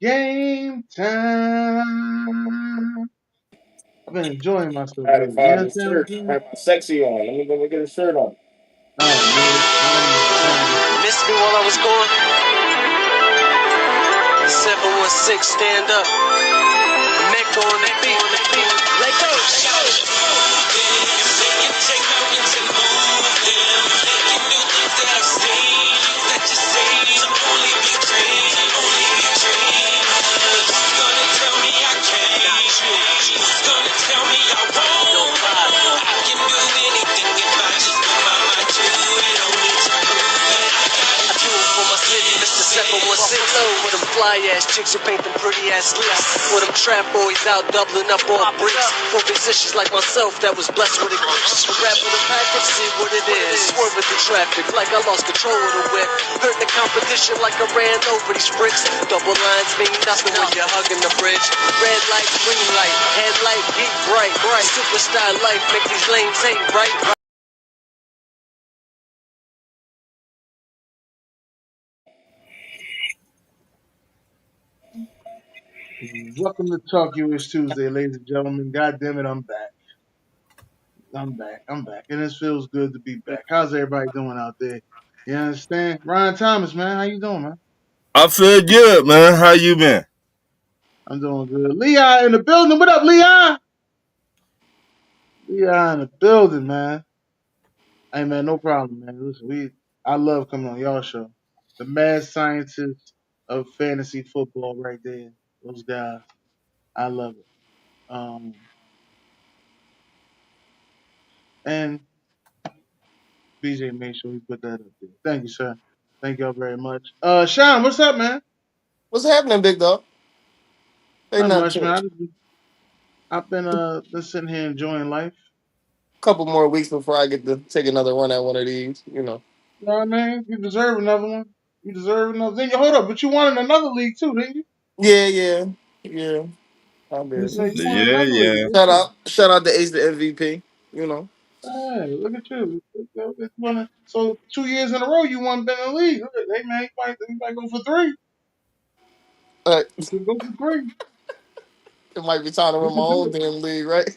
Game time. I've been enjoying myself I had to lately. You find this understand what I'm shirt. I saying? had my sexy on. Let me get a shirt on. Oh man, I understand this shit. Missed me while I was gone. 716, stand up. Neck on the beat. Let go. Mr. 716 with them fly ass chicks who paint them pretty ass lips. With them trap boys out doubling up on bricks. For musicians like myself that was blessed with a glitch. Rap with a package, see what it is. Swerving through traffic like I lost control of the whip. Hurt the competition like I ran over these bricks. Double lines mean nothing when you're hugging the bridge. Red light, green light, headlight, beat bright. Superstar life make these lanes hate right. Welcome to Talk US Tuesday, ladies and gentlemen. God damn it, I'm back. I'm back. And it feels good to be back. How's everybody doing out there? You understand? Ryan Thomas, man, how you doing, man? I feel good, man. How you been? I'm doing good. Leon in the building. What up, Leon? Leon in the building, man. Hey man, no problem, man. Listen, I love coming on y'all show. The mad scientists of fantasy football right there. Those guys. I love it. And BJ made sure he put that up there. Thank you, sir. Thank y'all very much. Sean, what's up, man? What's happening, big dog? Ain't Not nothing much, to it. man. I've been sitting here enjoying life. Couple more weeks before I get to take another run at one of these. You know what I mean? You deserve another one. You deserve another. Then you hold up, but you won in another league too, didn't you? Yeah, yeah, yeah. I You did. said you won Yeah, another league. yeah. Good Shout shit. out, shout out to Ace the MVP. Hey, look at you. So 2 years in a row you won been in the league. Look at, hey man, you might go for three. Uh, You can go for three. it might be time to You run my can do own it. damn league, right?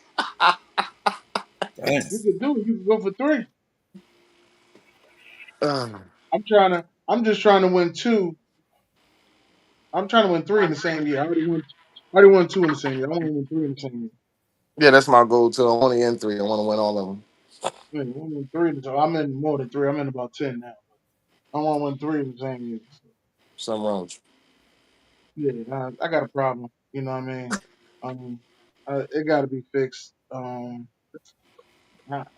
Damn. You can do it. You can go for three. Uh, I'm just trying to win two. I'm trying to win three in the same year. I already won two in the same year. I want to win three in the same year. yeah, that's my goal too. I'm only in three. I want to win all of them. I want to win three in the same. I'm in more than three. I'm in about 10 now. I want to win three in the same year. So, Something wrong with yeah, I got a problem. You know what I mean? Um, it got to be fixed.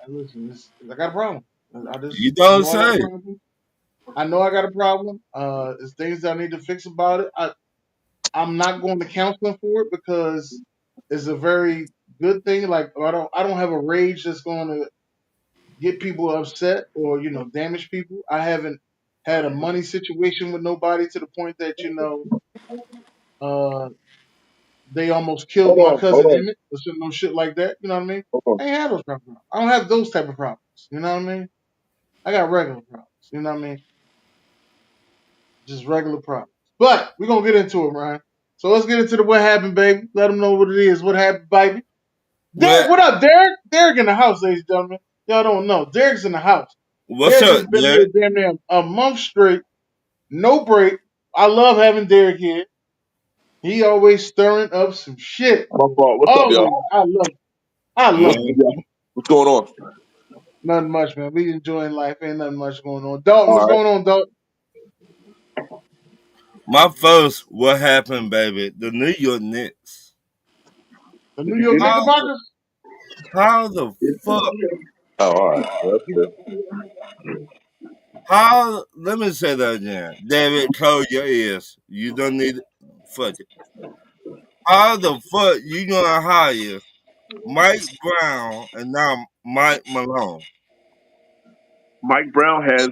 Listen, I got a problem. You I don't know I got a say. problem. I know I got a problem. There's things that I need to fix about it. I'm not going to counseling for it because it's a very good thing. Like I don't have a rage that's going to get people upset or damage people. I haven't had a money situation with nobody to the point that uh, they almost killed my cousin Emmett or no shit like that. You know what I mean? Hold I ain't had those problems. I don't have those type of problems. You know what I mean? I got regular problems. You know what I mean? Just regular problems. But we're gonna get into it, Ryan. So let's get into the what happened, baby. Let them know what it is. What happened, baby? Derek, What? what up, Derek? Derek in the house, ladies and gentlemen. Y'all don't know. Derek's in the house. What's Derek has up, been here Derek? damn near a month straight, no break. I love having Derek here. He always stirring up some shit. My fault. What's up, Always. y'all? I love Man, it. What's going on? Nothing much, man. We enjoying life. Ain't nothing much going on. Dalton, All what's right. going on, Dalton? my first, what happened, baby? The New York Knicks. The Did New you York get it? How, Knickerbockers? how the fuck? Oh, all right. Well, that's good. How? Let me say that again. David, close your ears. You don't need. Fuck it. How the fuck you gonna hire Mike Brown and now Mike Malone? Mike Brown has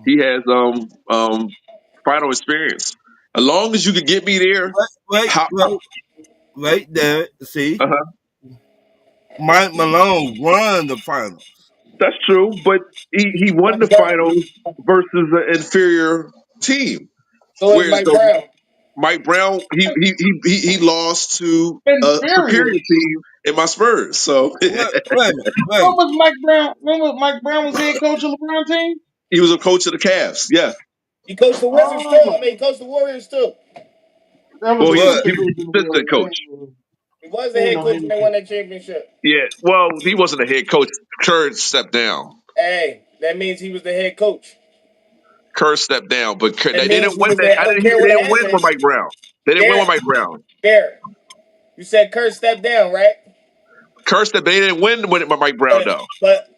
he has final experience. As long as you can get me there, Wait, wait, how wait, wait there. See, uh-huh. Mike Malone won the finals. That's true, but he won the you. finals versus an inferior team. So is Whereas Mike the Brown. Mike Brown, he lost to a superior Inferior. team in my Spurs. So Wait a minute, When wait. was Mike Brown? When was Mike Brown was head coach of LeBron team? he was a coach of the Cavs. Yeah. He coached the Wizards too. I Oh, mean, he coached the Warriors too. that was Well, What? assistant he was coach of the assistant Warriors. coach. He was the He ain't head no coach head when they coach. won that championship. Yeah. Well, he wasn't a head coach. Kerr stepped down. Hey, that means he was the head coach. Kerr stepped down, but That they means didn't he win was that. the. I don't care They what didn't win with happened. Mike Brown. They didn't win with Garrett, Mike Brown. Garrett, you said Kurt stepped down, right? Kerr stepped. They didn't win with Mike Brown But though. but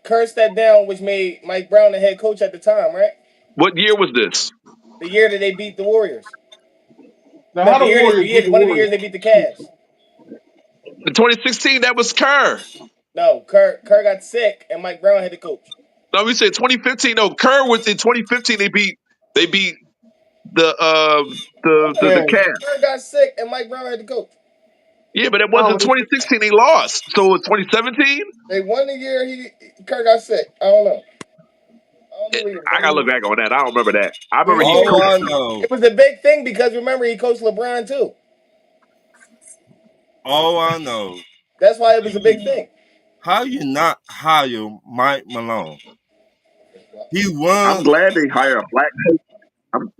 Kurt stepped down, which made Mike Brown the head coach at the time, right? What year was this? The year that they beat the Warriors. Now, No, how the Warriors beat the one of the Warriors? years they beat the Cavs. In 2016, that was Kerr. No, Kurt got sick and Mike Brown had the coach. No, we said 2015. No, Kerr was in 2015. They beat the Yeah, the Cavs. Kurt got sick and Mike Brown had the coach. Yeah, but it no, wasn't 2016. They lost. So it's 2017. They won the year Kurt got sick. I don't know. I don't know what year. I gotta look back on that. I don't remember that. I remember he It All coached. I was know, it was a big thing because remember he coached LeBron too. all I know, That's why it was a big thing. how you not hire Mike Malone? He I'm won. glad they hire a black coach.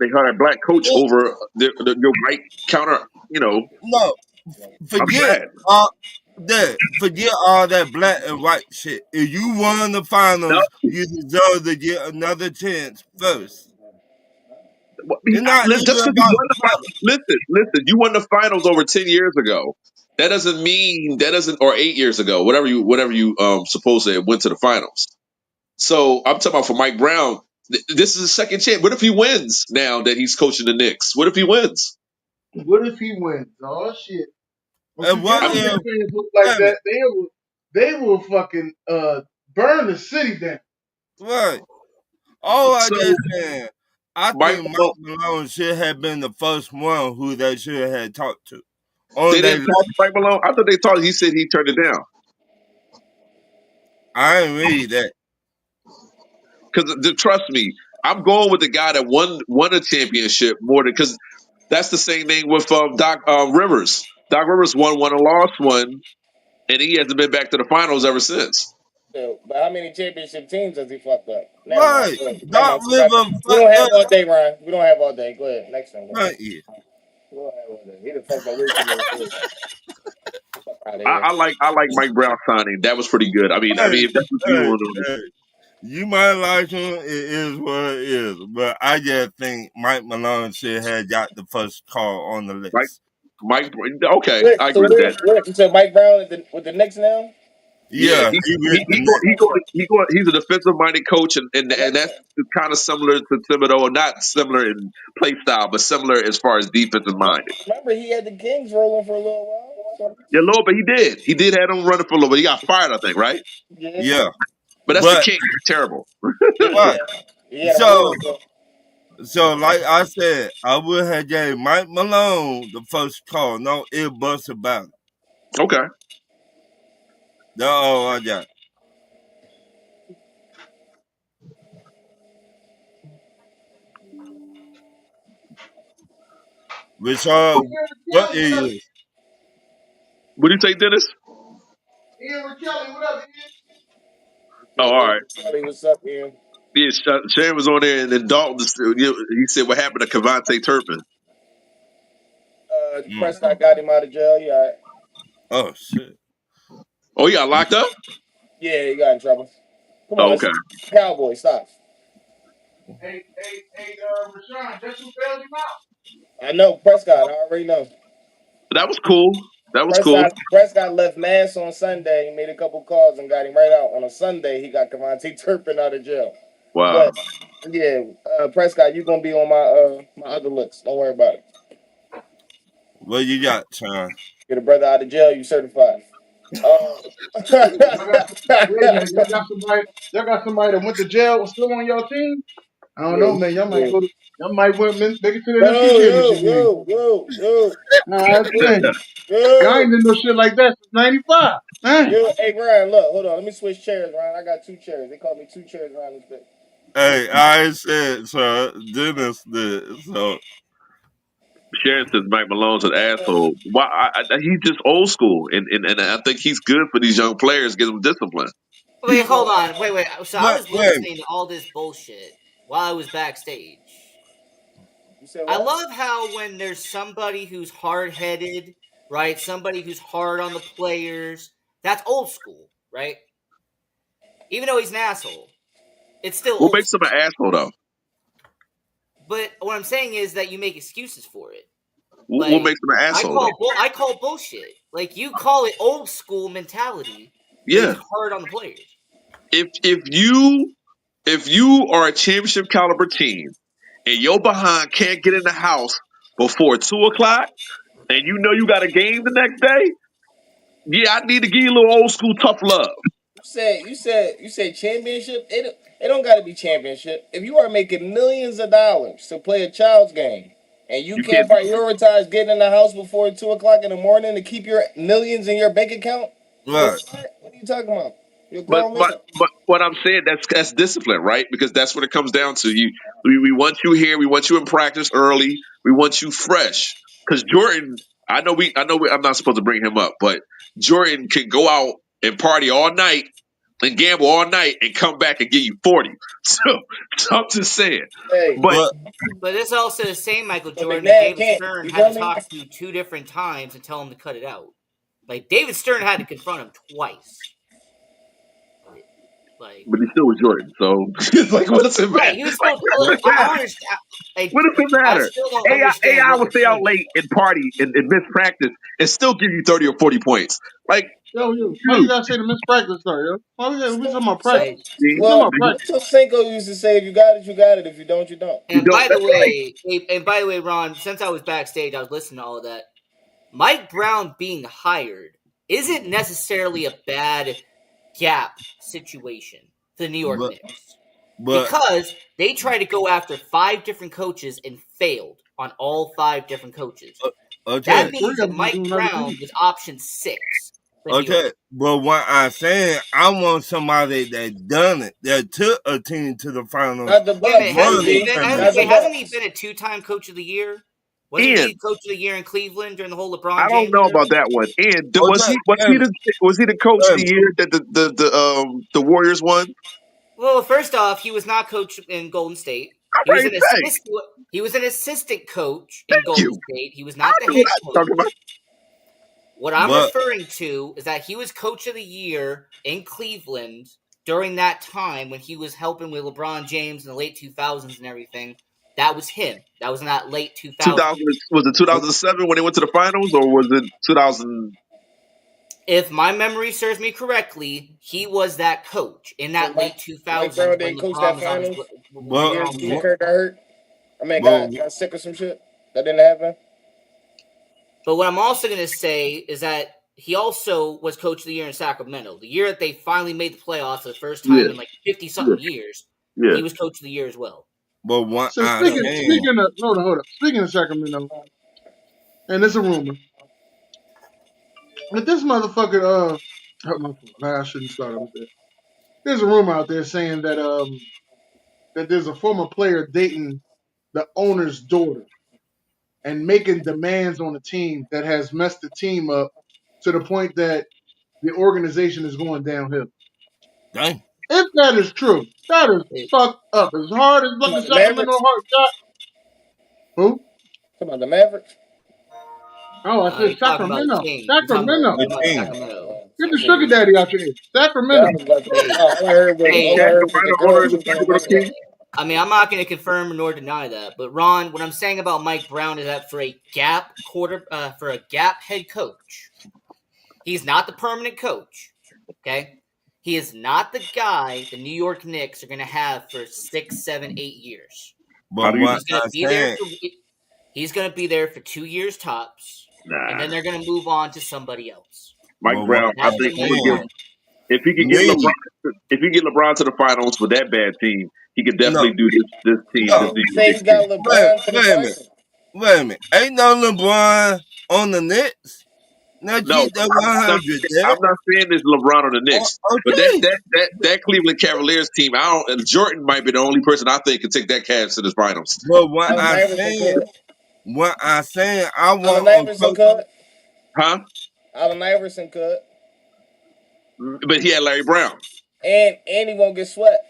They hire a black coach It, over your white counter. no, I'm forget glad. all that. Forget all that black and white shit. If you won the No, finals, you deserve to get another chance first. It's not just even because you about won the color. listen, you won the finals over 10 years ago. That doesn't or 8 years ago, whatever you suppose they went to the finals. So I'm talking about for Mike Brown. This is a second chance. What if he wins now that he's coaching the Knicks? What if he wins? what if he wins? Oh shit! Don't And you give what them I'm, Knicks if? fans look like Wait a minute. that? They will fucking burn the city down. What? All I so just saying, I Mike think Mike Malone, Malone should have been the first one who they should have talked to on they that didn't talk list. to Mike Malone. I thought they talked. He said he turned it down I ain't read that. because trust me, I'm going with the guy that won a championship more than because that's the same thing with Doc Rivers. Doc Rivers won one and lost one, and he hasn't been back to the finals ever since. So, but how many championship teams has he fucked up? Never mind. Right. Go ahead. Never Doc mind. River We don't fucked have up. all day, Ryan. We don't have all day. Go ahead. Next one. Go ahead. Right here. We don't have all day. He done fucked up way too many teams. Fuck out of I, here. I like I like Mike Brown signing. That was pretty good. I Hey, mean, if that's what you hey, want to. hey. You might like him, it is what it is. But I just think Mike Malone should have got the first call on the Mike, list. okay, Wait, I so agree with that. you said Mike Brown with the Knicks now? Yeah, Yeah, he with the next. he's a defensive minded coach, and Makes that's sense. kind of similar to Thibodeau, not similar in play style, but similar as far as defensive minded. Remember, he had the Kings rolling for a little while. So, Yeah, Lord, but he did have him running for a little bit. He got fired, I think, right? yeah, Yeah, But that's the but Kings. Terrible. yeah, what? he had him So, rolling. So, like I said, I would have gave Mike Malone the first call. No ifs buts about it. Okay. That's all I got. Richard, what Ian Kelly, is? What do you say, Dennis? Kelly, what up, Ian? Oh, all right. Charlie, what's up, Ian? Yeah, Sharon was on there, and then Dalton. He said, "What happened to Cavante Turpin?" Mm. Prescott got him out of jail. Yeah, all right. Oh shit. Oh, he got locked up. Yeah, he got in trouble. Come on, Oh, let's okay. Cowboy, stop. Hey, Rashawn, guess who bailed him out? I know Prescott. I already know. That was cool. That was cool. Prescott left Mass on Sunday. He made a couple calls and got him right out. On a Sunday, he got Cavante Turpin out of jail. Wow. But yeah, Prescott, you gonna be on my other list. Don't worry about it. What you got, Sean? Get a brother out of jail. You certified. Y'all got some, wait a minute, y'all got somebody that went to jail was still on y'all team? I don't know, Yeah, man. yeah. Y'all might make it to the NFC Yo, championship game. yo, yo, yo, Nah, I'm yo, saying. Y'all ain't yo, did no shit like that since '95. Man. yo. Hey, Ryan, look, hold on. Let me switch chairs, Ryan. I got two chairs. They call me two chairs around this bitch. Hey, I said so. Dennis did so. Sharon says Mike Malone's an asshole. Why? He's just old school, and I think he's good for these young players, get them discipline. Wait, hold on. Wait. So I was wait, listening to all this bullshit while I was backstage. You said I what? love how when there's somebody who's hard headed, right? Somebody who's hard on the players. That's old school, right? Even though he's an asshole, it's still What old makes him school. an asshole though? But what I'm saying is that you make excuses for it. What Like makes him an asshole though? I call bullshit. Like you call it old school mentality when he's Yeah. hard on the players. If you are a championship caliber team and your behind can't get in the house before 2 o'clock, and you know you got a game the next day, yeah, I need to give you a little old school tough love. You said championship. It don't got to be championship. If you are making millions of dollars to play a child's game, and you You can't can't. prioritize getting in the house before 2 o'clock in the morning to keep your millions in your bank account, then right. what are you talking about? You're a But grown but man. but what I'm saying, that's discipline, right? Because that's what it comes down to. We want you here. We want you in practice early. We want you fresh. Because Jordan, I'm not supposed to bring him up, but Jordan can go out and party all night and gamble all night and come back and give you 40. So I'm just saying. Hey, But But But it's also the same Michael but Jordan that McNabb David can't. Stern You had feel to me? talk to 2 different times and tell him to cut it out. Like David Stern had to confront him twice. Like but he still was Jordan. So it's like, what does it right, matter? he was Like, still. what does it I don't matter? understand. What does it I matter? still don't understand AI what will the stay out point late is. and party and miss practice and still give you 30 or 40 points. Like, Why dude, you gotta say the mispractice start, yo? Why we talking about practice? Like, We see, talking Well, about practice. that's what Cinco used to say. If you got it, you got it. If you don't, you don't. you and don't. by the That's right. way, Ron, since I was backstage, I was listening to all of that. Mike Brown being hired isn't necessarily a bad gap situation for the New York but Knicks but because they tried to go after 5 different coaches and failed on all 5 different coaches. okay. That Yeah, three means of that them was Mike doing other Brown things. was option 6 for New York. Okay, but what I'm saying, I want somebody that done it, that took a team to the finals, Not the Wait a minute, Bucks, won the AB. Not the hasn't he championship. been Bucks. a 2-time Coach of the Year? Wasn't he And Coach of the Year in Cleveland during the whole I LeBron don't James know era? about that one. And was Okay, he the coach of wait a the minute, year that the Warriors won? Well, first off, he was not coach in Golden State. All right, thanks. He was an assistant coach in Thank Golden you. State. He was I not the knew what head I was talking about. coach. What I'm but referring to is that he was coach of the year in Cleveland during that time when he was helping with LeBron James in the late 2000s and everything. That was him. That was in that late 2000s. 2000 was it 2007 when they went to the finals, or was it 2000? If my memory serves me correctly, he was that coach in So that late Mike 2000s Brown when didn't coach LeBron that was on his finals the was but year on his Steve but, Kerr got hurt. I mean, but got sick or some shit. That didn't happen. But what I'm also going to say is that he also was coach of the year in Sacramento. The year that they finally made the playoffs for the first time Yeah, in like 50 yeah, something years, yeah. he was coach of the year as well. what So I'm So, saying, speaking of hold up. Speaking of Sacramento, and it's a rumor. But this motherfucker oh, my fault. I shouldn't start with that. There's a rumor out there saying that there's a former player dating the owner's daughter and making demands on the team that has messed the team up to the point that the organization is going downhill. dang, If that is true, that is it, fucked up. As hard as Come fucking on, the Sacramento Mavericks. Heart shot. Who? Come on, the Mavericks. Oh, I said you're talking about the Sacramento. Kings. Sacramento. the You're talking about team. Sacramento. Get the sugar Kings. daddy out your ear. Yeah, Sacramento. I was about to. Hey, All I heard was Ain't hey, all I Shaq the heard was the final girl owner of the shooting on Sacramento Mike. Kings? I mean, I'm not going to confirm nor deny that, but Ron, what I'm saying about Mike Brown is that for a gap head coach, he's not the permanent coach. Okay, he is not the guy the New York Knicks are going to have for 6, 7, 8 years. How But do you know? what He's going to I'm be there saying, for he's going to be there for 2 years tops, and Nah, then they're going to move on to somebody else. Mike what Brown. I That's I'm think been he Mike would give saying, Brown. if he could get me, LeBron. If he get LeBron to the finals with that bad team, he could no, definitely do this team, How this do no, New you York say he Knicks team. got LeBron to the wait a minute, finals? wait a minute, ain't no LeBron on the Knicks. Now No, keep that I'm not. 100 there. I'm not saying it's LeBron or the Knicks, but that Okay, that that that Cleveland Cavaliers team, I don't. And Jordan might be the only person I think can take that Cavs to the finals. but what How the I'm Mavericks saying, into it? what I'm saying, I Allen want a Iverson coach. could. Huh? Allen Iverson could. But he had Larry Brown. And he won't get swept.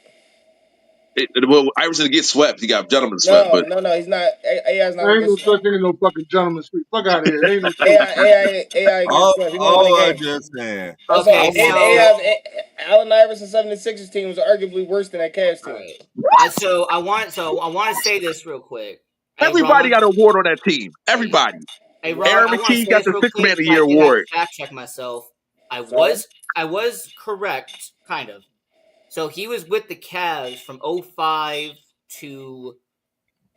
Well, Iverson gets swept. He got gentleman swept, No, but no, no. He's not. AI's not There gonna ain't get no swept. such thing as no fucking gentleman's speech. Fuck out of here. There ain't no such AI, AI gets swept. He won't win a All I game. just saying. That's all. Okay, And so Allen Iverson 76ers team was arguably worse than that Cavs all team. right. So I want to say this real quick. Hey everybody Ron, got an award on that team. hey, Everybody. hey Ron, Aaron I want to McKee say got this the real Six quick Man of the because I Year did have award. to fact check myself. I Sorry. was I was correct, kind of. So he was with the Cavs from '05 to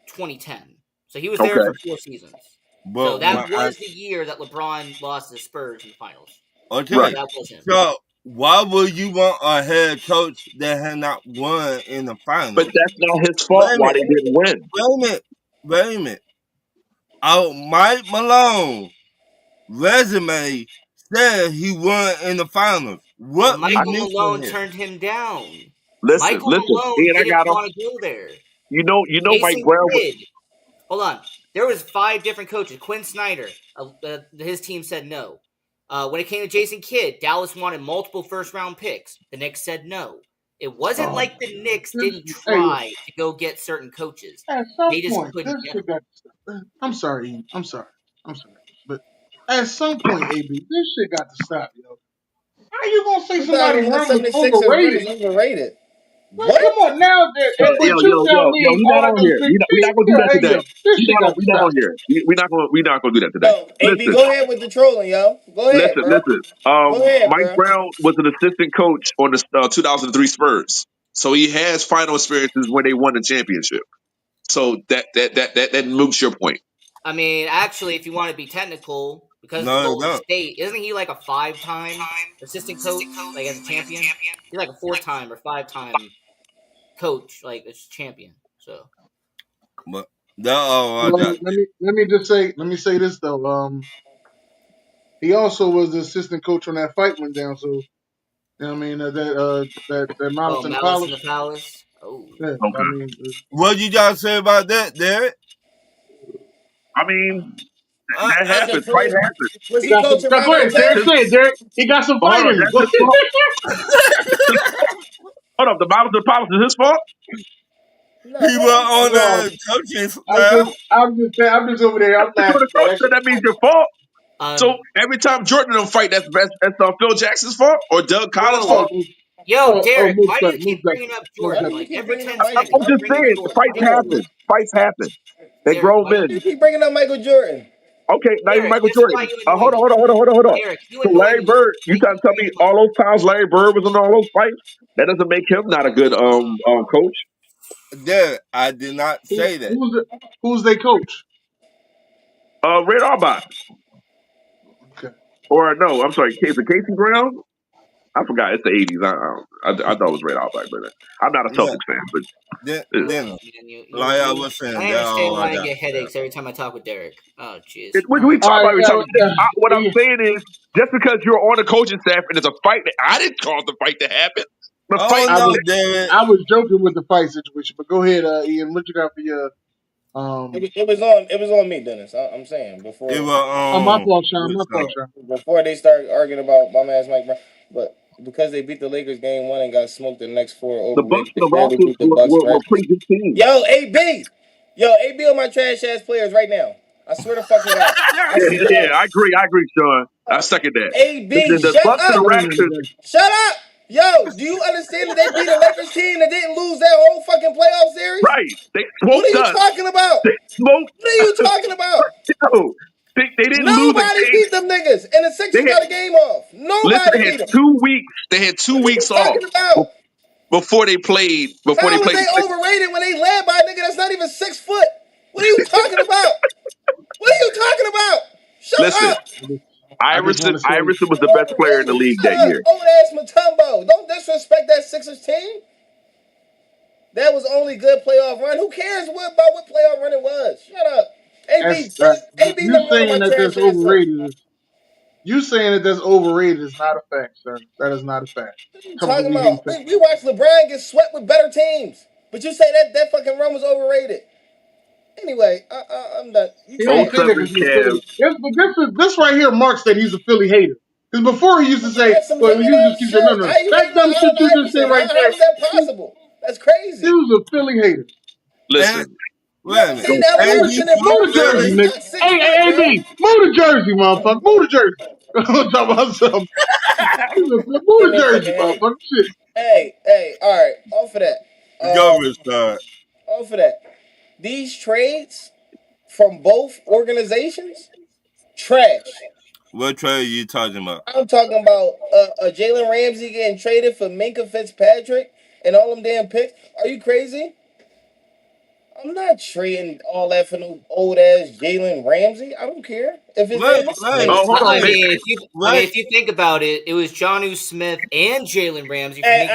2010. So he was there Okay. for 4 seasons. So But that when I was the year that LeBron lost the Spurs in the finals. So Right. okay, that was him. so why would you want a head coach that had not won in the But finals? that's not his Wait fault a why minute, they didn't win. wait a minute, wait a minute. Oh, Mike Malone resume said he won in the finals. But What we Michael missing Malone here? turned him down. Listen, Michael listen. Malone And I didn't got him. want to go there. You know Mike Jason Brown was Kidd. Hold on. There was 5 different coaches. Quinn Snyder, his team said no. When it came to Jason Kidd, Dallas wanted multiple first-round picks. The Knicks said no. It wasn't thing. like the Knicks This, didn't hey, try to go get certain coaches. at some They just point, couldn't this get shit them. got to stop. I'm sorry, Ian. I'm sorry. I'm sorry. But at some point, AB, this shit got to stop, yo. How you gonna say somebody 2001 run was 76ers run overrated? is overrated. Like, come What? on now, yo, but yo, you yo, tell yo, yo, me we all not that on them here. six We not feet. gonna do Yeah, that hey today. yo, this shit got to We not stop. on here. We not gonna do that today. Yo, AB, Listen, go ahead with the trolling, yo. Go ahead, bro. listen. Go ahead, Mike bro. Brown was an assistant coach on the 2003 Spurs, so he has final experiences when they won the championship. So that moots your point. I mean, actually, if you want to be technical, because of the No, Golden no. State, isn't he like a 5-time assistant coach, like as a champion? He's like a 4-time or 5-time coach, like as champion. So But that all I Well, got. let me say this though. He also was the assistant coach when that fight went down. So you know what I mean that Malice oh, in the Malice in Palace. the Palace. Oh, Yeah, I Okay. mean, What you got to say about that, Derek? I mean, Uh, that That's a happens. Fight free. happens. Was he he got some. coaching Go Ron ahead, Derek. Artest? Say it, Derek. He got some But hold fight on, in him. that's his fault. Hold up, the Bible to the Palace is his fault. No, he hell was on no. no, the coaching staff. I'm just over there. I'm If you're laughing, the man. coach, That then shit. that means your fault. So um, every time Jordan don't fight, that's Phil Jackson's fault or Doug Collins' bro, Oh, fault. yo, Derek, most why do you definitely, most keep bringing definitely, up most Why Jordan? do you Like definitely. keep every bringing up 10 seconds, I'm Michael? you're just bringing up saying, Jordan. fights Bring up Derek, happen. Jordan. Fights happen. They're Derek, grown why why you do you men. keep bringing up Michael Jordan? Okay, not even Derek, Michael this is why Jordan. you annoy Hold on, me. hold on. Derek, you So annoy Larry me. Bird, you I trying to keep tell bringing me him up. all those times Larry Bird was in all those fights? That doesn't make him not a good coach. Derek, I did not say that. Who's their coach? Red Auerbach. Okay. Or no, I'm sorry, is it Casey Brown? I forgot. It's the '80s. I thought it was Red Auerbach, but I'm not a Yeah, Celtics fan. But Oh then, man, like I was saying, I that understand all I why I got. get Yeah. headaches every time I talk with Derek. Oh jeez. what All we right. talk All right. about? We talking. What I'm Yeah. saying is, just because you're on the coaching staff and there's a fight that I didn't cause the fight to happen, the fight. Oh I no, was Derek. I was joking with the fight situation, but go ahead, Ian. What you got for your It was on me, Dennis. I'm saying It before my was fault, Sean. My what's fault, up? Sean. before they start arguing about my man's Mike Brown, but because they beat the Lakers game one and got smoked the next four The Bucks overrated, and they the barely Rockets beat the Bucks, were right? pretty good teams. Yo, AB on my trash ass players right now. I swear to fucking God. I swear to Yeah, God. I agree, Sean. I second that. AB, The shut Bucks and up. the Man, Raptors, bro. Shut up. Yo, do you understand that they beat a Lakers team that didn't lose that whole fucking playoff series? right? They What are smoked you us. talking about? They smoked. What are you talking about? No, they didn't lose a Nobody game. beat them niggas, and the They Sixers had got a game off. listen. Nobody They had beat them. 2 weeks. They had two What are you weeks off talking about? before they played. Before they How is played the they Sixers. overrated when they led by a nigga that's not even 6 foot? What are you talking about? What are you talking about? Shut Listen, up. I just Iverson. want to say, Iverson was the best player in the Overrated. league Shut that up. year. Old ass Matumbo. Don't disrespect that Sixers team. That was only good playoff run. Who cares about what playoff run it was? Shut up. as AB you never went on my saying that trash that's ass list. overrated. You saying that that's overrated is not a fact, sir. That is not a fact. What are you Coming from talking you hating about? fans. We watched LeBron get swept with better teams. But you say that fucking run was overrated. Anyway, I'm done. You He don't Oh trash. say that seven because he's a Cavs. Philly. This right here marks that he's a Philly hater. Because before he used to say, That's some well, you hater just ass keep saying, no, shit. no, How you that hating dumb on shit Allen you just said Iverson? right How there. is that possible? That's He crazy. was a Philly hater. And Listen, You wait a ever minute. seen go Allen And Move he Iverson in from the person? jersey, He's Philly. nigga. not Hey, 6'4", bro. AB, move the jersey, motherfucker. Move the jersey. I'm talking about something. Move Give the me a jersey, second. Hey, motherfucker. Shit. hey. All right. Off of that. Government side. Off of that. These trades from both organizations, trash. What trade you talking about? I'm talking about Jalen Ramsey getting traded for Minka Fitzpatrick and all them damn picks. Are you crazy? I'm not trading all that for no old ass Jalen Ramsey. I don't care if his Wait, name is I wait, mean, Oh, hold I on, wait, man. mean, wait. if you think about it, it was Jonnu Smith and Jalen Ramsey for Hey, making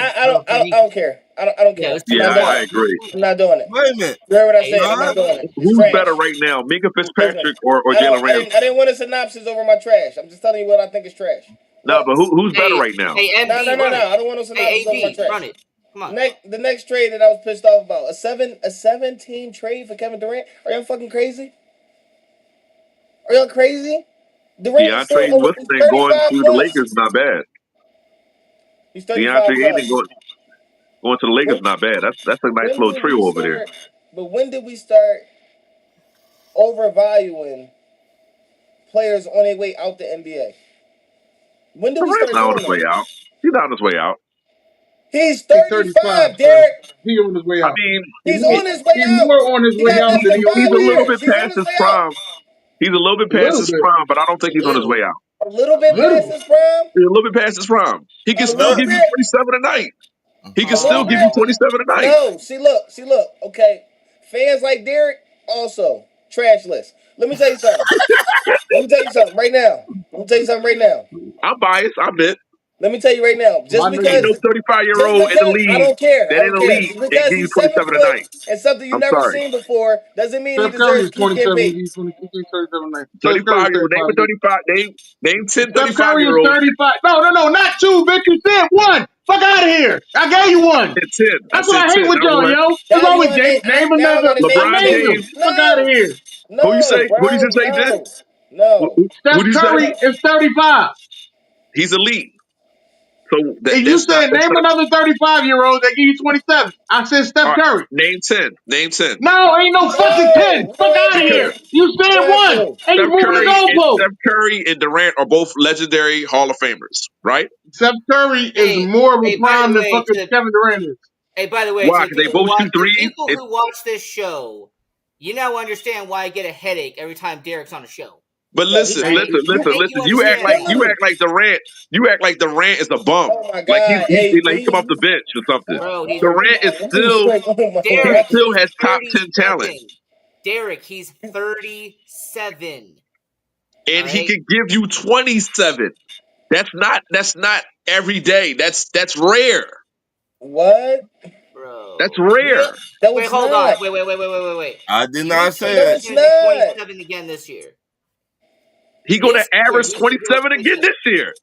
I don't care. I don't yeah, it care. was I'm two not Yeah, doing I it. guys. agree. I'm not doing it. Wait a minute. You heard what I Hey, said. I'm listen, not doing it. It's Who's better trash. right now, Minka Listen, Fitzpatrick or I don't. Jalen Ramsey? I didn't want a synopsis over my trash. I'm just telling you what I think is trash. No, Look, but who's better hey, right now? hey, no, MB, no, run no. it. I don't want no Hey, synopsis over my AB, trash. run it. Come on. The next trade that I was pissed off about a seven team trade for Kevin Durant. Are y'all fucking crazy? Are y'all crazy? Durant is still DeAndre over. what's He's name going 35 to the plus. Lakers not bad. He's 35 DeAndre Ayton plus. going to the Lakers When, not bad. That's a nice when little did we trio over there. start? But when did we start overvaluing players on their way out the NBA? When did we Durant's start not on doing his way that? out. He's not on his way out. He's He's 35, 35, son. Derek. He on his way I out. mean, He's he, on his way He's out. more on his He way got out less than than he on he's his five a way little in. bit years. He's on past his his way out. prime. He's a little bit A past little his bit. prime, but I don't think A he's on his way little. out. A little A bit little past bit. his prime. He's a little bit past his prime. He can A still little give you bit. 27 a night. He can A still little give you bit. 27 a night. No, see, look. Okay, fans like Derek also trash list. Let me tell you something. Let me tell you something right now. Let me tell you something right now. I'm biased, I admit. Let me tell you right now. I know Ain't you no are. 35 year Just old in the because I league don't care. that I in don't the care. league Just and because give you he's 27 7 a foot night. and something you I'm never sorry. seen before doesn't mean he Steph Curry deserves is to keep getting 27. paid. He's 26, 37, 9. Steph Curry 35 is year old. 35. Name 10 Steph 35 Curry year is olds. 35. No, not two, bitch. You said one. Fuck out of here. I gave you one. I said 10. I That's what said I 10, hate with not y'all, one. yo. What's Now wrong you with want to Jake? name? Name Now I another. want to I name LeBron named ten. him. James. Fuck out of No, here. Who you say? no, Who did you bro, say, Jen? no, no. Who Steph did you say? Curry is 35. He's elite. So And you that's not said name another 35-year-old that give you 27. I said all Steph right. Curry. Name 10. Name 10. No, ain't no fucking 10. No, we Fuck don't have out of Because here. to. You We said don't have one. to. And you moving the goalpost. Steph Curry and Durant are both legendary Hall of Famers, right? Steph Curry is Hey, more of a hey, by prime the than way, fucking Kevin Durant is. Why? to the Because they people who both watch shoot threes. this show, you now understand why I get a headache every time Derek's on a show. But No, he listen, Right? killing me. I think you You act understand like Killing now. you me. act like Durant. You act like Durant is a bum. Oh my Like God, like he come off AB. the bench or something. Bro, he's Oh Durant is my, he's still like, oh my he Derek, God. still he's has top 10 talent, 37. Derek, he's 37. All and he right, can give you 27. That's not every day. That's rare. What? That's bro. Yeah. rare. No, Wait, it's hold not. on. Wait. I did You not think No, say it. he's it's going to do not. 27 again this year? He gonna This year, average he's going to do 27 again 27. this year.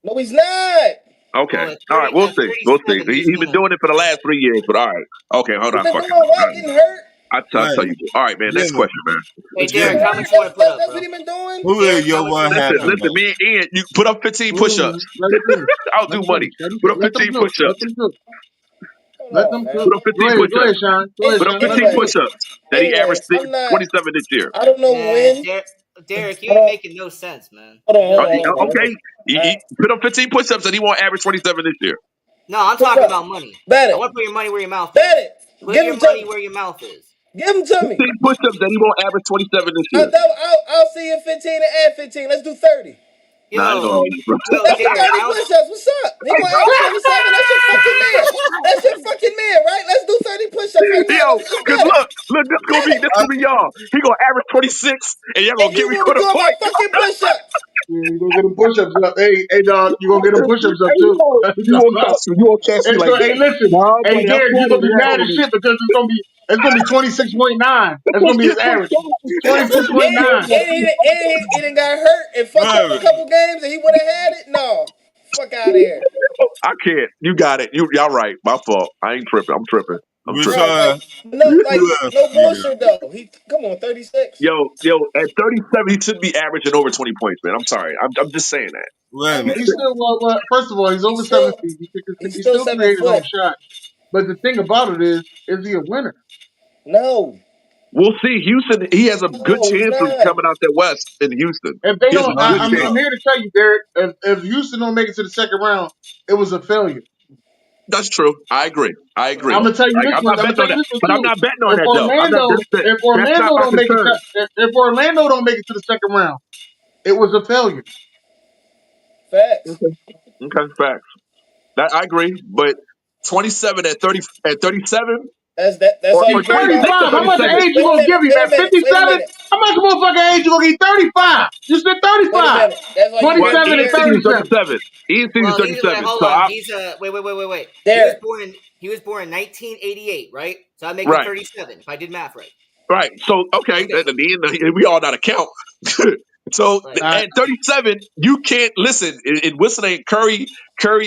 No, he's not. Okay. Well, All right. We'll at see. We'll see. 37, he's He's going been to. doing it for the last 3 years, but all right. Okay. Hold He's on. been Okay. doing All what? right. Getting hurt? I'll Wait a tell you. minute. All right, man. Next Jimmy. question, man. Hey, Derek, Getting Jimmy. how hurt? much you want to put up, That's what bro? he been doing? Who is Derek, how your much you what want to put up? Listen. happened, Me and Ian, you put up 15 Hold on, push-ups. man. Let him finish. I'll Let do him money. finish. Let him Put cook. up Let them 15 cook. Let push-ups. them cook. Hold Let on, them man. cook. Put up 15 Go ahead, push-ups. Sean. Go ahead, Put up Sean. Let 15 him Anyway, cook. push-ups. That he averaged I'm not. 27 this year. I don't know Man, when. Derek, you Hold ain't on, making no sense, man. hold on, You hold on, really Okay. ain't. hold on. Hold on. He put up 15 push-ups and he won't average 27 this year. No, I'm Push talking up. about money. Bet I it. want to put your money where your mouth Bet is. it. Put Give your him to money me. where your mouth is. Give him to me. 15 push-ups that he won't average 27 this year. I'll see you at 15 and add 15. Let's do 30. Nah, I ain't doing all Yo, that, bro. Let's do Derek, 30 push-ups. What's up? He gonna average 27. That's your fucking man. That's your fucking man, right? Let's do 30 push-ups right now. Yo, Let's cause bet it. look, Bet it. this gonna be y'all. He gonna average 26 and y'all And gonna give you me gonna be quarter doing my point. fucking push-ups. Yeah, you gonna get them push-ups up. Hey, dog, you gonna get them push-ups up Hey, too. That's what you I'm won't talking about. catch me. You won't catch me It's like gonna. Hey, that. listen. Nah, Hey, buddy, I'm Derek, you're 20. gonna be Relax mad on as me. shit because it's gonna be 26.9. That's gonna be his average. And he done got hurt and fucked up a Wait couple games and he would have had it. No. Fuck out of here. I can't. You got it. Y'all right. My fault. I ain't tripping. I'm tripping. I'm Which tripping. Bro, like who else no you got? bullshit though. He come on, 36. Yo, at 37, he should be averaging over 20 points, man. I'm sorry. I'm just saying that. Wait a minute. He's still well. First of all, he's over He's 7 still feet. he's He still still seven created his own foot. shot. But the thing about it is he a winner? No, We'll see. Houston, he has a good no, he's chance of not. coming out there west in Houston. If they He has a don't, No, good he's I'm chance. not. here to tell you, Derek. If Houston don't make it to the second round, it was a failure. That's true. I agree. I agree. I'm gonna tell you this I'm one. not I'm gonna betting tell on you that. this one But I'm too. not betting on If that though. Orlando, That's not my concern. if Orlando don't make it to the second round, it was a failure. Facts. Okay. Okay, facts. That I agree. But 27 at 37 That's or, all or you care take 35. about. the How much 37. age you Wait a gonna minute. give him Wait a at minute. Wait a 57? minute. How much motherfucking age you gonna give? 35. You said Wait a 35. minute. That's all you care Well, 27 about, and Ian Derek. said he was 37. 37. Ian said he was Well, he's wait, 37. hold So on. I He's wait. Derek. He was born in 1988, right? So I make him right. 37 if I did math right. Right. So okay, Okay, we all not account. So right. All right. at 37, you can't listen. In Whistling, Curry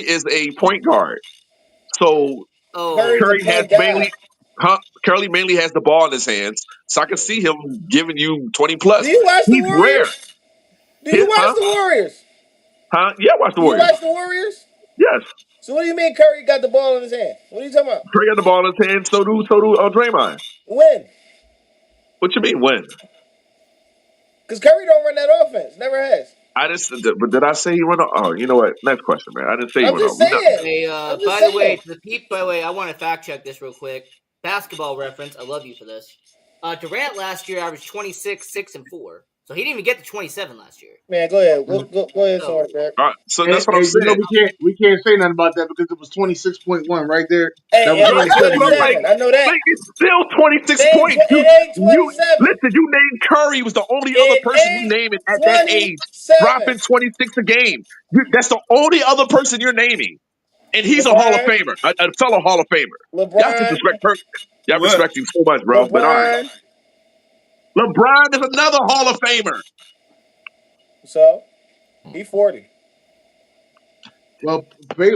is a point guard. So Oh, Curry's a Curry has point guard. mainly, Curry mainly has the ball in his hands. So I can see him giving you 20 plus. Do you watch the He's rare. Warriors? Do you watch Huh? the Warriors? Huh? Yeah, watch the Do you Warriors. watch the Warriors? Yes. So what do you mean Curry got the ball in his hand? What are you talking about? Curry got the ball in his hands. So do Draymond. When? What you mean when? Because Curry don't run that offense. Never has. I just, but did I say he went off? Oh, you know what? Next question, man. I didn't say he I'm went just off. We not. saying. hey, I'm just by the way, saying. to the peep, by the way, I want to fact check this real quick. Basketball reference. I love you for this. Durant last year averaged 26, 6, and 4. So he didn't even get to 27 last year. Man, go ahead. Go ahead, So, sorry, Derek. All right, so Hey, that's what I'm you know saying. we can't say nothing about that because it was 26.1 right there. That Hey, was it ain't 27 But I'm years. like, 27. I know that. it's still 26 It ain't, points. it ain't You 27. listen. You named Curry was the only other It person you ain't naming at that age, 27. dropping 26 a game. That's the only other person you're naming, and he's a Hall of LeBron, Famer, a fellow Hall of Famer. Y'all LeBron, disrespect Kirk. Y'all What? respect him so much, bro. But all right, LeBron. LeBron is another Hall of Famer. So he 40. Well,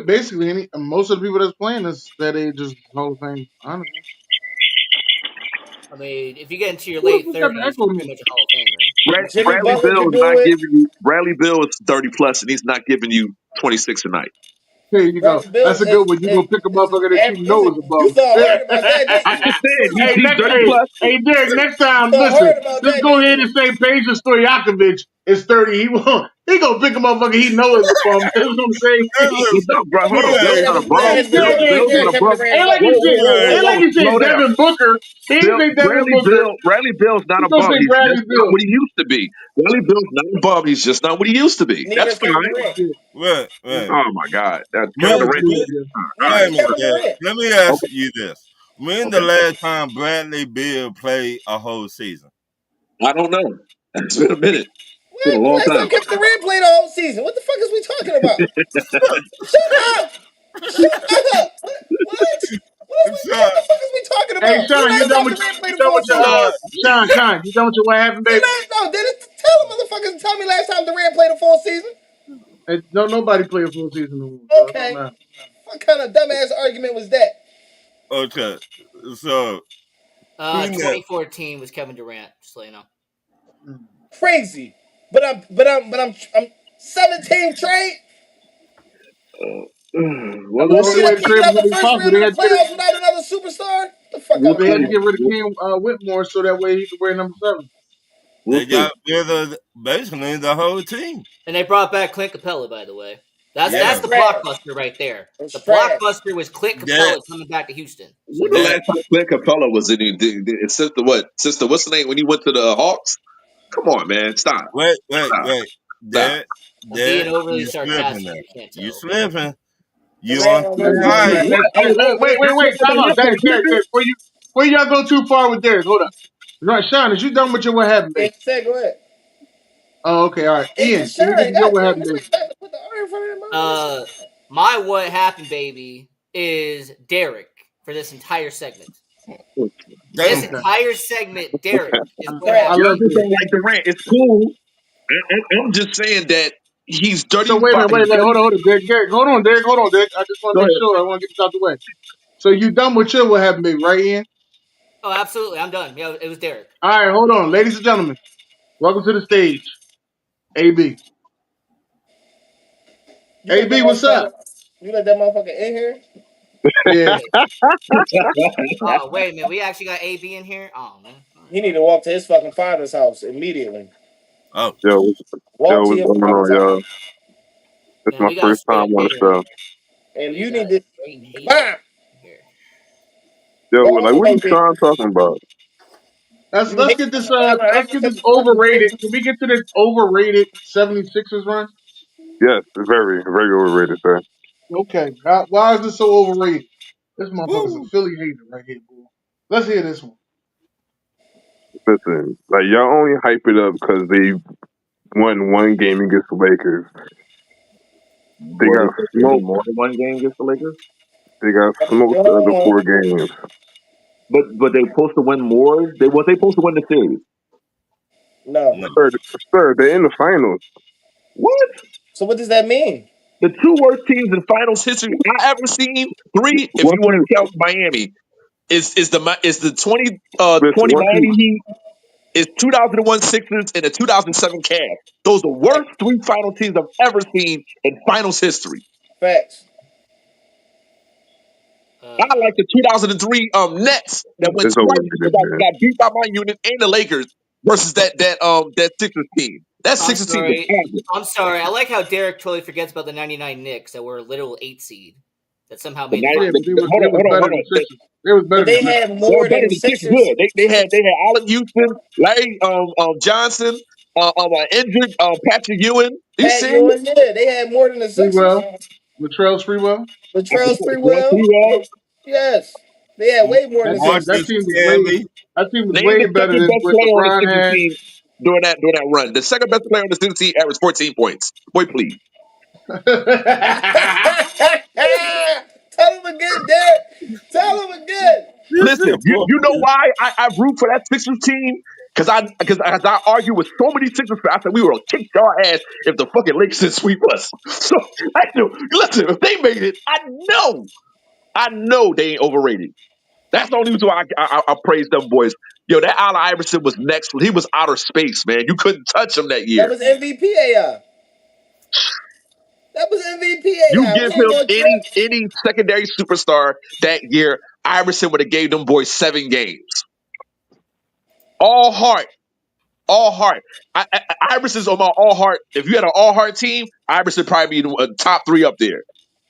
basically, most of the people that's playing this that age is Hall of Fame. Honestly, I mean, if you get into your who the late fuck got the 30s, echo you're in pretty here? much a Hall of Famer. Jimmy Bradley Butler Bill could is do not it. giving you. Bradley Bill is 30 plus, and he's not giving you 26 a night. Here you go. Bradley Bill That's a good one. You gonna pick a is motherfucker that you know is you above. thought hard about that, didn't I'm you? just saying, Hey, he's 30 plus. hey, Derek. Next time, You thought listen. hard about Just that, go didn't ahead you? and say Peja Stojakovic is 30. He gonna pick a motherfucker he know is a bum. That's what I'm saying. Well, no, bro, hold on. Bill's Hey, not a Man, bum. it's Derek Bill's not Derek a Kevin bum. Durant is Ain't like like, he said. Whoa, Ain't like whoa. he Slow said down. Devin Booker. He didn't say Devin Booker. Bradley Bill's not He a gonna bum. say He's Bradley just not Bill. what he used to be. Bradley Bill's not a bum. He's just not what he used to be. neither That's is Kevin fine. Durant. What? Oh my God, that Kevin When, That's Durant. good. when, Yeah. All Neither wait right, a is minute, Kevin Dad. Durant. Let me ask okay, you this. When the okay. last time Bradley Bill played a whole season? I don't know. It's been a minute. It's been a What? long Last time time. Kevin Durant played the whole season. What the fuck is we talking about? Shut up! Shut up! So, What the fuck is we talking Hey, about? When Sean, last time Durant you played a done full with your season? so Sean, you done with your what happened, When baby? last no, did it tell the motherfuckers tell me last time Durant played a full season? Hey, no, nobody play a full season no more, bro. It don't Okay. matter. What kind of dumbass argument was that? okay. So he never. 2014 was Kevin Durant. Just so you know. Crazy. But I'm 17 trade. That Well, was the we'll only Thinking see. way of to trade thinking was of gonna the be first possible. round of the playoffs without another superstar? Get the fuck We'll out They of had to here. see. get rid of We'll, Cam Whitmore so that way he could wear number 7. we'll They see. got rid of basically the whole team. And they brought back Clint Capella, by the way. That's Yeah. That's the trash. blockbuster right there. The It's trash. blockbuster was Clint That Capella coming back to Houston. So When you the know. that last time Clint Capella was in since the what? Since the what's the name when he went to the Hawks? Come on, man. Stop. Stop. wait. Stop. I'm being overly You slipping sarcastic. there. You can't You tell. slipping. You Durant on too already Hey, high. trash. What? wait. Time out. Derek, before y'all go too far with Derek, hold up. Right, Sean, is you done with your what happened, Yeah, baby? you said go ahead. Oh, okay, all right. Hey, Ian, just can we get shine. to your what Goddamn, happened, that's why baby? you got to put the R in front of that motherfucker. My what happened, baby, is Derek for this entire segment. This Damn. Okay, entire segment, Derek is It's what I trash. happened. Y'all love just Derek. don't like Durant. It's cool. I'm just saying that he's So dirty. wait a minute, wait, Dirty. hold on, Derek, hold on, Derek. I just want to Go make ahead. sure. I want to get this out the way. So you done with your what happened, me, right, Ian? Oh, absolutely. I'm done. Yeah, it was Derek. All right, hold on, ladies and gentlemen. Welcome to the stage, AB. You let AB, that what's up? motherfucker. You let that motherfucker in here. Yeah. Wait. Oh, wait a minute. We actually got AB in here. Oh man. All right. He need to walk to his fucking father's house immediately. Oh, Yo, Walk to what's your going father's on, house, y'all? It's Man, my we got a first time straight on the hater. show. and We you got need a to straight hater bam, here. Yo, go like, home, what is baby. Sean talking about? You hate Let's get this fucking overrated. Sixers. Can we get to this overrated 76ers run? Yes, it's very, very overrated, sir. Okay. Why is this so overrated? This motherfucker's a woo. Philly hater right here, boy. Let's hear this one. Listen, like, y'all only hype it up because they won one game against the Lakers. They Well, got they won smoked. more than one game against the Lakers, They got smoked the other Go four home. games. but they supposed to win more. They supposed to win the series. No. No. Sir, they're in the finals. What? So what does that mean? The two worst teams in finals history I ever seen. Three, if you Once want we to count Miami, is the 20 listen, once we Miami Heat, is 2001 Sixers, and the 2007 Cavs. Those are the Facts. worst three final teams I've ever seen in finals history. Facts. I Uh, like the 2003 Nets that went it's twice and overrated, man. got beat by my unit and the Lakers versus that Sixers team. That I'm Sixers team was sorry. average. I'm sorry. I like how Derek totally forgets about the '99 Knicks that were a literal 8 seed that somehow The made the night, Yeah, but finals. they was hold better on. than Sixers. They was But better than they Sixers. had They're more better than than Sixers. Good. Sixers. They had Allen Houston, Larry Johnson, injured Patrick Ewing. Are you Pat serious? Ewing, yeah, they had more than the Sixers. Freewell. Latrell Freewell. Latrell's free Well, will. pretty well. Yes. They had way more than the That Marcus Sixers. team was way Camby. Name the better second than best what player on the LeBron Sixers had. team during that run. The second best player on the Sixers team averaged 14 points. Boy, please. Tell him again, Derek. Tell him again. This Listen, is you know bullshit. why I root for that Sixers team? Because I argue with so many Sixers fans. I said we were gonna kick your ass if the fucking Lakers didn't sweep us. So I knew. Listen, if they made it, I know they ain't overrated. That's the only reason why I praise them boys. Yo, that Allen Iverson was next. He was outer space, man. You couldn't touch him that That year. was MVP AI. That was MVP You AI. give We ain't him gonna any trip. any secondary superstar that year, Iverson would have gave them boys 7 games. All heart, all heart. Iverson's on my all heart. If you had an all heart team, Iverson probably be a top three up there.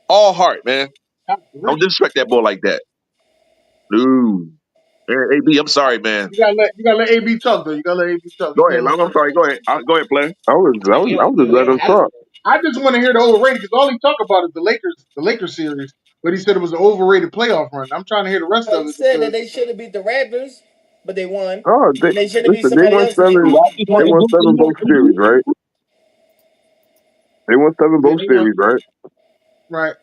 All heart, man. Top Don't three. disrespect that boy like that. No. AB, I'm sorry, man. You gotta let AB talk though. You gotta let AB talk. You Go ahead. can't I'm interrupt. sorry. Go ahead. Go ahead, play. I mean, I was just we letting don't him have talk. to. I just want to hear the overrated because all he talk about is the Lakers series. But he said it was an overrated playoff run. I'm trying to hear the rest Well, of he it said that because they should have beat the Raptors, but they won. Oh, And they should have beat listen. They somebody won else and they seven. didn't. They But won seven both series, right? They won seven yeah, both series, right? right.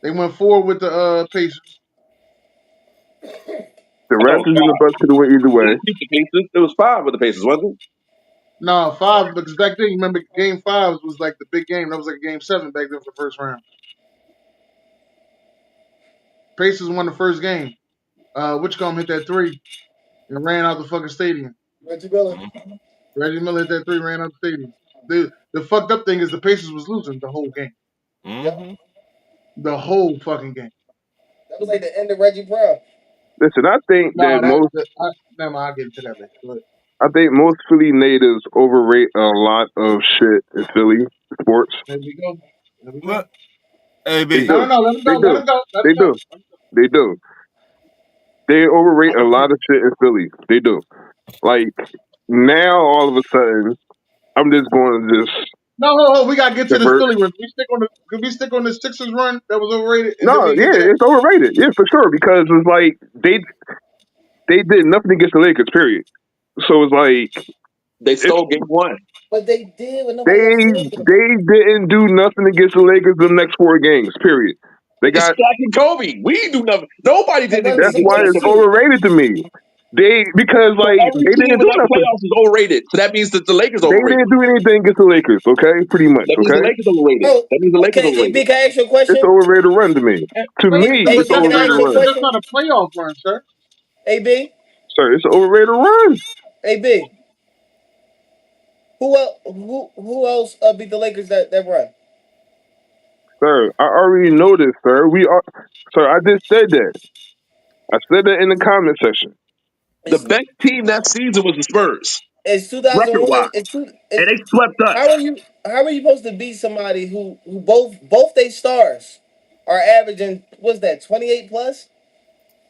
They went forward with the Pacers. The I thought it was Raptors and the five. Bucks could have went either They way. didn't beat the Pacers. It was five with the Pacers, wasn't it? No, five because back then you remember Game Five was like the big game. That was like Game Seven back then for the first round. Pacers won the first game. Whichcomb hit that three and ran out the fucking stadium. Reggie Miller. Reggie Miller hit that three, ran out the stadium. The fucked up thing is the Pacers was losing the whole game. Yep. Mm-hmm. The whole fucking game. That was like the end of Reggie Brown. Listen, No, never mind, I'll get into that later. But I think most Philly natives overrate a lot of shit in Philly sports. there we go. There we go. What? They AB. do. No, let him They go. Let do. him go. Let They him go. do. They do. They overrate a lot of shit in Philly. They do. Like now, all of a sudden, I'm just going to just No, we gotta get to this divert. Philly run. Can we stick on the Sixers run that was overrated, and No, then we get yeah, to that. it's overrated. Yeah, for sure. Because it's like they did nothing against the Lakers. Period. So it's like They it's stole game one. But they did when they nobody else did. they didn't do nothing against the Lakers the next 4 games. Period. They it's got. Shaq and Kobe. We didn't do nothing. Nobody That did wasn't That's anything some why other it's it's shit. overrated to me. because So like every they team didn't in do that nothing. playoffs is overrated. So that means that the Lakers They overrated. didn't do anything against the Lakers. Okay, pretty much. That means the Okay, Lakers overrated. Oh, That means the Lakers okay, overrated. EB, can I ask you a it's question? overrated run to me. To Wait, me, but it's AB, can I overrated ask you a run. that's question? not a playoff run, sir. AB, Sir, it's an overrated run. AB, who else beat the Lakers that run? Sir, I already know this, sir. Sir, I just said that. I said that in the comment section. The It's best team that season was the Spurs, it's record 2001. wise, and they swept us. How are you supposed to beat somebody who both they stars are averaging what's that 28 plus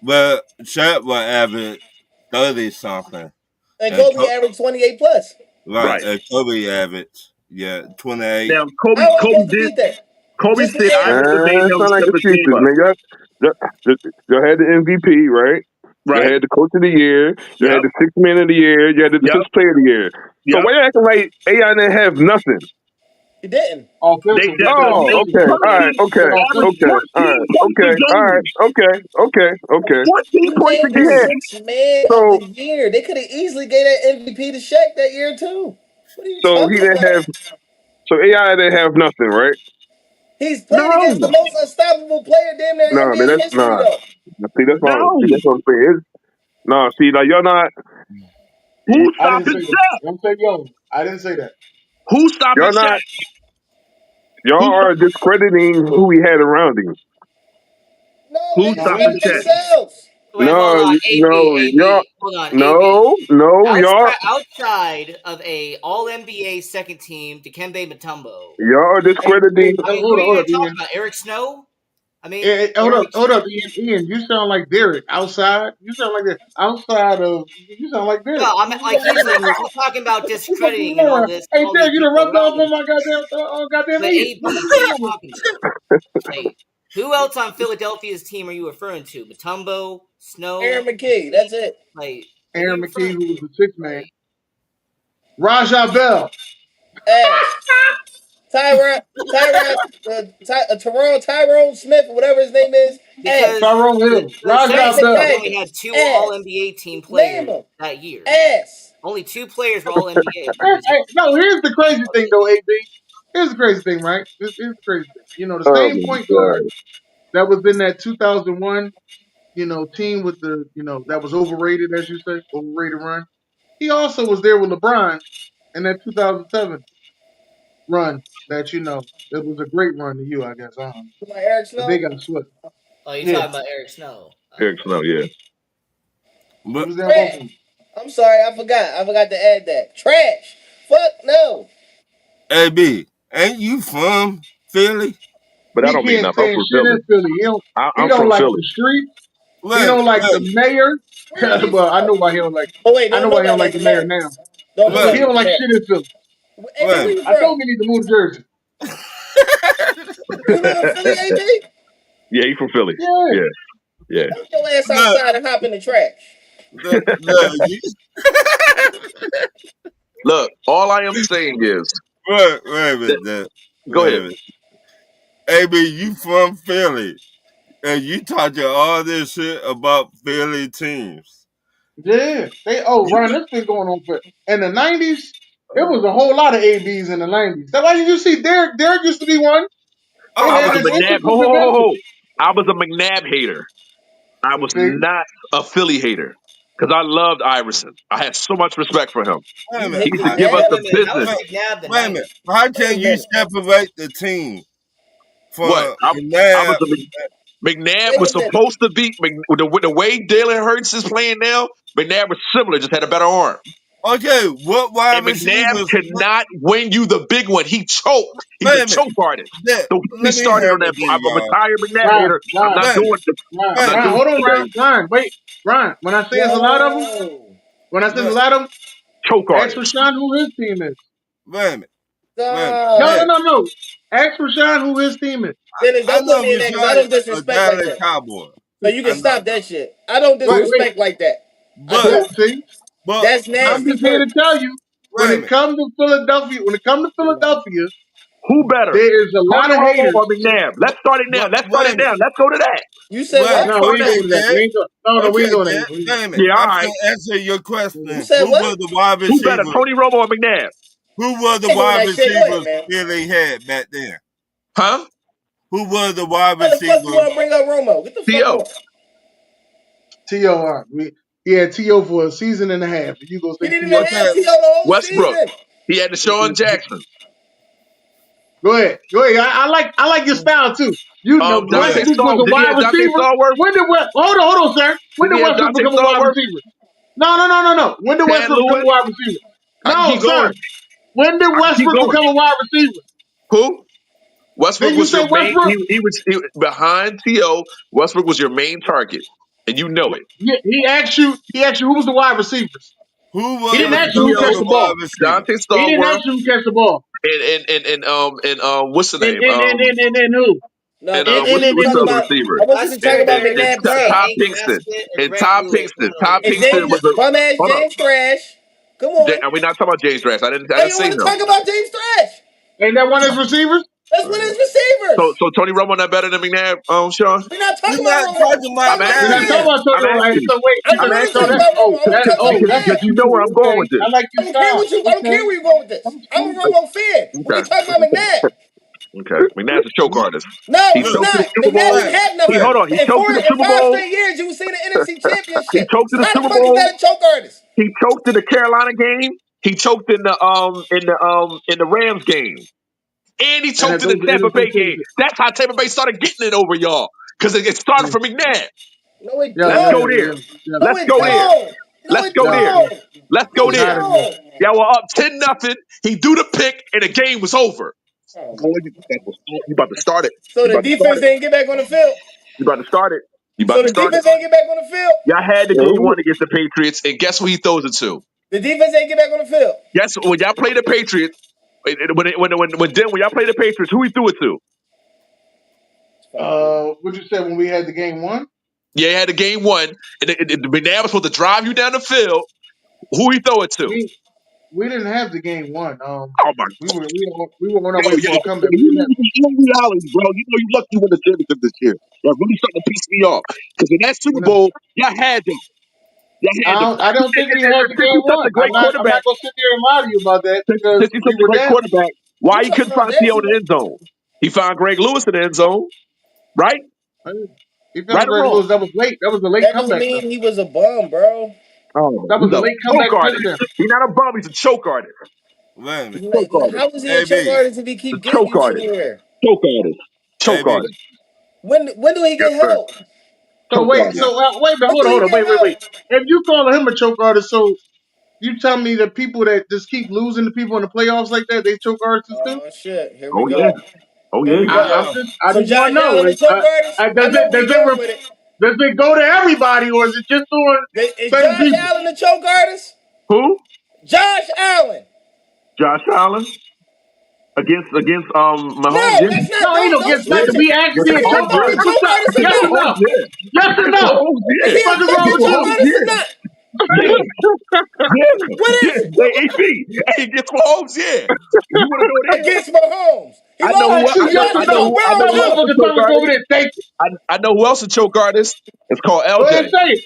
But Shaq will average 30 something. and And Kobe averaged 28 plus? right, Right and Kobe average, 28. now, Kobe, How are you Kobe supposed to did. beat that? Kobe Just said average. Iverson made him Sound like step his game excuses, up. man. Y'all had the MVP, right? Y'all Right? had the coach of the year. You had Yep. the sixth man of the year. You had the Yep. defensive player of the year. So Yep. why you acting like AI didn't have nothing? He didn't. They Oh, okay. All right. currently Okay. average Okay. All 14 right. points a Okay. All right. game. Okay. Okay. Okay. 14 He points a named the He had game. sixth man of so the year. They could have easily gave that MVP to Shaq that year too. What are you so he talking didn't about? have so AI didn't have nothing, right? He's playing against the No. most unstoppable player damn near in Nah, man. NBA That's history nah. though. See, No. that's what I'm saying. Nah, see, like y'all not Who's I didn't stopping say that. Shaq? Don't say yo. I didn't say that. Who's stopping y'all not Shaq? y'all Who's are discrediting who he had around him. No, they who's No, we stopping discredit ain't Shaq? saying that. themselves. Wait, hold No, on. no, y'all, Hold on. AB. no, y'all, Outside of a All NBA second team, Dikembe Mutombo. y'all are Hey, discrediting. I mean, who hold are up, you hold going up, to talk Ian. about? Eric Snow? I mean, Hold or up, hold up, Ian. Ian, you sound like Derek outside. You sound like that outside of. You sound like no, Derek. I'm like I'm talking about What the fuck you discrediting and all doing? this, Hey, all these Derek, you done people rubbed around off him. on my goddamn But Ian. AB, what are you talking about? Like, who else on Philadelphia's team are you referring to? Mutombo, Aaron Snow, McKee. That's it. what are you Aaron McKee, referring who to? was the sixth man. Like, Rajah Bell. Ass. Tyrone Smith, whatever his name is. because Ass. Tyrone the, Hill. the Matt Rajah 76ers Bell. only McFadden. had two All Ass. NBA team Name players him. that year. Ass. Only two players were All NBA Hey, players. hey, no, here's the crazy thing though, AB. Here's the crazy thing, right? Here's the crazy thing. You know, the Oh same my point guard god! that was in that 2001, team with the, that was overrated, as you say, overrated run. He also was there with LeBron in that 2007 run that, it was a great run to you, I guess. I don't know. Come on, Eric But they Snow. got swept. Oh, you're Yeah, talking about Eric Snow. Eric Snow, yeah. he But was there in both of Trash. them. I'm sorry, I forgot. I forgot to add that. Trash. Fuck no. AB, ain't you from Philly? But that He don't mean can't nothing. I'm stand from shit Philly. in Philly. He I'm don't from like Philly. the streets. He Wait, don't like the wait, mayor. Where is he Well, I know from? why he don't like. Oh wait, I know don't why he nobody don't like like the the mayor mayor. now. Don't But nobody he wait, like don't the like mayor. shit in Philly. AB, So where wait. you I from? told him he need to move to Jersey. You live in Philly, AB? Yeah, he from Philly. Yeah. Yeah, yeah. Take your ass Look, outside and hop in the trash. you, Look, all I am saying is wait a that. minute, Go wait a ahead. minute. AB, you from Philly, and you talking all this shit about Philly teams. Yeah. You, Ron, this been going on for in the '90s. It was a whole lot of ABs in the '90s. That's why you see Derek. Derek used to be one. They I had was oh, a this McNabb. Ho, intricate ho, ho, division. ho. I was a McNabb hater. I was See, not a Philly hater because I loved Iverson. I had so much respect for him. wait a You minute. hate He used to give us McNabb? the Wait a minute. That was business. Wait, McNabb the wait a minute. 90s. How Wait a can you minute. separate the team What? from I was McNabb? a McNabb Wait was a minute. supposed to be with the way Jalen Hurts is playing now. McNabb was similar, just had a better arm. Okay, what wide And McNabb receivers? could not win you the big one. He choked. He's a Wait a minute. choke artist. That, Don't get me let me started on handle that. this, I'm a y'all. retired McNabb Ron, hater. I'm Ron, not Wait a minute. doing this. I'm not Wait a Ron. doing Hold this on, today. Ron. Wait, Ron. When I say it's a lot of them, Yo. when I say it's a minute. lot of them, Choke ask artist. Rashawn who his team is. Wait a minute. Wait a minute. No, no, Stop. That, no, no. Ask Rashawn who his team is. Dennis, I don't put know me in there because I Rashawn don't a disrespect like Dallas that. Cowboy. So you I can know. stop that shit. I don't Wait. disrespect like that. I But, Well, don't. see, but, That's I'm nasty just here work. to tell you wait a minute. when it comes to Philadelphia, Who better, There is a lot Tony of Romo haters. or McNabb? Let's start it now. But Let's start wait it a now. minute. Let's go to that. You said Well, what? No, we ain't okay, going to that. Dad. We ain't Okay, going Dad. there. Wait a minute. Yeah, all I'm right. going to answer your You question. said Who what? were the wide Who better, receivers? Tony Romo or McNabb? Who were the I ain't doing wide that shit. Go ahead, receivers man. Philly had back then? Huh? Who were the wide Why the fuck you want receivers? to bring up Romo? Get the fuck T.O. on. T.O. He had T.O. for a season and a half. And you going to He say didn't even T.O. have Okay. T.O. the whole Westbrook. season. He had Deshaun Jackson. Go ahead. Go ahead. I like your style too. You know, Go Dante ahead. Westbrook was Stall. a Did he wide have Dante receiver. Stallworth? When did West? Hold on, sir. When Did did he have Westbrook Dante become a wide Stallworth? receiver? No. When did Chad Westbrook become a Lewis? wide receiver? I can No, keep going. sir. When did I can keep Westbrook going. become a wide receiver? Who? Then Westbrook you was say your main. Westbrook. He was behind T.O. Westbrook was your main target, and you know it. He asked you. He asked you who was the wide receivers. Who He didn't It was was ask you who the catch T.O., the other wide ball. receiver? Dante He didn't ask Stallworth, you who catch the ball. and what's the And name? and and and, and, and who? No, And I And want you to what's and talk the who? other about. receiver? I want you to talk about And McNabb Brown Todd and Pinkston. Grant Lewis. Todd Pinkston James, was a. bum ass Hold up. James Thrash. Come on. We're not talking about James Drash. I Why didn't you say want to him. talk about James Thrash? Ain't that one of his receivers? That's one of his receivers. So Tony Romo not better than McNabb, Sean? We're not We're talking about not Romo. talking Talk about I'm about We're asking not you. talking McNabb. about I'm Tony. asking Hey, you. so wait. I don't want to So talk You. that's about Romo. I want to talk about Because McNabb. you know where I'm going Okay. with this. I like I your don't care style. what you. I don't Okay. care where you going with this. That's I'm a cool. Romo fan. We Okay. can talk about McNabb. Okay. McNabb's a choke artist. No, He he's look, choked to the not. Super McNabb Bowl. didn't have He nothing. hold on. He In choked four, to the in Super five Bowl. straight years, you was seeing the NFC He Championship. choked to So the how the Super fuck is Bowl. that a choke artist? He choked in the Carolina game. He choked in the Rams game. And he And choked that in the those are Tampa NFC Bay game. championship. That's how Tampa Bay started getting it over y'all. Because it started Yeah. from McNabb. No, it Yeah. Let's Yeah. go don't. there. Yeah. No, Let's it go Yeah. there. don't. No, Let's it go Yeah. there. Yeah. don't. Let's No, go It's it there. hot in there. don't. Y'all were up 10-0. He do the pick and the game was over. Oh Boy, my. you about to start it. So You the about to start defense it. didn't get back on the field. You about to start it. You So about to the start it. defense didn't get back on the field. Y'all had the game one against the Patriots, and guess who he throws it to? The defense didn't get back on the field. Guess when y'all play the Patriots, when y'all play the Patriots, who he threw it to? What you said when we had the game one? Yeah, he had the game one, and McNabb was supposed to drive you down the field. Who he throw it to? We we didn't have the game one. Oh my We were on our yo, way yo, for a comeback. We didn't have. you know reality, bro. You know you lucky you won the championship this year. That really starting to piss me off. Because in that Super You know, Bowl, y'all had them. Y'all had them. I don't think we had the Since game you such one. a great I'm not quarterback, gonna sit there and lie to you about that because since you we such a were great down. quarterback, You why he talking couldn't about find that T.O. in Super? the end zone? He found Greg Lewis in the end zone, right? He Right found or Greg wrong? Lewis. That was late. That was a late That don't comeback though. mean he was a bum, bro. Oh, That he's was a a late choke comeback artist. touchdown. He's not a bum. He's a choke artist. wait a minute. Choke artist. How is he a choke AB, artist if he The keep getting choke you artist. somewhere? Choke artist. Choke AB. artist. When do he Yes, get sir. help? So Choke wait, artist. so wait a minute, When hold do on, he hold on, get wait. help? If you call him a choke artist, so you tell me that people that just keep losing to people in the playoffs like that, they choke artists too? Oh shit! Here we Oh yeah. go. Oh Here yeah. we go. I So just want Josh to know, Allen, the choke artist. I know where we going with it. does it go to everybody or is it just on Is certain Josh people? Allen the choke artist? Who? Josh Allen. Josh Allen against Mahomes. No, Yeah. that's not. No, ain't no Don't against switch nothing. it. We asked Against me a Is choke Mahomes. he a artist. Yeah. What's choke up? artist or Yes Against or not? no? Mahomes. Yeah. Yes or Against no? Mahomes. What Is Yeah. the he fuck a is wrong Against with fucking choke you? Mahomes. artist or Yeah. not? Yeah. Yeah. What Yeah. is it? They AP. Hey, against Mahomes. Yeah. You want to go there? Against Mahomes? He I know lost. I who. asked you He yes lost or to Joe no. I I know Burrow thought who else a too. motherfuckers choke told me to go over artist. there and take it. I know who else a choke artist. It's called Go ahead LJ. and say it.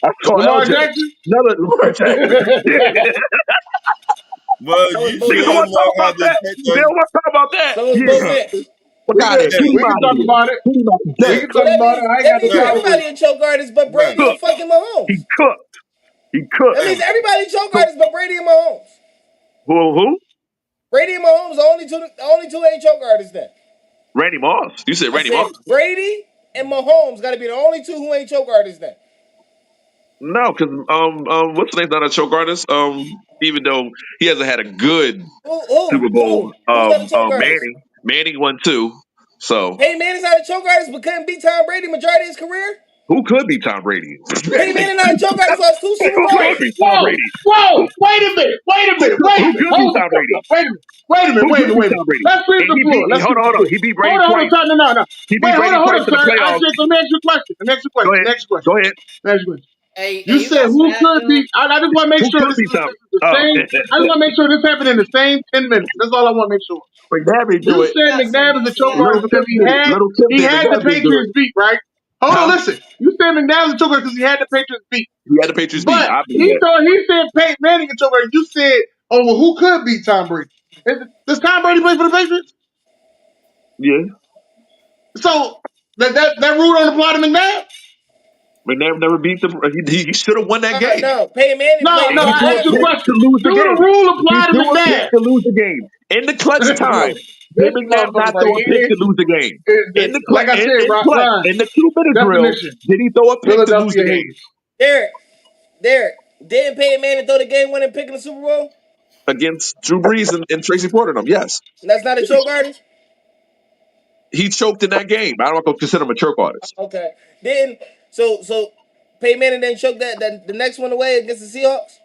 That's called Lamar LJ. Jackson? Another Lamar Jackson. Yeah. Well, So it's you Bo Niggas don't should want Nix. to talk know how about to that. take They don't want to talk about that. So it's Bo Yeah. a. Nix. Fuck out of there. Get We him can out of talk here. about it. Get him out the We game. can So talk about it. I ain't that got no means Wait, problem with it. everybody a choke artist but wait, Brady and Cooked. fucking He Mahomes. cooked. He That cooked. wait a means minute. everybody a choke So, artist but Brady and Mahomes. who? Brady and Mahomes the only two ain't choke artists then. Randy Moss. You said I Randy said Moss? Brady and Mahomes got to be the only two who ain't choke artists then. No, because what's the name's not a choke artist? Even though he hasn't had a good Who who Super Bowl. who who's not a choke artist? Manning won too. So Peyton Manning's not a choke artist but couldn't beat Tom Brady majority of his career. who could be Tom Brady? Peyton Manning not a choke artist lost two Super Who Wait, could Bowls. be Tom whoa, Brady? whoa, Who, wait a minute, wait a minute, wait a who minute. could be Hold the Tom fuck Brady? up. Wait a minute, wait a minute, Who wait a could minute, be wait a Tom minute. Brady? Let's sweep And the floor. Let's hold sweep on, the hold on. floor. He beat Brady Hold on, twice. son. No. He beat Wait, Brady hold twice on, in the sir. playoffs. Let me ask you a question. Go ahead. Let me ask you a question. Go ahead. Let me ask you a question. Hey, You you said got some who could advil? be? I just want to make Who sure could this be is, Tom? this is the Oh, same. I just want to make sure this happened in the same 10 minutes. That's all I want to make sure. McNabb ain't You do it. You said got some McNabb is a decent choke Little artist advil. because Tim did it. Little Tim he did. had the McNabb didn't do it. Patriots beat, right? Hold on, Huh? listen. You said McNabb is a choke artist because he had the Patriots beat. He had the Patriots beat. But I believe that. he said Peyton Manning a choke artist. You said, oh well, who could beat Tom Brady? Does Tom Brady play for the Patriots? Yeah. So that rule don't apply to McNabb. McNabb never beat the. He should have won that game. No, Peyton Manning No, played no. And he for the I threw a asked you a pick Patriots. question. to lose the Do the game. rule He apply to threw a pick McNabb? to lose the game. In the clutch time, Yo, did this McNabb not motherfucker right throw a pick here to lose the game? In the like I said, in clutch, Ron, in the 2 minute drill, definition. did he throw a pick to lose Philadelphia the game haters. Derek, Derek, didn't Peyton Manning throw the game winning pick in the Super Bowl? against Drew Brees and Tracy Porter? Them, yes, That's not a choke artist. he choked in that game. I don't consider him a choke artist. Okay, then so Peyton Manning then choke that the next one away against the Seahawks.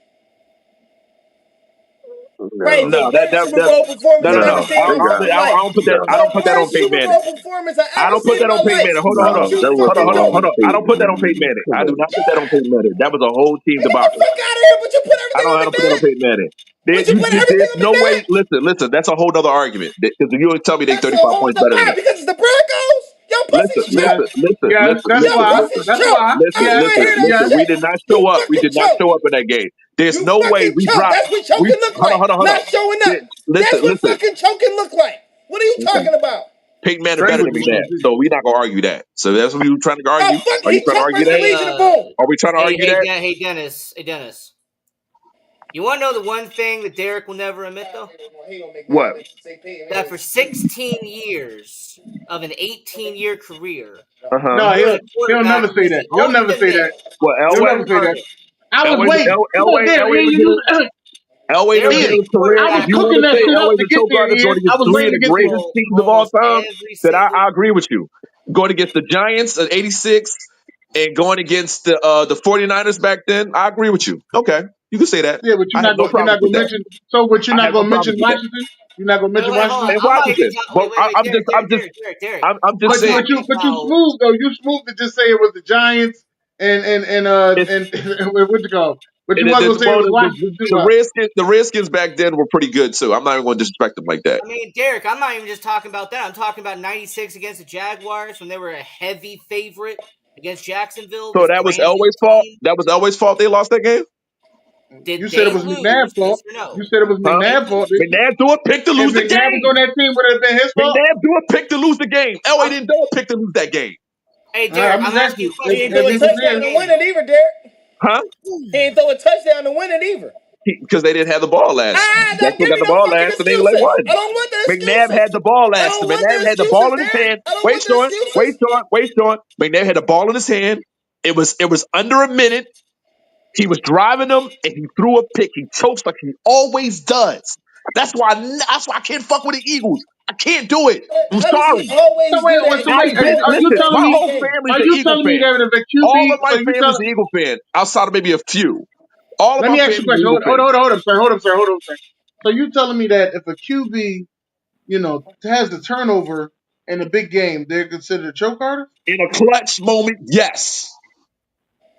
Right, No, No, the worst Super that Bowl performance no I've no ever no. no, seen in my they got I fucking don't, life. I don't put that. no, I The don't put that on worst Peyton Super Manning. Bowl performance I I ever don't put seen in that my on Peyton life. Manning. What no. you There was fucking no. doing? I don't put that on Peyton Manning. I do not put that on Peyton Manning. That was a whole team Get the debacle. fuck out of here! But you put everything on I don't put that on McNabb. Peyton Manning. But you put everything There's on no way. McNabb. Listen. That's a whole other argument. Because you would tell me they That's a 35 whole points the better than why them. because it's the Broncos. Y'all Listen, pussies Yes, choke. listen, listen, yes, listen, that's listen, Y'all why. listen, pussies That's choke. why. I listen, don't Yes, want to listen, hear that listen. yes. We shit. did not show You up. We fucking did not choke. show up in that game. There's You no way fucking we choke. dropped. That's what We choking look like. hold on. Not showing up. Listen, That's what listen. fucking choking look like. What are you Okay. talking about? Peyton Manning Trey better was than the one McNabb, who did it. so we're not gonna argue that. So that's what we were trying to Oh argue. fuck, Are you he trying to choked argue that? versus Legion of Boom. Are we trying to argue that? Hey, Dennis. Hey, Dennis. You want to know the one thing that Derek will never admit, though? He gonna make What? that say Peyton That Manning. for 16 years of an 18-year career, Uh huh. No, he was a he'll quarterback never who say was that. the He'll only never say admit that. What? He'll choke never say that. artist. I was waiting. Come on, there, Elway Ian. never did it. Elway There never was did a Ian, his career. I If was quarterback you who want cooking to that say shit won up Elway's to a get choke there, artist Ian. going I against was three of waiting the to get to it. greatest Bowl teams of all almost time, every then single I agree with you. Going against the Giants at 86 and going against the 49ers back then, I agree with you. Okay. You can say that. Yeah, but I have no you're problems not with gonna that. mention. So, but you're I not have no gonna mention problems with that. Washington. You're not gonna Wait, mention wait, hold on. Washington. And I'm not even Washington. talking. But I'm just I'm saying talking But you about. smooth though. You smooth to just say it was the Giants it's and what you call. But you it, wasn't it, gonna say it well was Washington too, the huh? Redskins back then were pretty good too. I'm not even going to disrespect them like that. I mean, Derek, I'm not even just talking about that. I'm talking about '96 against the Jaguars when they were a heavy favorite against Jacksonville, So this that was brand new Elway's fault. team. That was Elway's fault. They lost that game, You Did said it they was McNabb's lose? Yes fault. or You no? said it was huh? Did they McNabb's fault, lose? didn't you? McNabb threw a pick to If lose the McNabb was game. on that team, would it have been his fault? McNabb threw a pick to lose the game. Elway I'm, didn't throw a pick to lose that game, hey, Derek, I'm I'm just asking you asking a if, He question. ain't Who throw if a he didn't was win touchdown that there. to game, win it though? either, Derek. huh? He ain't throw a touchdown to win it either. Because they didn't have the ball last. Don't Jacksonville give got me the no ball fucking last, and they like excuses. won. I don't want the McNabb excuses. had the ball I last. don't want the McNabb had the excuses, ball in his Derek. hand. I don't want the excuses. Wait, Sean. McNabb had the ball in his hand. It was under a minute. He was driving them, and he threw a pick. He chokes like he always does. That's why I can't fuck with the Eagles. I can't do it. I'm How does he sorry. So always do that and wait. get Are embarrassed you Listen, telling my me? whole game? family's Are an you Eagle telling me fan. that if a All of QB? my So you family's tell? an Eagle fan, outside of maybe a few. All of Let my me ask you a family's an question. Eagle fan. Hold up, sir. Hold up, sir. So you telling me that if a QB, has the turnover in a big game, they're considered a choke artist? In a clutch moment, yes.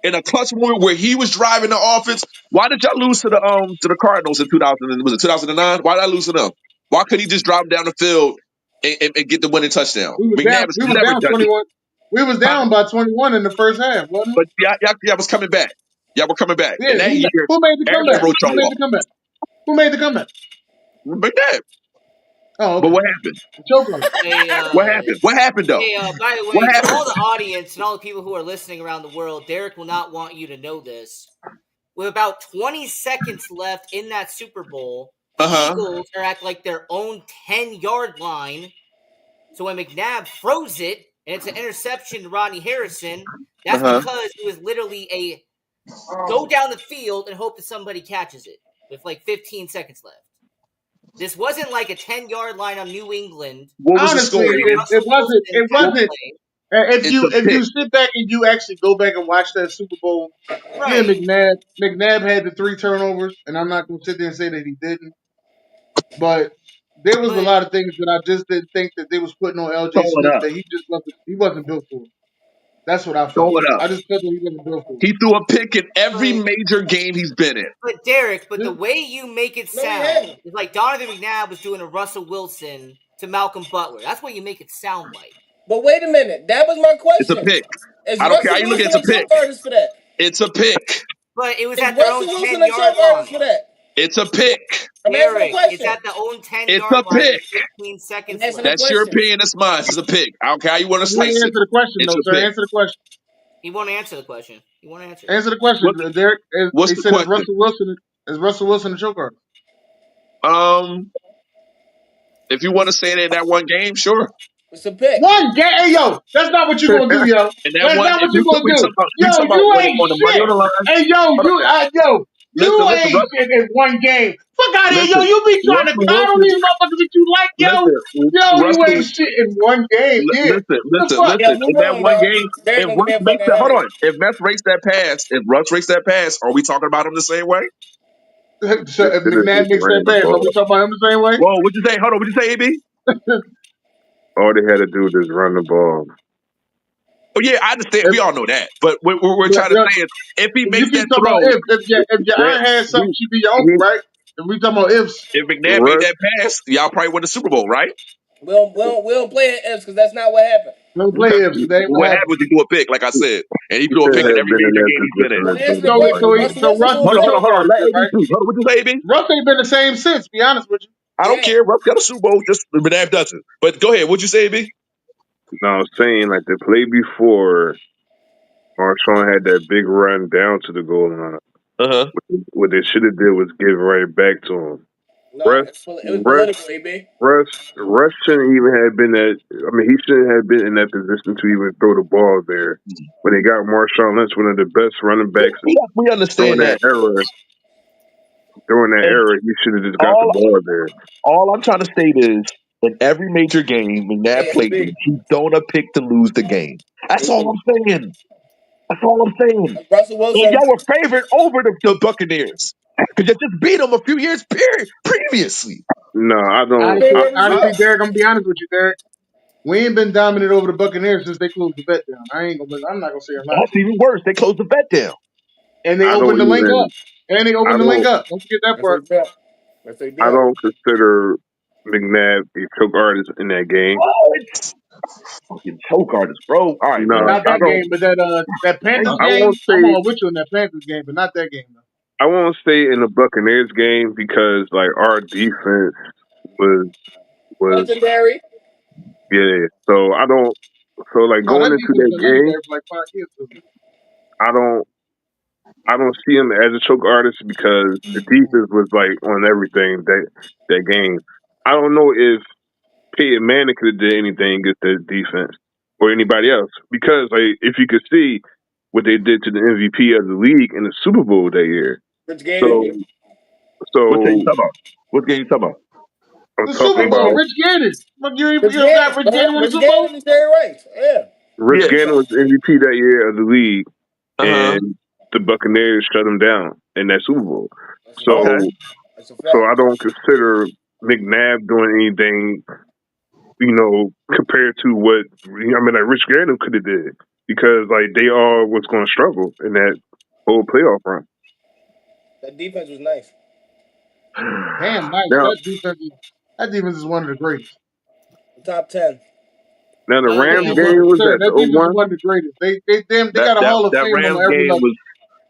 In a clutch moment where he was driving the offense. Why did y'all lose to the Cardinals in 2000? Was it 2009? Why did I lose to them? Why couldn't he just drive down the field and get the winning touchdown? We was down. McNabb has We was never down done it. 21. We was Huh? down by 21 in the first half, wasn't But y'all was coming back. Y'all were coming back. we? And Yeah. that year, Who made the everybody comeback? wrote Who y'all made off. the comeback? Who made the comeback? McNabb. Oh, But okay. what happened? The choke artist. Hey, What happened? What happened though? by the What way, to happened? all the audience and all the people who are listening around the world, Derek will not want you to know this. With about 20 seconds left in that Super Bowl, the Uh-huh. Eagles are at like their own 10-yard line. So when McNabb throws it and it's an interception to Rodney Harrison, that's Uh-huh. because it was literally a go down the field and hope that somebody catches it with like 15 seconds left. This wasn't like a 10-yard line on New England What was the Honestly, score, where Ian? it Russell wasn't. Wilson It had What, a wasn't. play. If it's a you pick. sit back and you actually go back and watch that Super Bowl, yeah, Right. McNabb had the 3 turnovers, and I'm not going to sit there and say that he didn't, but there was a But lot of things that I just didn't think that they was putting on LJ Throwing Smith up. that he just wasn't built for. That's what I Throw felt. it up. I just felt that he wasn't built for it. He threw a pick in every But, major game he's been in. but Derek, but the This- way you make it No, he sound hadn't. is like Donovan McNabb was doing a Russell Wilson to Malcolm Butler. That's what you make it sound like. But wait a minute. That was my It's a question. pick. Is I don't care how Russell you look at it. Wilson It's a a pick. choke artist for that? It's a pick. But it was Is at their Russell own Wilson 10 a choke yard artist line. for that? It's a pick. I'm answering the Derek, it's question. at the own 10 It's yard a line pick. with 15 seconds answering the left. That's your question. opinion. It's mine. It's a pick. I don't care how you want to You ain't slice it. answer the question It's though, a sir. pick. Answer the question. He won't answer the question. He won't answer. Answer the question, What's Derek. what's He the said, "Is question? Russell Wilson a choke artist?" If you want to say it in that one game, sure. It's a pick. One game, hey, yo, that's not what you gonna do, yo. And that That's one, not if what you gonna we do, talking yo. about You when ain't on the money shit. on the line. Hey, yo, Hold on. you Listen, ain't shit in one game. Fuck out of here, yo. Listen. You be trying to Russell coddle Wilson. these motherfuckers that you like, yo. Listen, You Russell. ain't shit in one game, yeah. The fuck? Yeah, Listen. move In that on, one bro. game, Derek if gonna give Russ me a makes fucking that, hold headache. on. If Russ makes that pass, are we talking about him the same way? So They if should have McNabb just makes that ran the pass, are we ball. talking about him the same way? Whoa, what'd you say? Hold on, what'd you say, AB? All they had to do was run the ball. Oh yeah, I understand. If, We all know that. But what we're yeah, trying to yeah, say is, if he you makes keep that talking about throw, if your That iron had something, he she'd be your uncle, he right? If we talking about ifs, if McNabb made Russ that pass, y'all probably win the Super Bowl, right? We don't play it ifs because that's not what happened. don't play Okay. ifs. That ain't what What happened happened. was he threw a pick, like I said, and he he threw a should pick in have every been in major that game he's been in. position But and answer threw the the ball. So question. he, Russell so Wilson Russ was is a a Hold choke on, choke hold on. artist. artist, Let then, AB right? speak. Hold on, what you say, AB? Russ ain't been the same since. Be honest with you. I don't Yeah. care. Russ got a Super Bowl, just McNabb doesn't. But go ahead. What'd you say, AB? No, I'm saying like the play before Marshawn had that big run down to the goal line. Uh huh. What they should have did was give right back to him. No, Russ, it was Russ, political, AB. Russ shouldn't even have been that. I mean, he shouldn't have been in that position to even throw the ball there. When they got Marshawn Lynch, one of the best running backs We during understand that that. era. During that And era, he should have just got the all ball there. all I'm trying to state is, in every major game McNabb Hey, played AB. in, he's thrown a pick to lose the game. That's all AB. I'm saying. That's all I'm saying. Russell And Wilson. y'all were favored over the Buccaneers because you just beat them a few years previously. No, I don't. Where was Honestly, yours? Derek, I'm gonna be honest with you, Derek. We ain't been dominant over the Buccaneers since they closed the bet down. I'm not gonna say a lot. That's even worse. They closed the bet down. And they I don't opened the link up. even. And they I opened the link don't. up. Don't forget that Yes, they part. did. Yes, they I did. don't consider McNabb a choke artist in that game. What? Fucking choke artist, bro. All right, No, man. Not I that don't. game, but that Panthers I game. won't I'm say. all with you in that Panthers game, but not that game though. I won't say in the Buccaneers game because like our defense was was Legendary. yeah. So I don't. So like No, going that into defense that been game, legendary for like 5 years. I don't. I don't see him as a choke artist because the defense was like on everything that game. I don't know if Peyton Manning could have did anything against the defense or anybody else because like if you could see what they did to the MVP of the league in the Super Bowl that year. Rich Gannon. So What game you so talking about? What game you talking about? I'm The talking Super Bowl, about Rich Gannon. Fuck, Rich you got Gannon. Rich Gannon win the Rich Super Bowl? Gannon and Jerry Rice. Yeah. Rich Yeah. Gannon was the MVP that year of the league, Uh huh. and the Buccaneers shut him down in that Super Bowl. That's a Okay. fact. So That's a so fact. I don't consider McNabb doing anything, compared to what like Rich Gannon could have did because like they all was going to struggle in that whole playoff run. That defense was nice. Damn, nice. Now That defense is one of the greatest. Top 10. now the By the That Rams way, defense, game was sir, at the that defense is 0-1, one of the greatest. They That got a that Hall of that Fame on Rams every game level. was.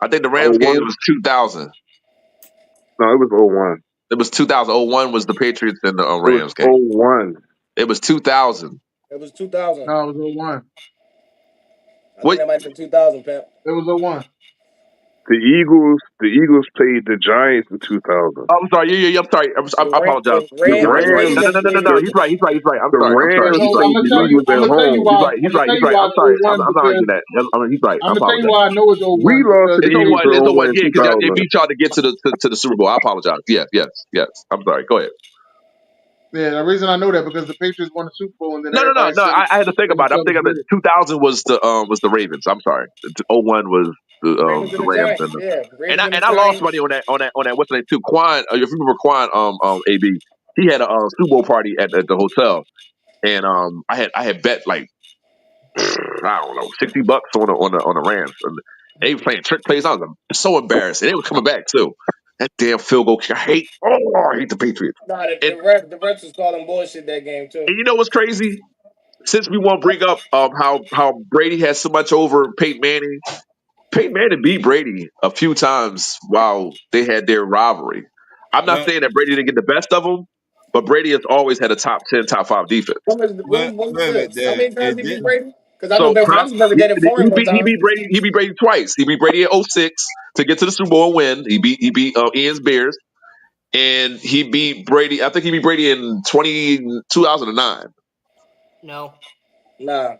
I think the Rams game 0-1. was 2000. No, it was 0-1. It was 2001 was the Patriots and the It was Rams game. 0-1. It was 2000. It was 2000. No, it was 01. I What? think that might have been 2000, Pep. It was 01. The Eagles played the Giants in 2000. Oh, I'm sorry. Yeah. I'm sorry. I apologize. The You're right. The You're right. Rams, Ravens No. played. He's right. I'm the sorry. Rams So He's right. I'm played gonna the tell you. Eagles I'm at gonna tell you home. why. I'm gonna tell He's you right. why I'm it's sorry. 01 I'm arguing because that. He's right. I I'm gonna tell you apologize. why I know it's We 01 lost to because the It's they 01. Eagles It's in 01. 01 in Yeah, because they 2000. beat y'all to get to the Super Bowl. I apologize. Yes. I'm sorry. Go ahead. yeah, the reason I know that because the Patriots won the Super Bowl and then No. everybody said I had to think it was about it. I'm thinking that celebrated. 2000 was the Ravens. I'm sorry. 01 was Ravens the and the Rams Giants. Yeah. and Ravens and the I lost money Giants. on that. What's the name too? Quan. If you remember Quan, AB, he had a Super Bowl party at the hotel, and I had bet like I don't know, $60 on the Rams. And they were playing trick plays. I was so embarrassed. And they were coming back too. That damn field goal kick. I hate the Patriots. Nah, And, the refs was calling bullshit that game too. and you know what's crazy? Since we want to bring up how Brady has so much over Peyton Manning, Peyton Manning beat Brady a few times while they had their rivalry. I'm not Wait, saying that Brady didn't get the best of them, but Brady has always had a top 10, top 5 defense. When was wait a minute, this? How Dad. many times It he beat didn't. Brady? Because I know So Ben huh? Roethlisberger did it for him one He time. beat Brady. He beat Brady twice. He beat Brady in '06 to get to the Super Bowl and win. He beat Ian's Bears, and he beat Brady. I think he beat Brady in 2009. No. Nah,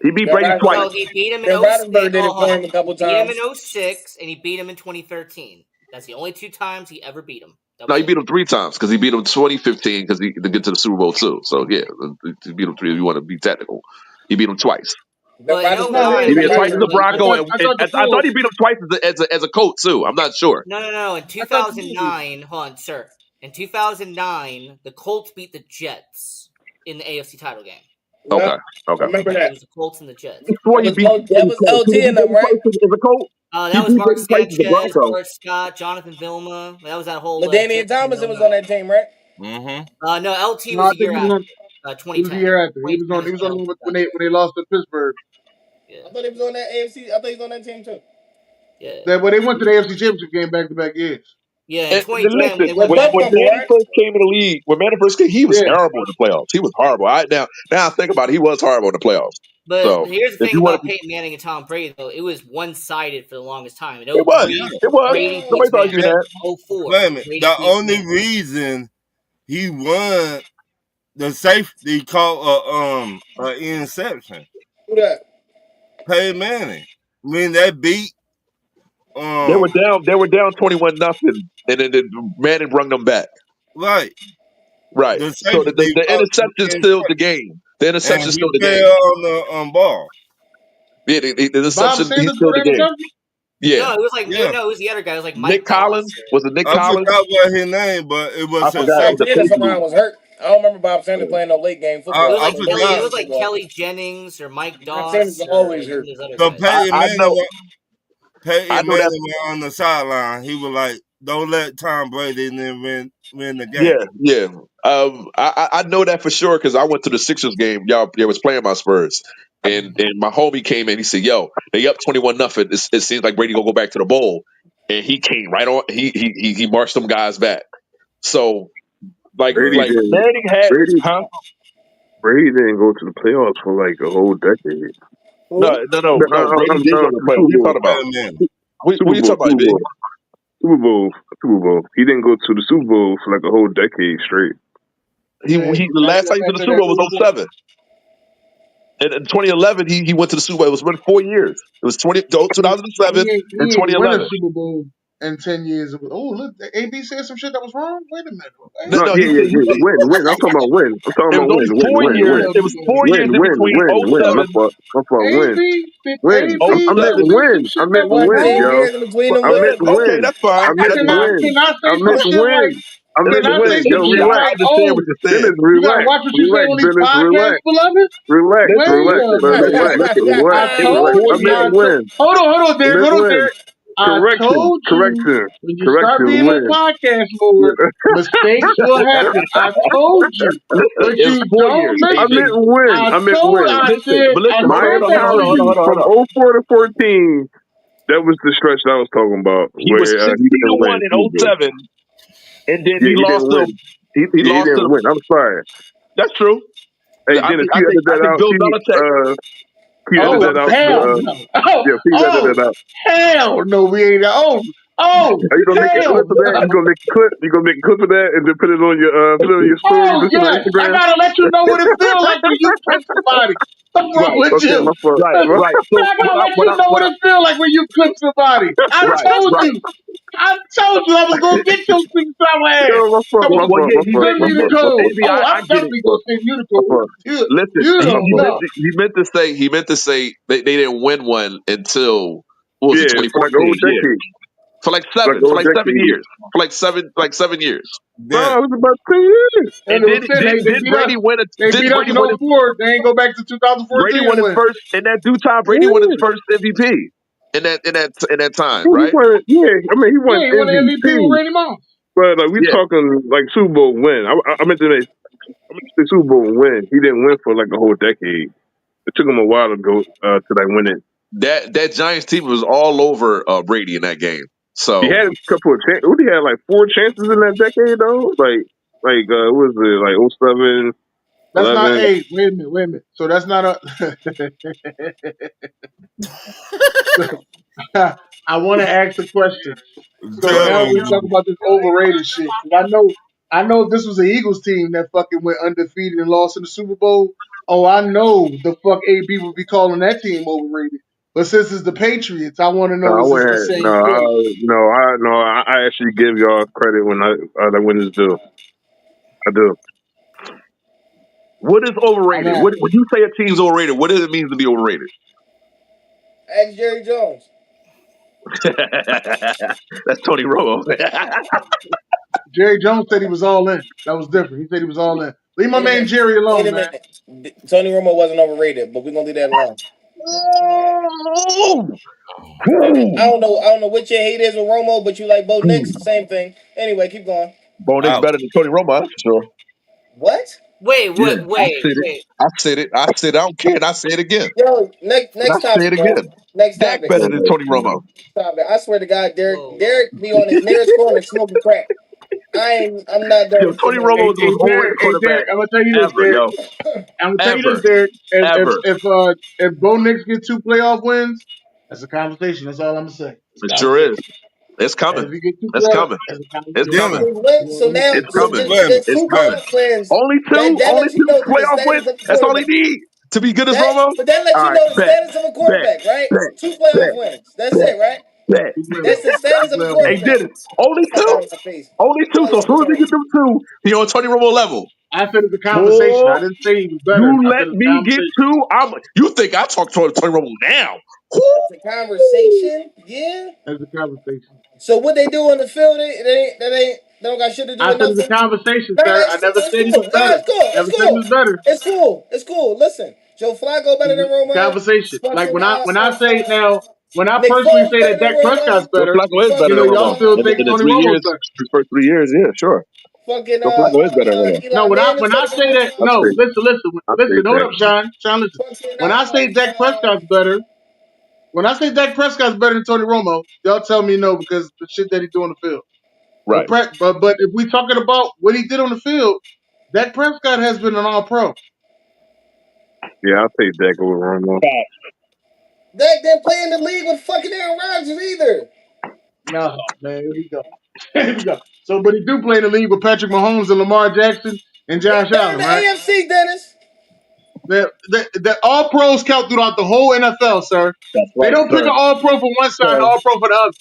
He beat Ben Brady twice. So Roethlisberger, he beat him in Ben 06. Roethlisberger did Oh, it hold for on. him a couple He beat him times. in 06, and he beat him in 2013. That's the only 2 times he ever beat him. That No, was he it. beat him 3 times because he beat him 2015 because he to get to the Super Bowl too. So yeah, he beat him 3. If you want to be technical, he beat him twice. Ben But in No, he Roethlisberger, He ain't '09, beat Ben him beat he twice him. as a he Roethlisberger. I Bronco, thought and, I and thought the I thought he Colts. beat him twice as a coach too. I'm not sure. no, in I thought the 2009, hold on, sir. In 2009, the Colts beat the Jets in the AFC title game. Yep, Okay, I okay. remember It that. was the Colts and the Jets. Before he beat That Brady was twice, he LT beat in them, Brady right? twice as a coach. He That was beat Mark Brady twice as a Sanchez, Bronco. Bart Scott, Jonathan Vilma. That was that whole LaDainian Jets team in Thomason was on '09. that team, right? Mm-hmm. No, LT no, was I the think year he was after, on. He was the 2010. year after. He was 2010 on. He is was when on the LT one got when they lost to Pittsburgh. there. I thought he was on that AFC. I thought he was on that team too. Yeah, That when they went to the AFC Championship game back to back years. yeah. In And 2010, when listen, they With went when back both to when of them, back. Manning right? first came in the league, when Manning first came, he was Yeah. terrible in the playoffs. He was horrible. Now I think about it, he was horrible in the playoffs. But So here's the if thing you want about to, Peyton Manning and Tom Brady, though. It was one sided for the longest time. In it was, '03, it was. Brady Nobody's beats arguing Manning. That, that. wait a '04, minute. Brady The beats only Manning. reason he won the safety called a interception. Who that? Pay Manning. I mean that beat They were um down. They were down 21-0, and then Manning brought them back. right. Right. The So safety the called interception in sealed the game. The and interception he sealed the fell game. on the ball. Yeah, the Bob interception he Sanders sealed for the that game. interception. Yeah. No, it was like Yeah. no, it was the other guy. It was like Nick Mike Doss. Collins was it? Nick I Collins? forgot what his name, but it I was a forgot. It Bob was the safety. Sanders Patriots. somehow was hurt. I don't remember Bob Sanders playing no late game It football. was I I like know late Kelly. It forgot. game was like football. Kelly Jennings or Mike Bob Sanders Doss is or always some of hurt. those other So guys. I know. I Peyton know that. Manning went on the sideline. He was like, "Don't let Tom Brady and then win the game." Yeah, yeah. I know that for sure because I went to the Sixers game. Y'all was playing my Spurs, and my homie came in. He said, "Yo, they up 21-0. It seems like Brady gonna go back to the bowl." And he came right on. He marched them guys back. So Brady like didn't. Manning had, Brady huh? Brady didn't go to the playoffs for like a whole decade. No, Who? no, no, no. Brady did go to the playoffs. Super What are you Bowl, talking about? Peyton Manning. What Super are you Bowl, talking about, Super B? Bowl, Super Bowl, Super Bowl. He didn't go to the Super Bowl for like a whole decade straight. Yeah, The that last time he went was back to the to Super that Bowl was '07. '07. And in 2011, he went to the Super Bowl. It was been 4 years. It was 2007 and He ain't win a 2011. Super Bowl in 10 years. Oh look, AB said some shit that was wrong. Wait a minute. No, Wait. No, no, yeah, yeah, yeah. Win. I'm talking about win. I'm talking it was about only win, win, four win, Hold years. win, up, It was 4 years in between win. hold My up. '07. fault. My fault. Win, win. AB I meant said 07. some win. I shit that meant was What win, 10 wrong. yo. years in between them I meant wins? Okay, win. that's fine. I meant That's fine. win. Can I I say some meant Listen, shit like? win. I Can meant I say win. some Yo, AB, shit I like? relax. understand Oh, what you're saying. Dennis, you gotta relax. watch what you say Relax, on these Dennis, podcasts, relax. beloved. Relax, Listen, Wait relax, a man. minute. Relax, relax, it was relax. I four I meant years. win. hold on, I Derek. meant Hold on, win. Derek. I Correction, told you correction, when you start correction, being in win. podcast mode, mistakes will happen. I told you, Listen, but it was you 4 years, don't I AB. listen. meant win. I meant win. But I listen, My said that to apology. you. hold From on. '04 to 14, that was the stretch that I was talking about He was where 16 he to didn't one win in Super Bowl. '07, and then Yeah, he he lost didn't to win. he Yeah, he lost to didn't the. win. I'm sorry. That's true. Hey, Dennis, can you edit I that think out? Bill Belichick. Can you Bill edit Oh that out? Belichick. hell no! Oh Yeah, please edit oh that out. hell no! We ain't. Are you gonna make a Hell clip of that? no! You gonna make a clip? You gonna make a clip of that and then put it on your story, Oh this on yes! I Instagram? gotta let you know what it feels like when you clip somebody. What's wrong Right, with Okay, you? my fault. right, right. So I gotta let you know what it feels like when you clip somebody. I right, told right. you. I told you I was gonna get your six hour ass. Yo, my fault, Come my on, Well, fault, yeah, my fault, send my me the fault, my code. fault, AB, Oh, I I'm get it. definitely gonna send you the my code. fault. Listen, You he, don't know. he meant to say they didn't win one until what was it Yeah, for like a whole 2014? Yeah, decade. for like like seven a for whole like 7 years. decade. For like 7 years. No, That it was about 2 years. And And it was fit. They did beat us. Brady win it? They Didn't beat us Brady in win his '04. They ain't go back to Brady 2014 won and his win. first in that due time? Brady won his Yeah. first MVP in that time, He right? won. Yeah, I mean, he won Yeah, he won the MVP with MVP. Randy Moss. But like we Yeah. talking like Super Bowl win. I meant to say Super Bowl win. He didn't win for like a whole decade. It took him a while to go to like win it. That Giants team was all over Brady in that game. He So had a couple of chances. He had like 4 chances in that decade though. What was it like 07, That's not. 11? Hey, wait a minute. So that's not a. I want to ask a question. So now we talk tell about this overrated shit. 'Cause I know if this was an Eagles team that fucking went undefeated and lost in the Super Bowl, oh, I know the fuck AB would be calling that team overrated. But since it's the Patriots, I want to No, know I is this went the ahead. same thing? I actually give y'all credit when I when it's due. I do. what is I'm overrated? What asking. when you say a team's overrated, what does it mean to be overrated? Ask Jerry Jones. That's Tony Romo. Jerry Jones said he was all in. That was different. He said he was all in. Leave my Wait a man minute. Jerry Wait alone, a man. minute. Tony Romo wasn't overrated, but we're gonna leave that alone. I don't know. I don't know what your hate is with Romo, but you like Bo Nix. Same thing. Anyway, keep going. Bo Nick's out. better than Tony Romo, that's for sure. What? Wait, Yeah, wait, I wait, said it. wait. I said it. I said it. I don't care. And I say it again. Yo, And I next say topic, it bro. again. Next Dak topic. better than Tony Romo. Topic. I swear to God, Whoa. Derek be on his nearest corner smoking crack. I'm not Yo, done Tony listening to Romo is the most overrated Hey, Derek, quarterback I'm gonna tell you this, ever, Derek. yo. I'm gonna tell you this, Ever. Derek. Ever. If Bo Nix get 2 playoff wins, that's a conversation. That's all I'm gonna say. It's a It sure is. conversation. It's And coming. if you get two It's playoff, coming. that's a It's conversation. coming. Dylan, You know So what I mean? now, It's so coming. the Dylan, It's two coming. playoff wins Only two. that Only lets you two know that the playoff wins. status of a That's all he quarterback. need to be good as That, Romo. but that lets All you right. know the Bet. status of a Bet. quarterback, right? Bet. Two playoff Bet. wins. That's Bet. it, right? Bet. Two playoff, That's the two status of a playoff Hey, wins. quarterback. did it. Only Fuck two. out of my face. Only two. So as Playoff soon as he wins. get them two, he on Tony Romo level. I said it's a conversation. I Boy, didn't say he was better. you I let said it's a me get conversation. two. You think I talk to Tony Romo now? Woo! It's a conversation. Yeah. It's a conversation. So what they do on the field, they don't got shit to do I with said it's a nothing. conversation, Nah, sir. I it's cool. never It's said he cool. was Nah, better. it's cool. It's Never said he cool. was better. It's cool. It's cool. Listen, Joe Flacco better than It's a Romo. conversation. Like Fucking when I say now, when I Nick personally Foles say better that than Dak Romo. Prescott's Joe better, Flacco is better you Fucking know, than y'all Romo. still think In the Tony Romo's 3 years, better. his first 3 years, yeah, sure. Joe Flacco is better than Romo. No, Eli Manning when I better than say that, Romo. I no, say I say listen, hold Dak. up, Sean. Sean, listen. Fucking When I say Dak Prescott's better, when I say Dak Prescott's better than Tony Romo, y'all tell me no because the shit that he do on the field. Right. But if we talking about what he did on the field, Dak Prescott has been an All Pro. Yeah, I'll take Dak over Romo. Dak didn't play in the league with fucking Aaron Rodgers either. No, man, here we go. Here we go. So, but he do play in the league with Patrick Mahomes and Lamar Jackson and He Josh better than Allen, the right? AFC, Dennis. That all pros count throughout the whole NFL, sir. That's They right, don't pick sir. an all pro for one side and Sir. all pro for the other.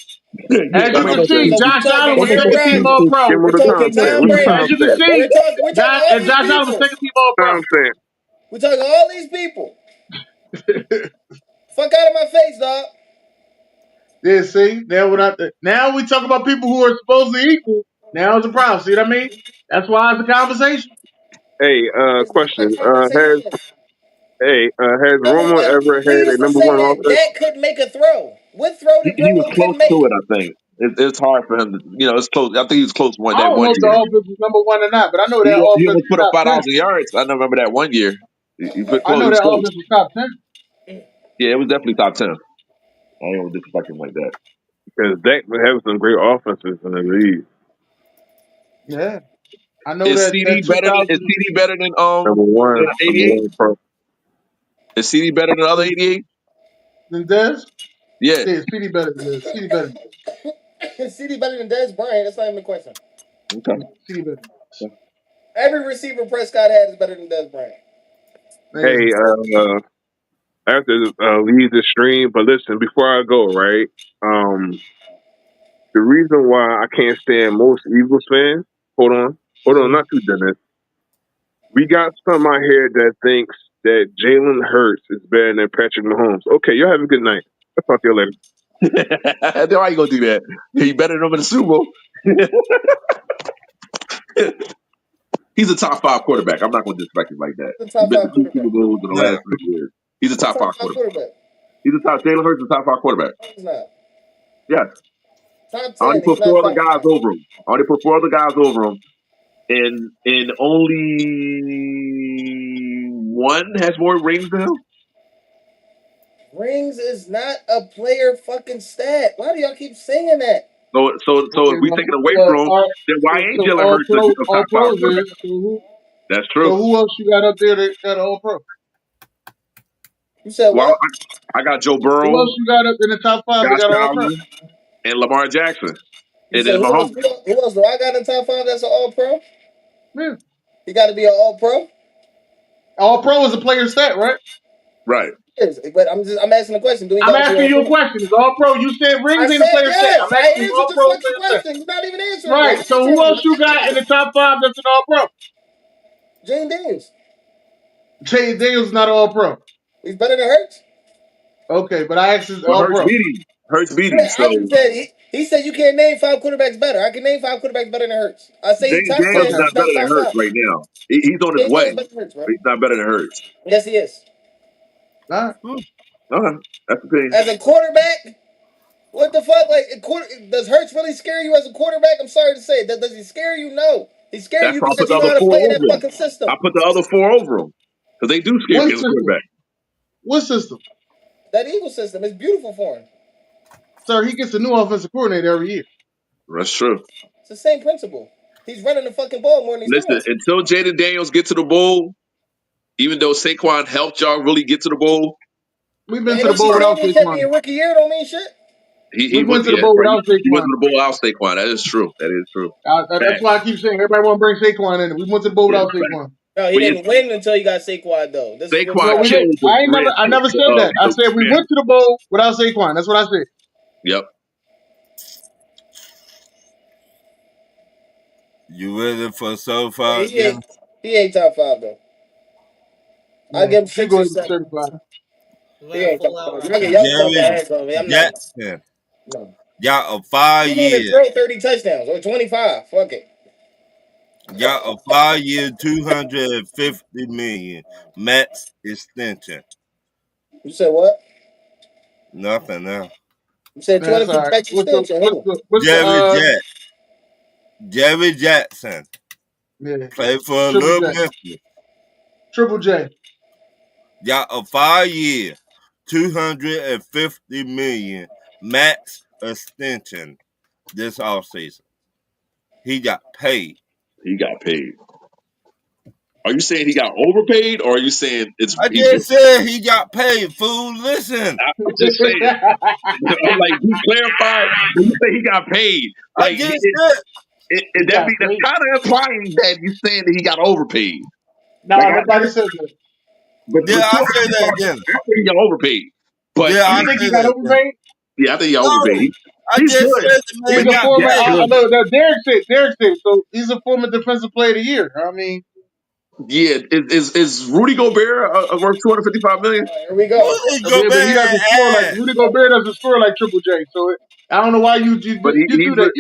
Yeah, As that you makes can no see, sense. So we Josh talking Allen was Aaron second team Rodgers. all Give pro. him We're the talking timestamp. Tom What's the As Brady. you can timestamp? see, We're talking all these Josh Allen was people. second team all pro. Timestamp. We're talking all these people. Fuck out of my face, dog. Yeah, see, now we talk about people who are supposedly equal. Now it's a problem. See what I mean? That's why it's a conversation. Hey, It's not a question. conversation. Has No, Romo ever had a needless to number say one that offense? Dak couldn't make a throw. What throw did He was Romo close couldn't make? to it, I think. It's hard for him to, it's close. I think he was close I that don't one know if the year. offense was number one or not, but I know that He offense almost was put up top 10. 5,000 yards. I remember that one year. He put I close. know He was that close. offense was top 10. Yeah, it was definitely top 10. I ain't gonna disrespect him like that. Because Dak would have some great offenses in the league. Yeah, I know Is that CD better than 2000 Number '88? one pro. Is CD better than the other '88? than Dez. Yeah. Yeah, Speedy better than Dez. Speedy better than Dez. Is CD better than Dez Bryant? That's not even a question. Okay. Speedy better than Every receiver Prescott had is better than Dez Bryant. Dez. Hey, I have to leave the stream, but listen, before I go, right? The reason why I can't stand most Eagles fans, hold on, not too Dennis. We got some out here that thinks that Jalen Hurts is better than Patrick Mahomes. Okay, y'all have a good night. I'll talk to you later. Then why you gonna do that? He better than him in the Super Bowl. He's a top five quarterback. I'm not gonna disrespect him like that. The He's top been to five two quarterback. Super Bowls in the Yeah. last 3 years. He's a He's top top five five quarterback. quarterback. He's a top. Jalen Hurts is a top five quarterback. No, he's not. Yes. Top I already 10. He's put not four other top guys five. over him. I already put four other guys over him, and only one has more rings than him. Rings is not a player fucking stat. Why do y'all keep saying that? So if Okay, we take it away well, from him, all right. then why ain't So Jalen all Hurts pro, a all top five pros quarterback? is That's so true. who else you got up there that got all pro? You said Well, what? I got Joe Who Burrow, else you got up in the top five that Josh got all pro? Allen, and Lamar Jackson, You and said then who else? Mahomes. Who else do I got in top five? That's an all pro. Yeah. He got to be an all pro. All pro is a player stat, right? Right. Yes, but I'm asking the question. Do he I'm got to be asking all you a pro? question. Is all pro? You said I rings ain't a said player stat. I'm yes. I asking you answered all the pro is a fucking player stat. question. You're not even answering it. Right. I'm So who answering else it. you got in the top five that's an all pro? Jane Daniels. Jay Daniels not all pro. He's better than Hurts. Okay, but I asked is But all pro. Hurts beat him. Yeah, So I said he said you can't name five quarterbacks better. I can name five quarterbacks better than Hurts. I say he's top Daniels ten. is Okay. not He's not better than top Hurts five. right now. He's on his Jane way, Daniels better than Hurts, bro. but he's not better than Hurts. Yes, he is. All right. Okay, that's the thing. As a quarterback, what the fuck? Like, does Hurts really scare you as a quarterback? I'm sorry to say. Does he scare you? No. He scare That's you why I put because the you know other how to four play in over that him. fucking I system. put the other four over him because they do scare What me as a system? quarterback. What system? That Eagle system is beautiful for him. Sir, he gets a new offensive coordinator every year. That's true. It's the same principle. He's running the fucking ball more than he's Listen, throwing. until Jaden Daniels get to the bowl, even though Saquon helped y'all really get to the bowl, We've been to the AFC bowl without Championship in Saquon. your rookie year don't mean shit. he We've went. went to the Yeah, bowl right. without He went Saquon. to the bowl out Saquon. That is true. That is true. That's Fact. why I keep saying everybody want to bring Saquon in. We went to the bowl Yeah, without fact. Saquon. No, he But yes, didn't win until he got Saquon though. This is what's Saquon No, we fucked. didn't. chose the I never said that. I said we went to the bowl without Saquon. That's what I said. Yep. You ready for so Yeah, far again? he ain't top five though. I Yeah, give him you 6 go or ahead and be 7. certified. We He went a ain't top full hour five. on that. Y'all can talk your Jerry heads off me. I'm not. Jackson No. got a He didn't even 5 year, throw 30 touchdowns or 25. Fuck it. got a 5 year, 250 million max extension. You said what? Nothing else. You said That's all 250 right. max extension. Who? What's the Jerry Jack, Jerry Jackson yeah, played for a Triple little J. Memphis. Triple J. Got a 5 year, 250 million max extension this offseason. He got paid. He got paid. Are you saying he got overpaid, or are you saying it's I he's just said he got paid, fool. Listen. I'm just saying. I'm like, you clarified when you say he got paid. I Like just said he got that's paid. kind of implying that you're saying that he got overpaid. Like No, nobody said that. but did I you say that again? I think he got overpaid. But Did You I think say he got that again? overpaid? yeah, I think he got overpaid. No. I He's just good, said the but He's man a got former. he's paid. good. No, Derek said. Derek said. So he's a former defensive player of the year. I mean, Yeah, is Rudy Gobert worth 255 million? Here we go. Rudy but Gobert he doesn't score like ass. Rudy Gobert doesn't score like Triple J. So I don't know why But you do that.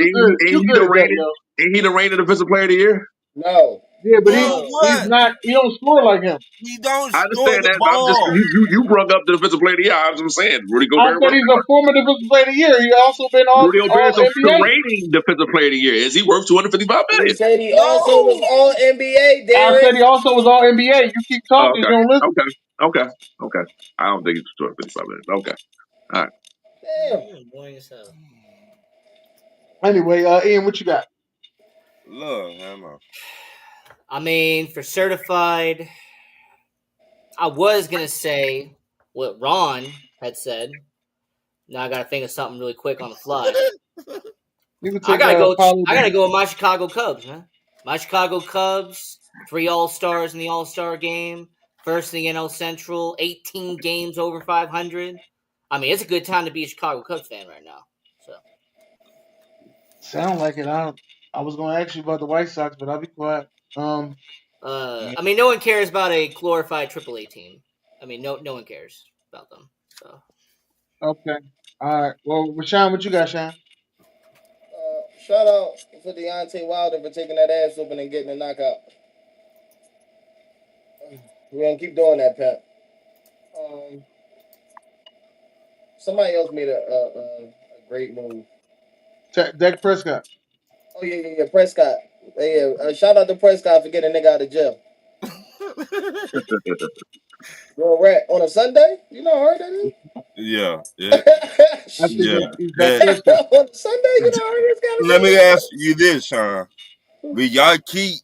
ain't You he good the at that, reigning yo. ain't he the reigning defensive player of the year? No. Yeah, but For No. he's what? not. He don't score like him. He don't I score understand the that. I'm just ball. you brung up the defensive player of the year. I was just saying Rudy I Gobert. said he's a former defensive player of the year. He also been Rudy Gobert all is the NBA. reigning defensive player of the year. Is he worth 255 He million? said he also was No. all NBA, I Derek. said he also was all NBA. You keep Oh, talking, you okay, don't listen. okay, okay, okay. I don't think he's 255 million. Okay, all right. Damn. You're boring as hell. Anyway, Ian, what you got? Look, Hammer. I mean, for certified, I was gonna say what Ron had said. Now I gotta think of something really quick on the fly. You can I take gotta go. Paulo. I gotta go with my Chicago Cubs, man. My Chicago Cubs, 3 All-Stars in the All-Star game, first in the NL Central, 18 games over 500. I mean, it's a good time to be a Chicago Cubs fan right now. So, Sound like it. I was going to ask you about the White Sox, but I'll be quiet. I mean, no one cares about a glorified AAA team. I mean, no one cares about them. So, Okay. All right. Well, Rashawn, what you got, Sean? Shout out for Deontay Wilder for taking that ass open and getting a knockout. We're gonna keep doing that, Pep. Um, Somebody else made a great move. Dak Prescott. Oh yeah. Prescott. Yeah. Shout out to Prescott for getting a nigga out of jail. Yo, rat on a Sunday. You know how hard that is. yeah, yeah, I think yeah. it's Dak Hey, Prescott. On a Sunday, you know how hard let me this ask you this, Sean. Will y'all keep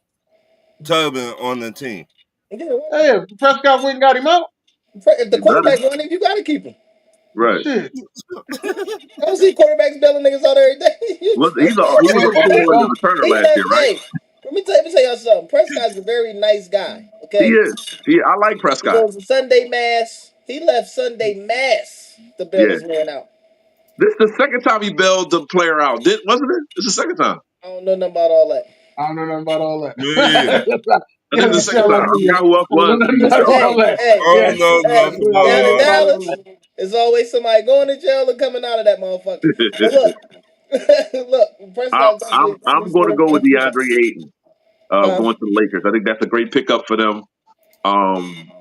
Tubman on the team? gotta be. Yeah, Hey, if Prescott went and got him out. if the You better. quarterback won it, you gotta keep him. Right. Shit. I don't see quarterbacks bailing niggas out every day. Well, he was Yeah, also they on the don't. returner He last left. year, right? Hey, let me tell y'all something. Prescott's a very nice guy. He Okay, is. I like he Prescott. goes to Sunday mass. He left Sunday mass to bail Yeah. his man out. This is the second time he bailed the player out. Wasn't it? It's the second time. I don't know nothing about all that. I don't know nothing about all that. Yeah. I Yeah, think you it's the second sound time. like I me. forgot who else I don't know was. nothing He about bailed all Hey, out. that. hey, Yeah, I don't know hey. nothing you about don't Down know in all about that. all Dallas, that. there's always somebody going to jail or coming out of that motherfucker. But look, look, Prescott's I'm he's going to gonna go with improve. DeAndre Ayton. Uh, Going to the Lakers. I think that's a great pickup for them. Um,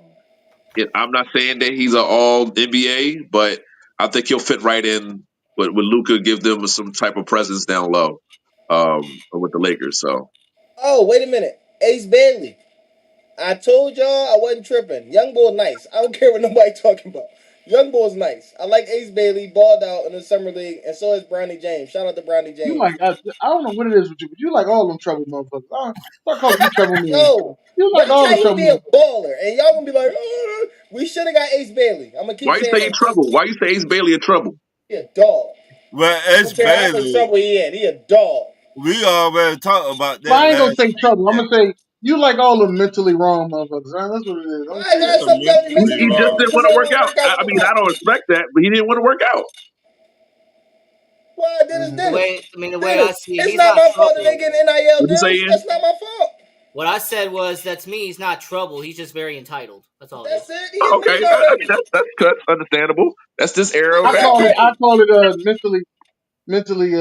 I'm not saying that he's an all NBA, but I think he'll fit right in with Luca. Give them some type of presence down low. With the Lakers. So oh, wait a minute. Ace Bailey. I told y'all I wasn't tripping. Young boy nice. I don't care what nobody talking about. Young boy's nice. I like Ace Bailey, balled out in the summer league, and so is Brownie James. Shout out to Brownie You James. like, I don't know what it is with you, but you like all them trouble motherfuckers. Start calling me trouble man. Yo, You let like me all tell the you, he trouble be a motherfuckers. baller, and y'all gonna be like, oh, we should have got Ace Bailey. I'm gonna keep why you saying say he that. trouble? Why you say Ace Bailey in trouble? He a dog. Well, I it's don't care how much Bailey. trouble he in. He a dog. We already talked about Well, that I ain't gonna last say trouble. I'm year. gonna say you like all the mentally wrong motherfuckers. Huh? That's what it is. I'm Why gonna I say got that. something to be Mentally mentally He just wrong didn't because want he to don't work want to out. work out with I the mean, I best. don't expect that, but he didn't want to work out. Why Dennis Mm-hmm. The Dennis? way I mean, the way I Dennis, see it, it's he's not not my fault that they trouble. get NIL What you deals. saying? That's not my fault. What I said was that's me. He's not trouble. He's just very entitled. That's all it That's is. it. He Oh, okay, admitted I mean already. that's understandable. That's this era of I Admitted call it. I already. call it mentally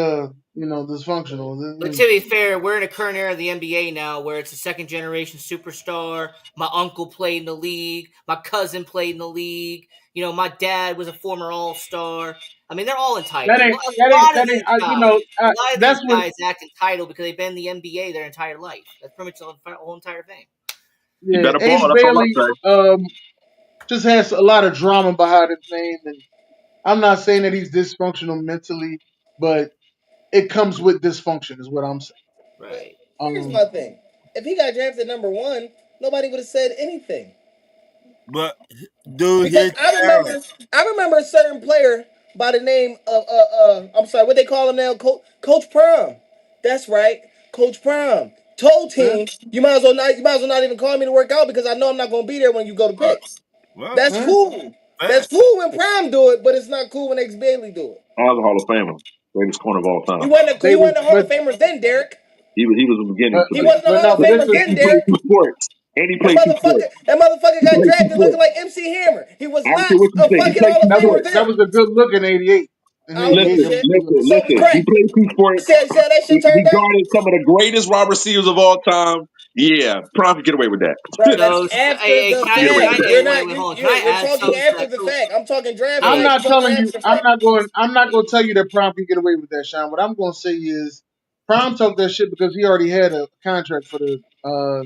dysfunctional. But to be fair, we're in a current era of the NBA now where it's a second generation superstar. My uncle played in the league. My cousin played in the league. You know, my dad was a former All Star. I mean, they're all That entitled. ain't. A That ain't. lot of That ain't. these guys, a lot of these That's what. guys act entitled because they've been in the NBA their entire life. That's pretty much the whole entire thing. you Yeah, better Ace ball. That's all Bailey I'm saying. just has a lot of drama behind his name, and I'm not saying that he's dysfunctional mentally, but it comes with dysfunction, is what I'm saying. But Right. here's Um, my thing: if he got drafted number one, nobody would have said anything. But dude, Because his talent. I remember a certain player by the name of I'm sorry, what they call him now, Coach Prime. That's right, Coach Prime told huh? team you might as well not even call me to work out because I know I'm not going to be there when you go to Right. pick. Well, That's Huh? cool. That's facts. cool when Prime do it, but it's not cool when X Bailey do it. I was a Hall of Famer, greatest corner of all He time. wasn't a, They he was, wasn't a Hall of Famer then, Derek. He was in the beginning but for He me. wasn't a Hall no, of but Famer listen, then, He played Derek. two sports, and he That played two sports. motherfucker, that motherfucker He got played two drafted looking sports. like MC Hammer. He was I don't not care what you a say. He fucking played Hall two of that was Famer sports. that then. was a good look in '88. In I don't give a '88, that Listen, was shit. a good look. So listen. He crack. played two sports. See how that shit He turned out, guarded some of the greatest wide receivers of all time. Yeah, Prime can get away with that. bro. That's So, after hey, the Get away can with I, fact. that. hey, We're wait, not. wait, hold on. Can I We're add talking something to after that? the So, fact. I'm talking draft I'm hey, night. not I'm talking telling after you. the fact. I'm not going to tell you that Prime can get away with that, Sean. What I'm going to say is, Prime talked that shit because he already had a contract for the uh,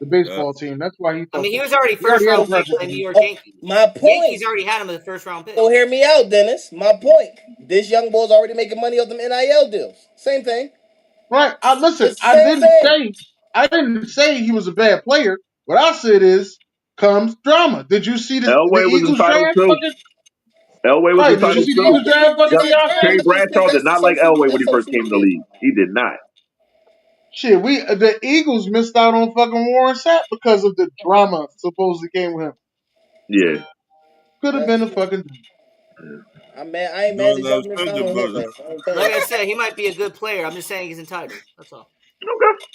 baseball team. That's why he I talked mean, he that was shit. already He first already had a round pick contract by with the New them. York Oh, Yankees. my point. Yankees already had him as the first round pick. So hear me out, Dennis. My point. This young boy's already making money off them NIL deals. Same thing. Right? I listen. It's the same thing. I didn't say he was a bad player. What I said is comes drama. Did you see the Elway was Eagles entitled draft? too. Fucking Elway was right. Did you entitled see the too. Eagles draft? He Fucking Yep. got Beyonce. Terry drafted because Bradshaw did that's the not like social Elway that's when he first social came in the media. league. He did not. Shit, the Eagles missed out on fucking Warren Sapp because of the drama supposedly came with him. Yeah. Could have That's been a true. fucking. I ain't mad doing that those y'all missed out thinking on him about it. though. I ain't tell Like you. I said, he might be a good player. I'm just saying he's entitled. That's all. Okay.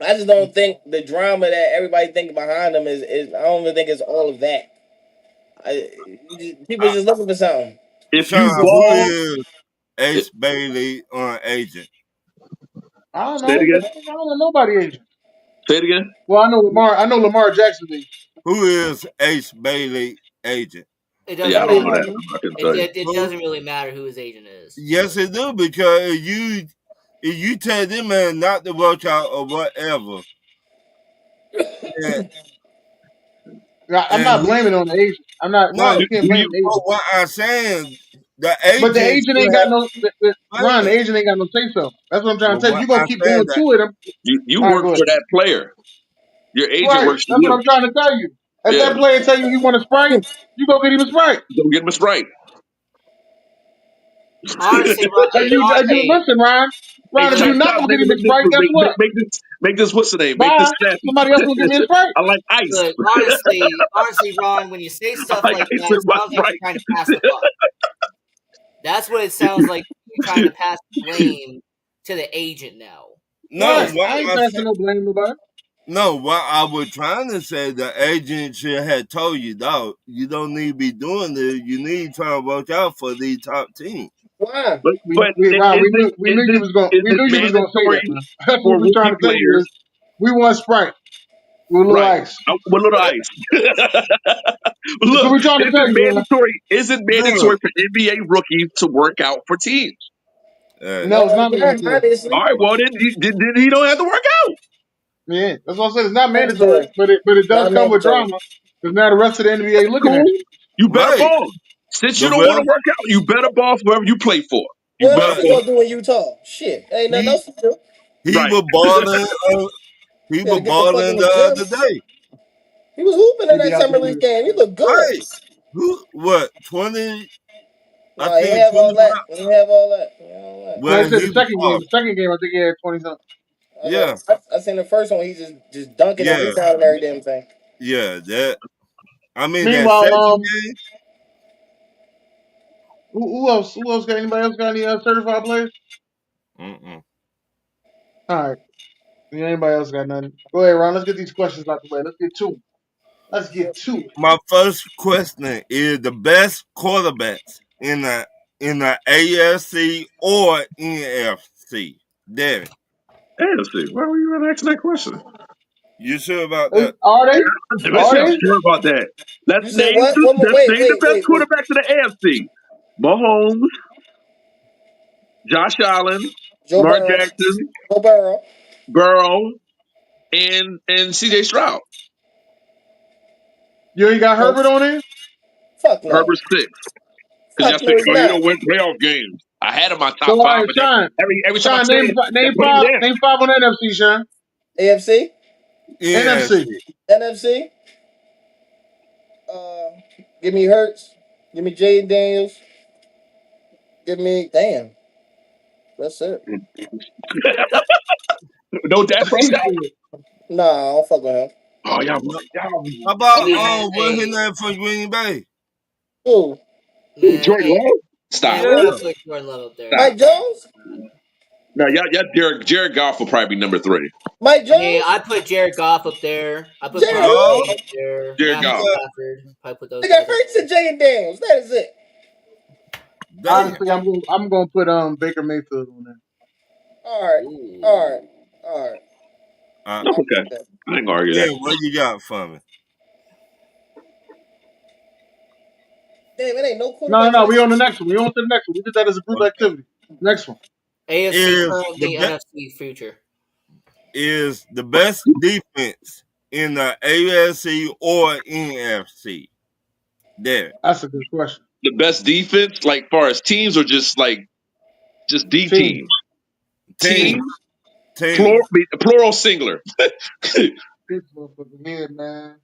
I just don't think the drama that everybody think behind him is I don't even think it's all of that. People I, just looking for something. If you Sean, who ball, is it, Ace Bailey on agent? I don't say it know. again. I don't know nobody agent. Say it again. Well, I know Lamar. I know Lamar Jackson agent. Who is Ace Bailey agent? It Yeah, doesn't I don't really Probably know matter. that. nothing. I couldn't It, tell you. it, it Who? doesn't really matter who his agent is. Yes, it do because if you tell them man not to work out or whatever, and, I'm and not he blaming on the agent. I'm not no, Ron. Do, You can't do blame you? the but agent. what I'm saying, the But the agent agent should ain't got have no wait a Ron. The minute. agent ain't got no say so. That's what I'm trying But to tell you. what If you're gonna I'm keep saying going that to it, You all right, work go ahead. for that player. Your agent Right. works for That's what you. I'm trying to tell you. If Yeah. that player tell you he want a Sprite, you go get him a Sprite. Don't get us right. Honestly, If you listen, Ryan. Hey, Ryan, if chop you're not chop, gonna make get him a make this Sprite, guess what? make this what's the name? Make this Bye. snappy. Somebody else gonna give me a Sprite. I like ice. look, honestly, Ron, when you say I stuff like like ice that, with it my sounds like you're Sprite. trying to pass the buck. That's what it sounds like. You're trying to pass the blame to the agent now. no, Right. what I ain't I'm passing saying, no blame to nobody. no, what I was trying to say, the agent should have told you, dog, you don't need to be doing this. You need to try to work out for these top teams. Why? But Ryan, we knew you was gonna is it say that, mandatory man. That's what for we trying rookie to tell you players? is we want Sprite with a little Right. ice. With little ice. That's what Look, we trying to tell you, man. is it Look, mandatory for NBA rookies to work out for teams? hey, No, it's not Yeah, mandatory. All obviously. right, well then he don't have to work out. Yeah, that's what I said. It's not mandatory, Mandatory. but it does Not come with mandatory. drama because now the rest of the NBA looking Cool. at you. You better right. ball. Since The you don't want ref, to work out, you better ball for whoever you play for. You What else better but he ball. gonna do in Utah? Shit, ain't nothing he else to do. he Right. was balling. He Gotta was get the fuck in balling the the gym. other day. He was hooping in He be that out summer there. league game. He looked good. Right. Who? What? 20? I No, he ain't think have all 25. that. He ain't have all that. He ain't have all that. No, he When said he the was second game. balling. The second game, I think he had 20 something. Yeah. I seen the first one. He just dunking and Yeah. rebounding every damn thing. Yeah. That. I mean, that Meanwhile, second game. who else? Who else got anybody else got any certified players? Mm-mm. All right. Yeah, anybody else got nothing? Go ahead, Ron. Let's get these questions out the way. Let's get to it. Let's get to it. My first question is the best quarterbacks in the AFC or NFC. Derek, Damn, see, why were you even asking that question? you sure about that? Are they? Let's Are not they? sure about that. You said what? One more. Let's Wait, name the wait, best wait, wait. quarterback to the AFC. Mahomes, Josh Allen, Joe Lamar Burrow. Jackson, Joe Burrow. Burrow, and CJ Stroud. You ain't got No. Herbert on there? Fuck no. Herbert's six. Because y'all Fuck say, no, he's oh, you not. don't win playoff games. I had him my So, top all five, right, but that Sean. every time I Sean, say it, that put him down. name five on the NFC, Sean. AFC, NFC. NFC. NFC. Uh, give me Hurts. Give me Jaden Daniels. Give me damn. That's it. No Dak He Prescott. said, Nah, I don't fuck with him. Oh, No. y'all be How about Man, what's his hey, name from Green Bay? Who? man, Jordan hey, Love. Stop. man. I Yeah. put Jordan Love up there. Stop. Mike Jones? Now, y'all Jared Goff will probably be number three. Mike Hey, Jones? I put Jared Goff up there. I put Jared Brock who? Purdy up there. Jared Matthew Goff. Yeah. Stafford. Probably put those They got guys up Hurts there. and Jaden Daniels. That is it. Damn. honestly, I'm gonna put Baker Mayfield on there. All right. All Ooh. right. All right. Uh, That's I'll okay. take that. I ain't gonna argue that. Damn, what you got for me? Damn, it ain't no No, quarterbacks no, on we this. on the next one. We on to the next one. We did that as a group Okay. activity. Next one. AFC Is the currently, best NFC future. is the best defense in the AFC or NFC? There. That's a good question. The best defense, like far as teams, or just D Team. teams. Team, Team. Team. plural singular. This motherfucker here, man.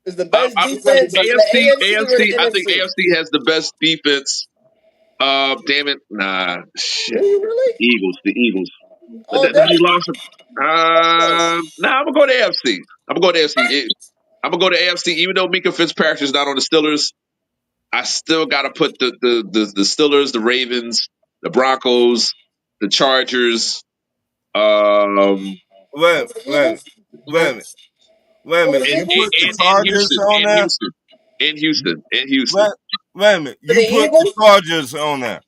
Is the I, best I, defense in the AFC or the I think NFC? AFC has the best defense. Damn it, nah, Do shit. you really? The Eagles. But All that day? they lost. Nah, I'm gonna go to AFC. I'm gonna go to AFC. I'm gonna go to AFC. Even though Mika Fitzpatrick is not on the Steelers, I still got to put the Steelers, the Ravens, the Broncos, the Chargers. Wait, Over the wait, Eagles? wait a minute. Wait a Over minute. the You Eagles? put the Chargers on And there? Houston, and Houston, and Wait, Houston. Wait a minute. For the You put the Eagles? Chargers on there.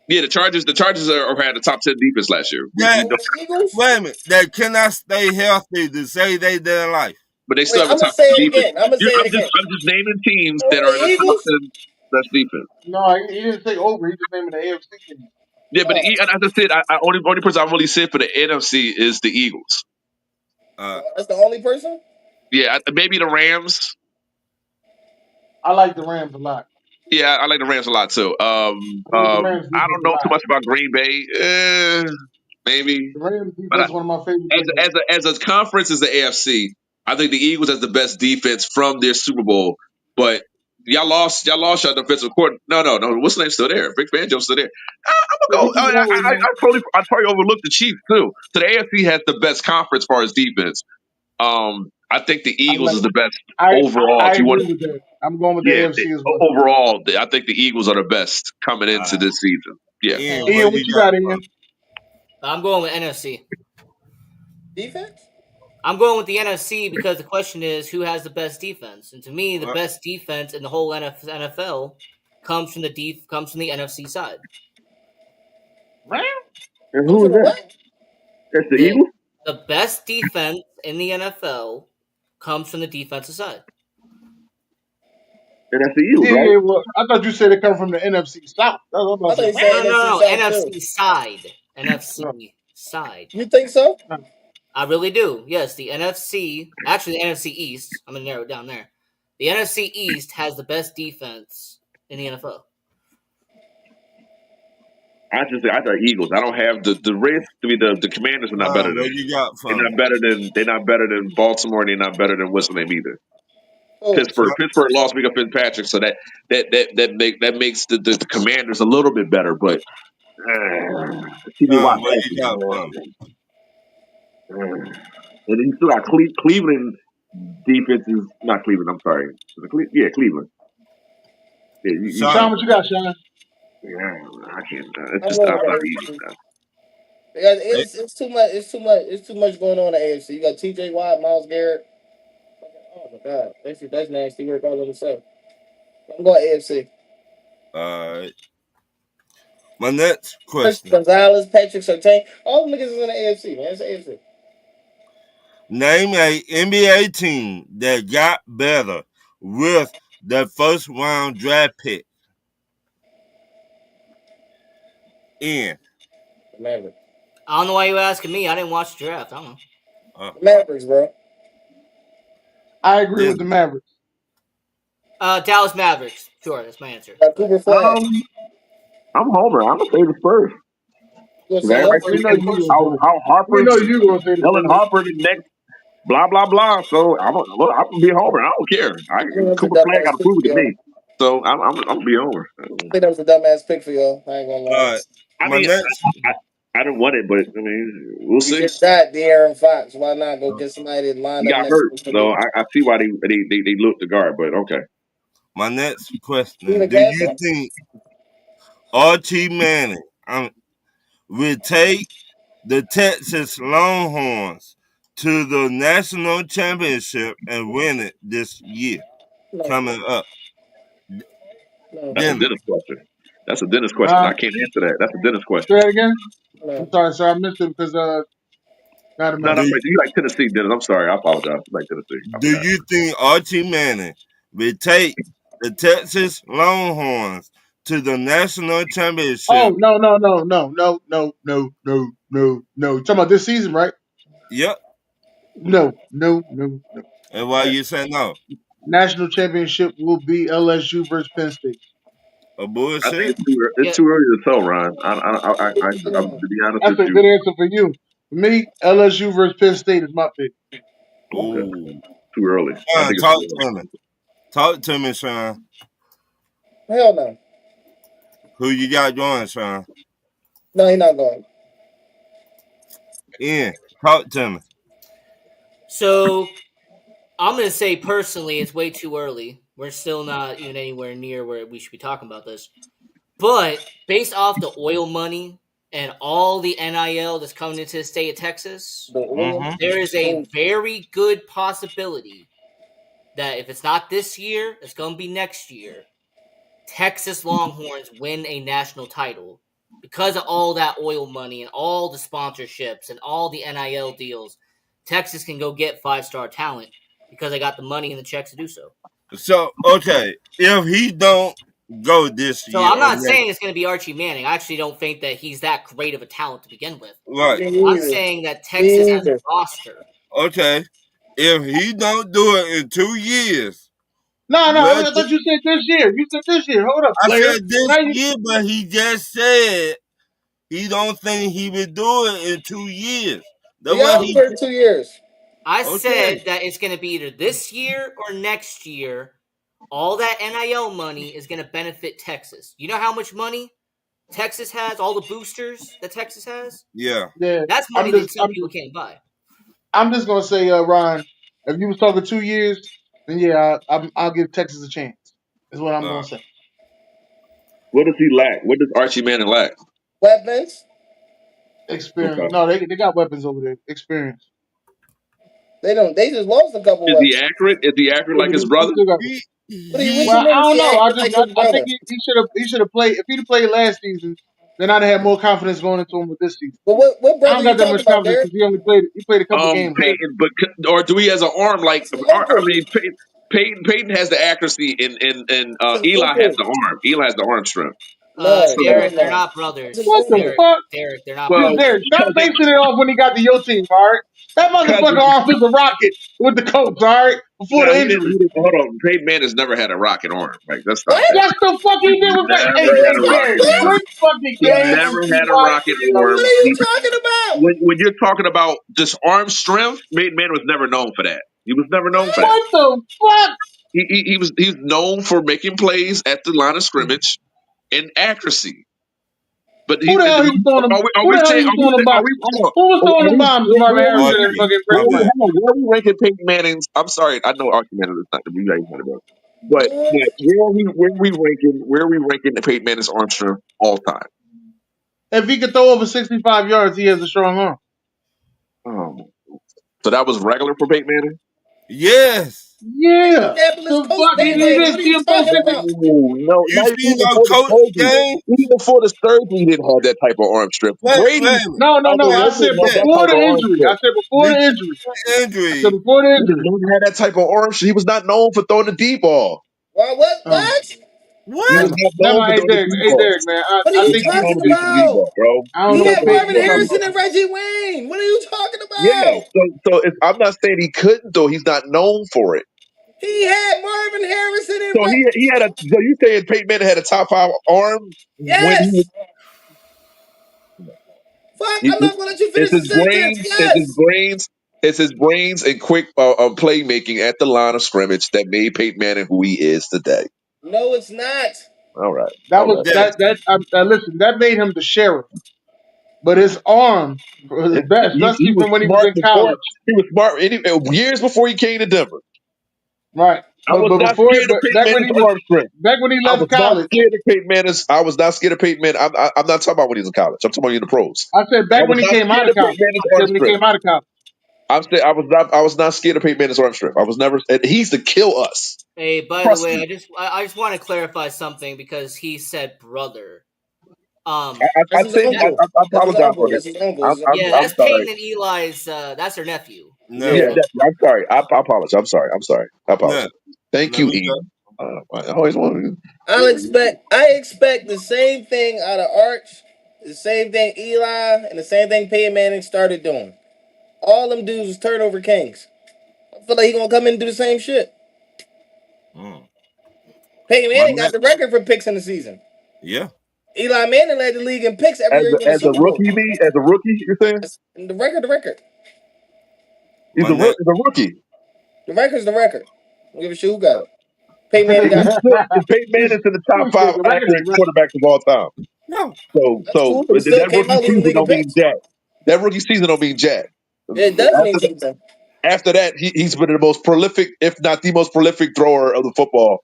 Yeah, the Chargers are had the top 10 defense last year. We That know, Over the Eagles? wait a minute. That cannot stay healthy to say they their life. but they still Wait, have a I'm gonna top say 10 it defense. again. I'm gonna say it again. I'm just naming teams that Over the are in the top Eagles? 10 best defense. No, he didn't say over. He just named the AFC team. Yeah, but Oh, and as I said, only person I really said for the NFC is the Eagles. Uh, that's the only person. Yeah, maybe the Rams. I like the Rams a lot. Yeah, I like the Rams a lot too. I like the Rams I defense don't a know too lot. much about Green Bay. Maybe, The Rams but defense is one of my favorite as defenses. a conference as the AFC, I think the Eagles has the best defense from their Super Bowl. But y'all lost your defensive coordinator. No. What's the name still there? Vic Fangio's still there. I'm Yeah, gonna we go. keep it that way, man. I totally overlooked the Chiefs too. So the AFC has the best conference as far as defense. I think the I Eagles like. is the best I overall. I If you want, agree with that. I'm going with the yeah, AFC as well. overall, I think the Eagles are the best coming into uh, this season. Yeah. Ian, And what Ian, what you you got got, for? Ian? I'm going with NFC. Defense? I'm going with the NFC because the question is who has the best defense, and to me, the What? best defense in the whole NFL comes from comes from the NFC side. Rams? And Comes who from is the that? what? That's the the Eagles. The best defense in the NFL comes from the defensive side. And that's the Eagles, Yeah, right? yeah. Well, I thought you said it come from the NFC South. That's what I'm I about to thought say. you said No, no, NFC no. South too. NFC side. No, NFC side. You think so? no. I really do. Yes, the NFC. Actually, the NFC East. I'm gonna narrow it down there. The NFC East has the best defense in the NFL. I thought Eagles. I don't have the rest. I mean, the Commanders are not better What than. you got They're for not me? better than. They're not better than Baltimore. And they're not better than what's the name either. Oh, Pittsburgh. What? Pittsburgh lost Mika Fitzpatrick, so that makes the Commanders a little bit better. But TJ Watt What you practice, got for me? man. And then you still got Cleveland defense is not Cleveland. I'm sorry. Is it yeah, Cleveland. Yeah, Sean, Sean, what you got, Sean? yeah, I can't. It's I'm just going with outside the the Eagles. AFC. Man. Because eh, it's too much. It's too much. It's too much going on in the AFC. You got T.J. Watt, Miles Garrett. Oh my God, that's nasty work all of itself. I'm going AFC. uh, my next Chris question. Gonzalez, Patrick Surtain, all the niggas is in the AFC, man. It's the AFC. Name a NBA team that got better with the first round draft pick. In The Mavericks. I don't know why you asking me. I didn't watch the draft. I don't know. uh, The Mavericks, bro. I agree with the Dennis. Mavericks. Dallas Mavericks. Sure, that's my answer. Got Cooper Flag. Um, I'm Homer. I'm gonna say the Spurs. You gonna 'Cause say Yeah, everybody's what? we know saying you gonna how say. We Harper, know you gonna say the Ellen Spurs. Harper, the next blah blah blah. So I'm gonna be a Homer. I don't care. I think that was a Cooper Flag got dumbass to pick prove for it to y'all. me. So I'm gonna be a Homer. I think that was a dumbass pick for y'all. I ain't gonna lie. Uh, I my mean, next. I didn't want it, but I mean, we'll You see. just got De'Aaron Fox. Why not go uh, get somebody that lined He up got next hurt, to him for so me? I see why they looked the guard. But okay, My next Even question: do you Castle? think Archie Manning will take the Texas Longhorns to the national championship and win it this year No, coming up? no, that's a Dennis. Dennis question. That's a Dennis question. Huh? I can't answer that. That's a Dennis Say question. that again. I'm no. sorry, sir. I missed it because not a No, minute. Do you like Tennessee, Dennis. I'm sorry. I apologize. You like Tennessee. I Do forgot. you think Archie Manning will take the Texas Longhorns to the national Oh championship? no. You talking about this season, right? Yep. No. And why you say no? National championship will be LSU versus Penn State. A I think bullshit? it's Yeah, too early to tell, Ron. I'm No. to be honest That's with a you. good answer for you. For me, LSU versus Penn State is my pick. Okay, Ooh. too early. I Sean, think it's talk too early. to me. Talk to me, Sean. Hell no. Who you got going, Sean? No, he's not going. Ian, talk to me. so I'm gonna say personally, it's way too early. We're still not even anywhere near where we should be talking about this. But based off the oil money and all the NIL that's coming into the state of Texas, The oil Mm-hmm. there is a is very good possibility that if it's not this year, it's going to be next year. Texas Longhorns win a national title because of all that oil money and all the sponsorships and all the NIL deals. Texas can go get 5-star talent because they got the money and the checks to do so. So okay, if he don't go this So year I'm or not next, saying it's going to be Archie Manning. I actually don't think that he's that great of a talent to begin with. right? Me I'm neither. saying that Texas Me as a neither. roster. Okay, if he don't do it in 2 years, No, no, well, I thought you said this year. You said this year. Hold up, I player. said this Now you, year, but he just said he don't think he would do it in 2 years. That's We what out he for 2 years. I okay. said that it's going to be either this year or next year. All that NIL money is going to benefit Texas. You know how much money Texas has? All the boosters that Texas has? Yeah. yeah. That's money I'm that just, some people can't buy. I'm just gonna say, Ryan. If you was talking 2 years, then yeah, I'll give Texas a chance. Is what I'm gonna say. What does he lack? What does Archie Manning lack? Weapons. Experience. Okay. No, they got weapons over there. Experience. They don't. They just lost a couple Is he weapons. accurate? Is he accurate Yeah, like but his they brother? still got. What you Well, He I mean? Is don't he know. acting like his I think brother? he should have played. If he'd have played last season, then I'd have had more confidence going into him with this season. But what I brother don't you got that talking much about, confidence Derek? because he played a couple games last Peyton, but or do he has an arm like? It's an I uncle. mean, Peyton has the accuracy, and It's an Eli has uncle. the arm. Eli has the arm strength. No, So, hell Derek, they're no. not It's an brothers. What the uncle. Derek, fuck? Derek, they're not well, Derek, brothers. stop basing it off when he got to your team, all right? That motherfucker cousin. off is a rocket with the coach, all right? Before No, the he didn't. injury. He didn't. Hold on. Peyton Manning's never had a rocket arm. Like, let's stop What? that. Yes, the fuck he did with that. Never Hey, had hey, a rocket Derek, arm. What? quit fucking He games never and be had a quiet rocket for real. What arm. are you talking about? When you're talking about just arm strength, Peyton Manning was never known for that. He was never known for that. What the fuck? He's known for making plays at the line of scrimmage and accuracy. But Who the hell he was throwing them? are Who we the hell saying he was throwing them are bombs? we hold on, Who was throwing them bombs to Marvin Harrison and Archie. fucking My Reggie Wayne? bad. where are we ranking Peyton Manning's? I'm sorry, I know Archie Manning is not the you guys want about. But What? where are we ranking the Peyton Manning's arm strength all time? If he could throw over 65 yards, he has a strong arm. Um, so that was regular for Peyton Manning? Yes. Yeah. Indianapolis The Colts fuck? Peyton You Manning. didn't What are see you him throw talking 60? about? No, You not seen even our before the coach surgery. game? Even before the surgery, he didn't have that type of arm strength. Wait Brady, a minute. No, no, I no. mean, I Reggie said didn't have that before type the of arm injury. I strength. said before the injury. I said Injury. before the He injury. didn't have that type of arm strength. He was not known for throwing the deep ball. What? What? Um, What? He was What? not never known for mind. throwing the deep Hey, ball. Derek, man. What are I He you was think not you talking known to forget. do the deep about? ball, bro. I don't He know had what So, page Marvin you're talking Harrison about. and Reggie Wayne. What are you talking yeah. about? I'm not saying he couldn't though. He's not known for it. He had Marvin Harrison and So he had a. So you saying Peyton Manning had a top five arm when he was? Yes. Fuck, I'm He, not gonna let you it's finish the his sentence. brains. It's his Yes. brains. It's his brains and quick playmaking at the line of scrimmage that made Peyton Manning who he is today. No, it's not. All right. That All was right. Yes. that. Listen, that made him the sheriff. But his arm was best, He especially was from when he was smart in before. college. He was smart years before he came to Denver. Right. I was But not before, scared of but Peyton Manning's arm strength. back when he I was left not college, scared of Peyton Manning's. I was not scared of Peyton Manning. I'm not talking about when he was in college. I'm talking about in the pros. I said I back was when he not came out scared of of Peyton college. Manning's I arm said when he strength. came out of college. I'm saying I was not scared of Peyton Manning's arm strength. I was never. And he's to kill us. Hey, by the Trust way, me. I just want to clarify something because he said brother. That's his That uncle. I That's his apologize for uncle. that. That's his uncle. That's his uncle. yeah, I'm that's sorry. Peyton and Eli's. That's their nephew. Yeah, Yeah. No. I'm sorry. I apologize. I'm sorry. I'm sorry. I No. apologize. Thank No, you, you got. Eden. I always wanted. I expect the same thing out of Arch, the same thing Eli, and the same thing Peyton Manning started doing. All them dudes was turnover kings. I feel like he gonna come in and do the same shit. Mm. Peyton My Manning got neck. the record for picks in the season. Yeah. Eli Manning led the league in picks every year he won the As a Super Bowl. rookie, me as a rookie, you're saying That's the record. he's My neck. he's a rookie. The record's the record. I don't give a shit who got it. Peyton Manning He's got it. still Peyton This Manning's in the top five the record is accurate the record. quarterbacks of all time. No. That's cool, but he still That came rookie out leading the season league in don't mean picks. jack. That rookie season don't mean jack. It does mean After something. after that, he's been the most prolific, if not the most prolific thrower of the football.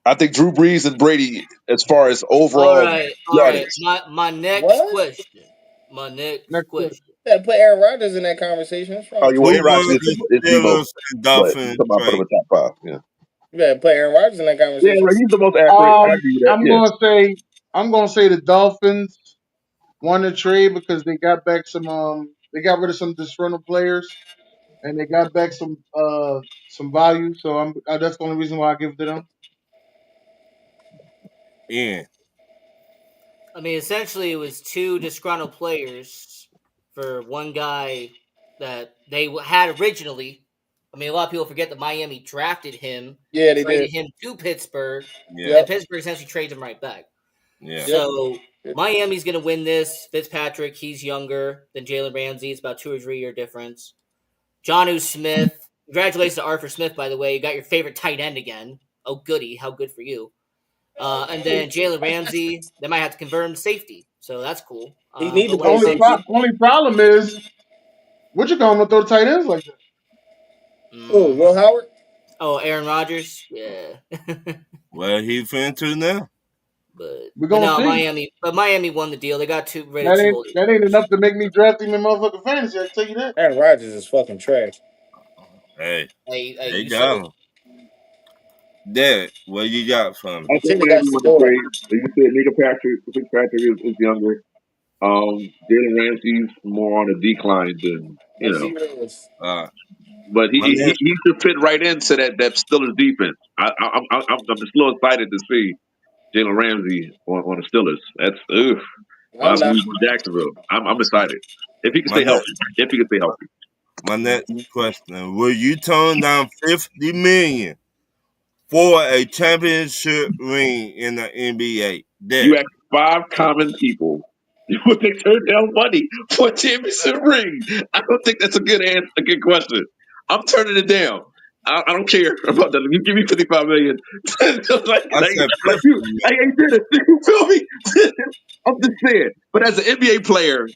I think Drew Brees and Brady, as far as All overall right, all right. yardage. My next What? question. My next Next question. question. Gotta put Aaron Rodgers in that conversation. What's wrong Oh, with you you? want Who Aaron won Rodgers is the Debo, Steelers and but you Dolphins talking about put him trade? in top five. Yeah. Yeah, put Aaron Rodgers in that Yeah, conversation. like, he's the most accurate. Um, I give you that. I'm Yeah. gonna say the Dolphins won the trade because they got back they got rid of some disgruntled players and they got back some value. So that's the only reason why I give it to them. Yeah. I mean, essentially, it was two disgruntled players for one guy that they had originally. I mean, a lot of people forget that Miami drafted him, Yeah, they traded did. him to Pittsburgh, and Yeah. then Yep. Pittsburgh essentially trades him right back. Yeah. Yep. So Miami's going to win this. Fitzpatrick, he's younger than Jalen Ramsey. It's about 2 or 3 year difference. Jonnu Smith. Congratulations to Arthur Smith, by the way. You got your favorite tight end again. Oh, goody. How good for you. And then Jalen Ramsey, they might have to convert him to safety. So that's cool. He need to But The like I play only said, safety. only problem is what you gonna throw tight ends like that. Oh, mm, Will Howard. oh, Aaron Rodgers? Yeah. Well, he finna now. but We're but gonna no, see. Miami won the deal. They got rid of two older That ain't players. enough to make me draft him in motherfucking fantasy. I can tell you that. Aaron Rodgers is fucking trash. Hey, Hey, they you said got it. him. Derek, what you got for me? I The think team that got Miami won the Segura. trade. Like you said, Nigga Fitzpatrick is younger. Jalen Ramsey's more on a decline than Yes, he is. Uh, but my next, he should fit right into that Steelers defense. I'm just a little excited to see Jalen Ramsey on the Steelers. That's oof. I'm After not. we won Jacksonville, I'm excited if he can my stay next, healthy. If he can stay healthy, my next question: will you turn down 50 million for a championship ring in the NBA? you Derek, ask 5 common people. Would they turn down money for a championship ring? I don't think that's a good answer, a good question. I'm turning it down. I don't care about that. You give me 55 million, I said like 50 you, million. I ain't did it. You feel me? I'm just saying. But as an NBA player,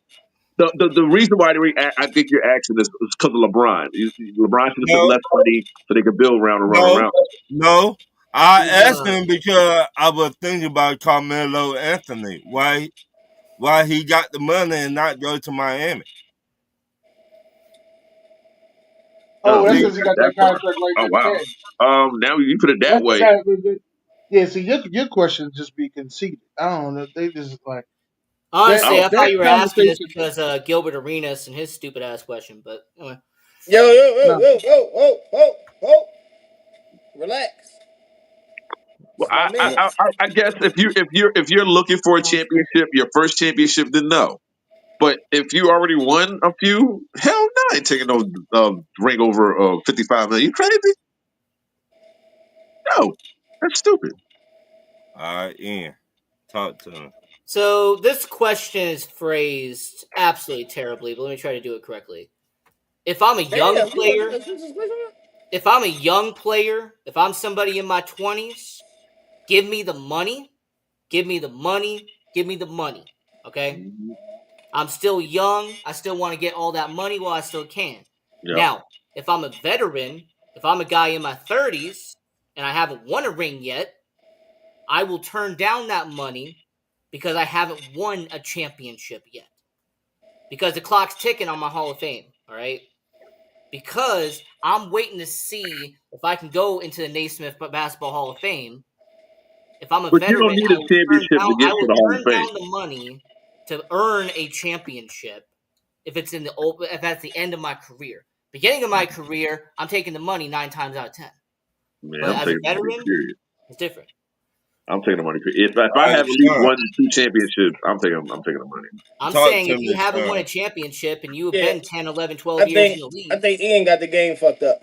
the reason why I think you're asking this is because of LeBron. LeBron should have took No, less money so they could build around and run no, around. no. I He's asked him because I was thinking about Carmelo Anthony. Why he got the money and not go to Miami? Oh, that's See, because he got that That's contract right oh there wow. today. Now you put it that That's the way. guy. Yeah, see, your question just be conceited. I don't know. They just like that. honestly, Oh, I thought That you were asking this conversation. because Gilbert Arenas and his stupid ass question. But anyway, Yo, yo, yo, No, yo, yo, whoa, whoa, whoa. Relax. well, It's my man. I guess if you're looking for a championship, your first championship, then no. But if you already won a few, hell no, I ain't taking no ring over 55 million. You crazy? No, that's stupid. all right, Ian, talk to him. so this question is phrased absolutely terribly, but let me try to do it correctly. If I'm a young Damn, you gonna player, finish this question? if I'm somebody in my 20s, give me the money, give me the money, give me the money. Okay? Mhm. I'm still young. I still want to get all that money while I still can. Yep. Now, if I'm a veteran, if I'm a guy in my 30s and I haven't won a ring yet, I will turn down that money because I haven't won a championship yet. Because the clock's ticking on my Hall of Fame, all right? Because I'm waiting to see if I can go into the Naismith Basketball Hall of Fame. If I'm a But you don't veteran, need a championship to get I to will the Hall of turn Fame. down the money to earn a championship if it's in the if that's the end of my career. Beginning of my career, I'm taking the money 9 times out of 10. Man, But I'm as a taking the money. veteran, Period. it's different. I'm taking the money. Period. If I All right, have at least Sean, won 2 championships, I'm taking the money. I'm talk saying to if you me, haven't won a Sean. championship and you have Yeah, been 10, 11, 12 I years in think the I league, think Ian got the game fucked up.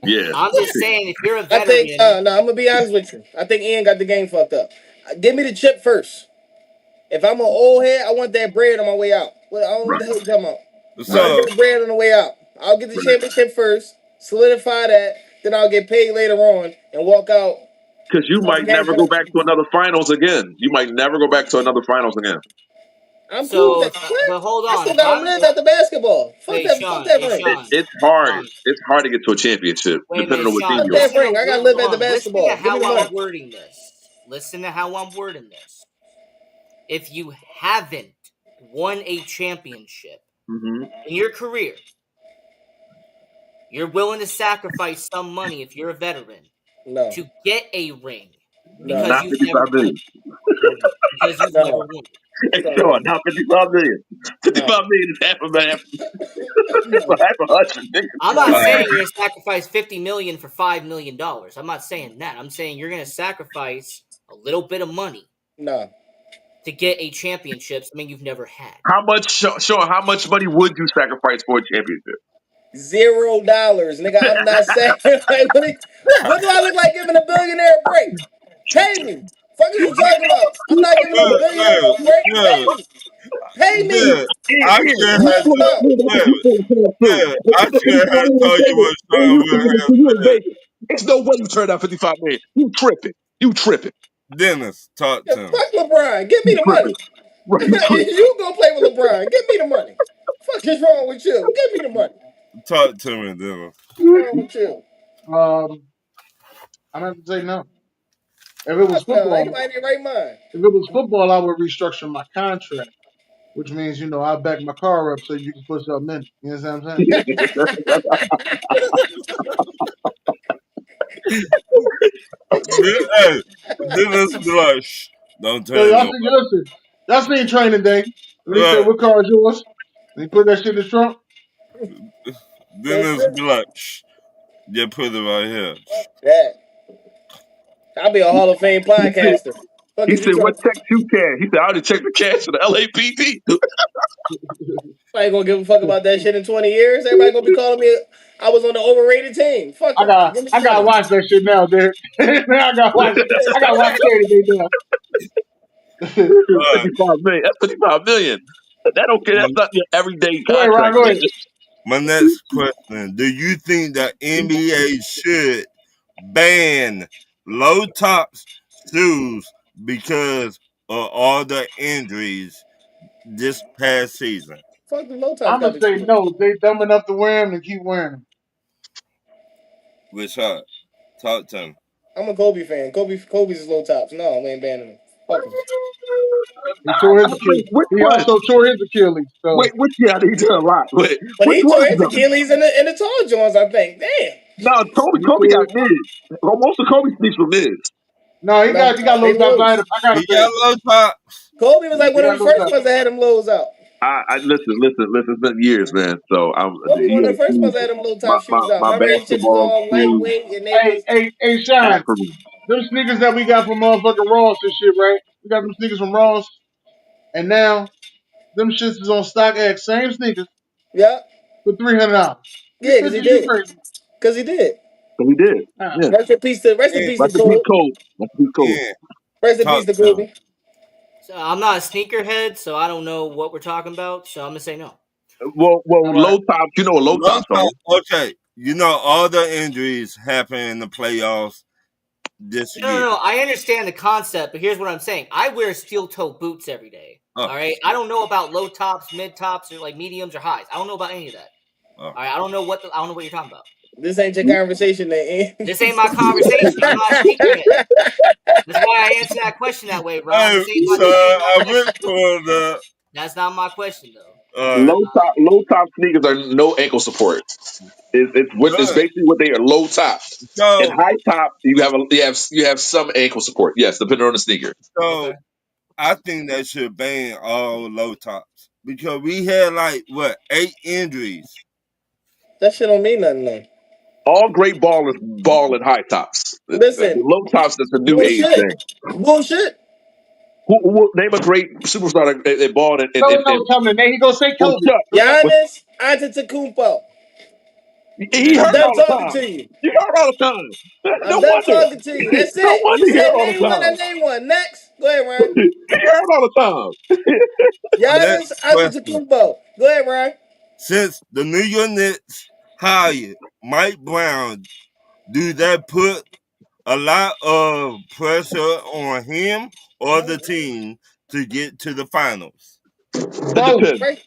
Yeah. I'm just saying if you're a I think veteran, no, I'm gonna be honest with you. I think Ian got the game fucked up. Give me the chip first. If I'm an old head, I want that bread on my way out. Well, I don't know what Right. the hell you talking about. I Right. want So, that bread on the way out. I'll get the Right. championship first, solidify that, then I'll get paid later on and walk out Because you as a might never go back to congratulations. another finals again. You might never go back to another finals again. I'm cool with that. but What? hold I on. still If gotta I'm, live after basketball. Fuck hey that. Fuck Sean, that hey ring. Sean, It's hard. Sean, It's hard to get to a championship, wait a depending minute, on what team Sean. Fuck you're on. that Listen ring. to I gotta live hold after on. Listen to basketball. Give me how the money. I'm wording this. Listen to how I'm wording this. If you haven't won a championship Hmm. in your career, you're willing to sacrifice some money if you're a veteran. No, to get a ring no, because Not you've never 55 won. million. Because you've never no, won. Hey, no, Sean, not 55 million. 55 no, million is half a man. no. Half a hundred. Nigga. I'm Come not on. saying you're gonna sacrifice 50 million for $5 million. I'm not saying that. I'm saying you're gonna sacrifice a little bit of money No. to get a championship, something you've never had. How much, Sean, how much money would you sacrifice for a championship? $0, nigga. I'm not saying like what do I look like giving a billionaire a break? Pay me. Fuck is you talking about? I'm not giving no billionaire no break. Pay me. Pay me. Yeah, Ian, I Ian, should What you have talking about? I should have told you what time it has said. There's no way you turned out 55 million. You tripping. You tripping. Dennis, talk Yeah, to him. fuck LeBron. Give me You the tripping. money. Right, you tripping. You go play with LeBron. Give me the money. Fuck is wrong with you? Give me the money. Talk to me, Dennis. What's wrong with you? Um, I'm gonna have to say no. If it was Fuck no. football, Anybody in your right mind? if it was football, I would restructure my contract, which means I'll back my car up so you can put something in it. You know what I'm saying? Hey, Dennis blush. Don't So tell y'all no. see, listen, y'all seen Training Day when he said, Right. "What car is yours?" And he put that shit in the trunk. That's Dennis it. blush. You put it right here. Yeah. I'll be a Hall of Fame he said, podcaster. Fuck he is you said, what talking? checks you cash? He said, I already checked the cash for the LAPD. I ain't gonna give a fuck about that shit in 20 years. Everybody gonna be calling me. I was on the overrated team. Fuck I them. got, Give me I the got to money. watch that shit now, Derek. I got to watch Training Day now. 55 million. That's 55 million. That don't care. My, That's not your everyday Go ahead, Ron. contract, Go ahead. nigga. my next question: do you think the NBA should ban low tops shoes because of all the injuries this past season? Fuck the low tops I'm got gonna to say do it. no. They dumb enough to wear them and keep wearing them. Rashad, talk to him. I'm a Kobe fan. Kobe's his low tops. No, we ain't banning them. Fuck them. He tore his Achilles. Wait, which He one? also tore his Achilles. So Wait, which, yeah, he did a lot. Wait, But which he one tore of his them? Achilles in the tall joints. I think. Damn. No, he Kobe got tore. mid. Most of Kobe sneaks were mid. No, he No, got they low tops. lows. I got a He pair. got low tops. Kobe was like He one of got the low first tops. ones that had them lows out. I listen. It's been years, man. So Kobe you one of gotta the first see ones that had them low my, top my, shoes out. my Remember, they shits was basketball all shoes lightweight and they was. Hey, Shine. acronym. Them sneakers that we got from motherfucking Ross and shit, right? We got them sneakers from Ross, and now them shits is on StockX. Same sneakers Yeah, for $300. You yeah, because he bitches, you did. crazy? Because he did. So we did. Nah. Yeah. Rest in Yeah, peace to Rest in peace, Kobe. Cole. Rest in peace, Cole. yeah. Rest in peace Talk to to him. Kobe. So I'm not a sneakerhead, so I don't know what we're talking about. So I'm gonna say no. Well, All right. low tops. You know what low Low tops are? top, okay. All the injuries happen in the playoffs this No, no, year. no. I understand the concept, but here's what I'm saying. I wear steel toe boots every day. Oh, All right. I don't know about low tops, mid tops, or like mediums or highs. I don't know about any of that. oh. All right. I don't know what you're talking about. This ain't your conversation, man. This ain't my conversation. I'm not a sneakerhead. That's why I answer that question that way, Ron. Hey, so This ain't my I question. went for the. That's not my question though. Uh, Low top sneakers are no ankle support. It's good. basically what they are. Low top and So, high top. You have some ankle support. Yes, depending on the sneaker. Okay. so I think they should ban all low tops because we had like what 8 injuries. That shit don't mean nothing, though. All great ballers ball in high tops. The Listen, low tops, that's a new age bullshit. thing. Bullshit. Name a great superstar that balled No one knows coming. Then he gonna say well, Kobe. Chuck. Remember? Giannis Antetokounmpo. He I'm hurt done all the talking time. to you. He hurt all the time. I'm No done wonder. talking to you. That's No it. You wonder he said hurt all name the one, I time. name one. Next. Go ahead, Ryan. He hurt all the time. Giannis Next question: Antetokounmpo. Go ahead, Ryan. since the New York Knicks hired Mike Brown, do that put a lot of pressure on him or the team to get to the finals? It Both. depends. Price,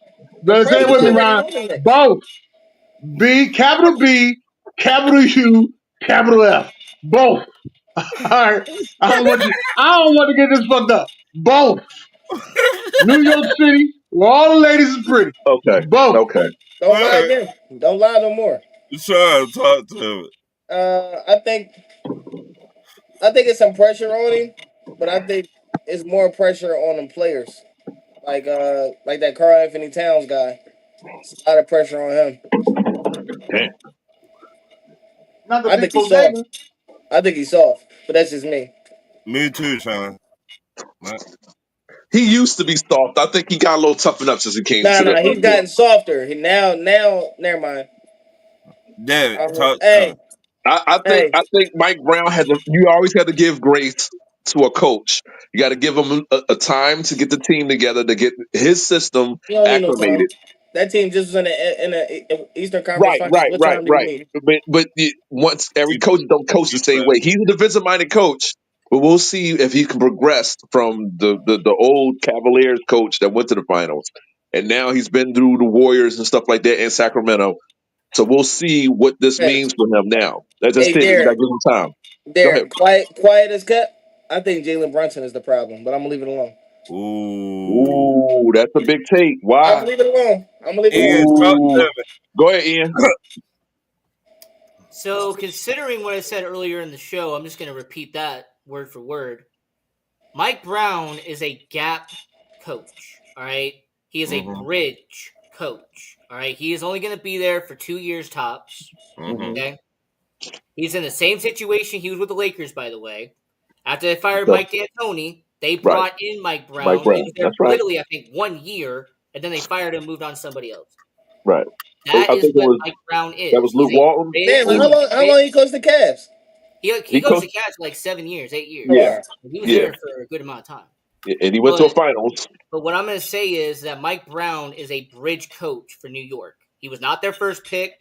the Better say it price is with me, already Ron. on the Knicks. Both. Capital B, capital U, capital F. Both. All right. I don't want to get this fucked up. Both. New York City, where all the ladies is pretty. Okay. Both. Okay. Don't lie again. Don't lie no more. Sure, talk to it. I think I think it's some pressure on him, but I think it's more pressure on the players. Like that Carl Anthony Towns guy. It's a lot of pressure on him. Damn. Not to I be think he's prosaic. soft. I think he's soft, but that's just me. Me too, Sean. Right? He used to be soft. I think he got a little toughened up since he came Nah, to the nah, he's New York. gotten softer. Now, never mind. David, talk to me. Hey, I hey, think Mike Brown had to. You always had to give grace to a coach. You got to give him a time to get the team together to get his system you don't need no acclimated. time. That team just was in a Eastern Conference Right, Finals. right, What right, time do you right. need? Once every Keep coach don't coach the keep same way. He's a defensive-minded coach, but we'll see if he can progress from the old Cavaliers coach that went to the finals, and now he's been through the Warriors and stuff like that in Sacramento. So we'll see what this Hey, means for him now. That's just hey, it. We got to Derek, give him time. Go ahead. Derek, quiet as kept. I think Jalen Brunson is the problem, but I'm gonna leave it alone. Ooh. Ooh, that's a big take. I'm Why? gonna leave it alone. I'm gonna leave it Ian, alone. talk Ooh, to me. go ahead, Ian. So, considering what I said earlier in the show, I'm just going to repeat that word for word. Mike Brown is a gap coach. All right. He is a Mm-hmm. bridge coach. All right. He is only going to be there for 2 years tops. Mm-hmm. Mm-hmm. Okay. He's in the same situation he was with the Lakers, by the way. After they fired So, Mike D'Antoni, they right, brought in Mike Mike Brown. He Brown. was there That's right. literally, I think, 1 year, and then they fired him and moved on to somebody else. Right. That I is think what Mike Brown that was is. He's Luke a Walton. bridge. Damn, He's how a And long? How bridge. long he coached the Cavs? He he goes coached. to Cavs for like 7 years, 8 years. Yeah, Uh, He was yeah, there for a good amount of time. and he went to a But finals. but what I'm going to say is that Mike Brown is a bridge coach for New York. He was not their first pick,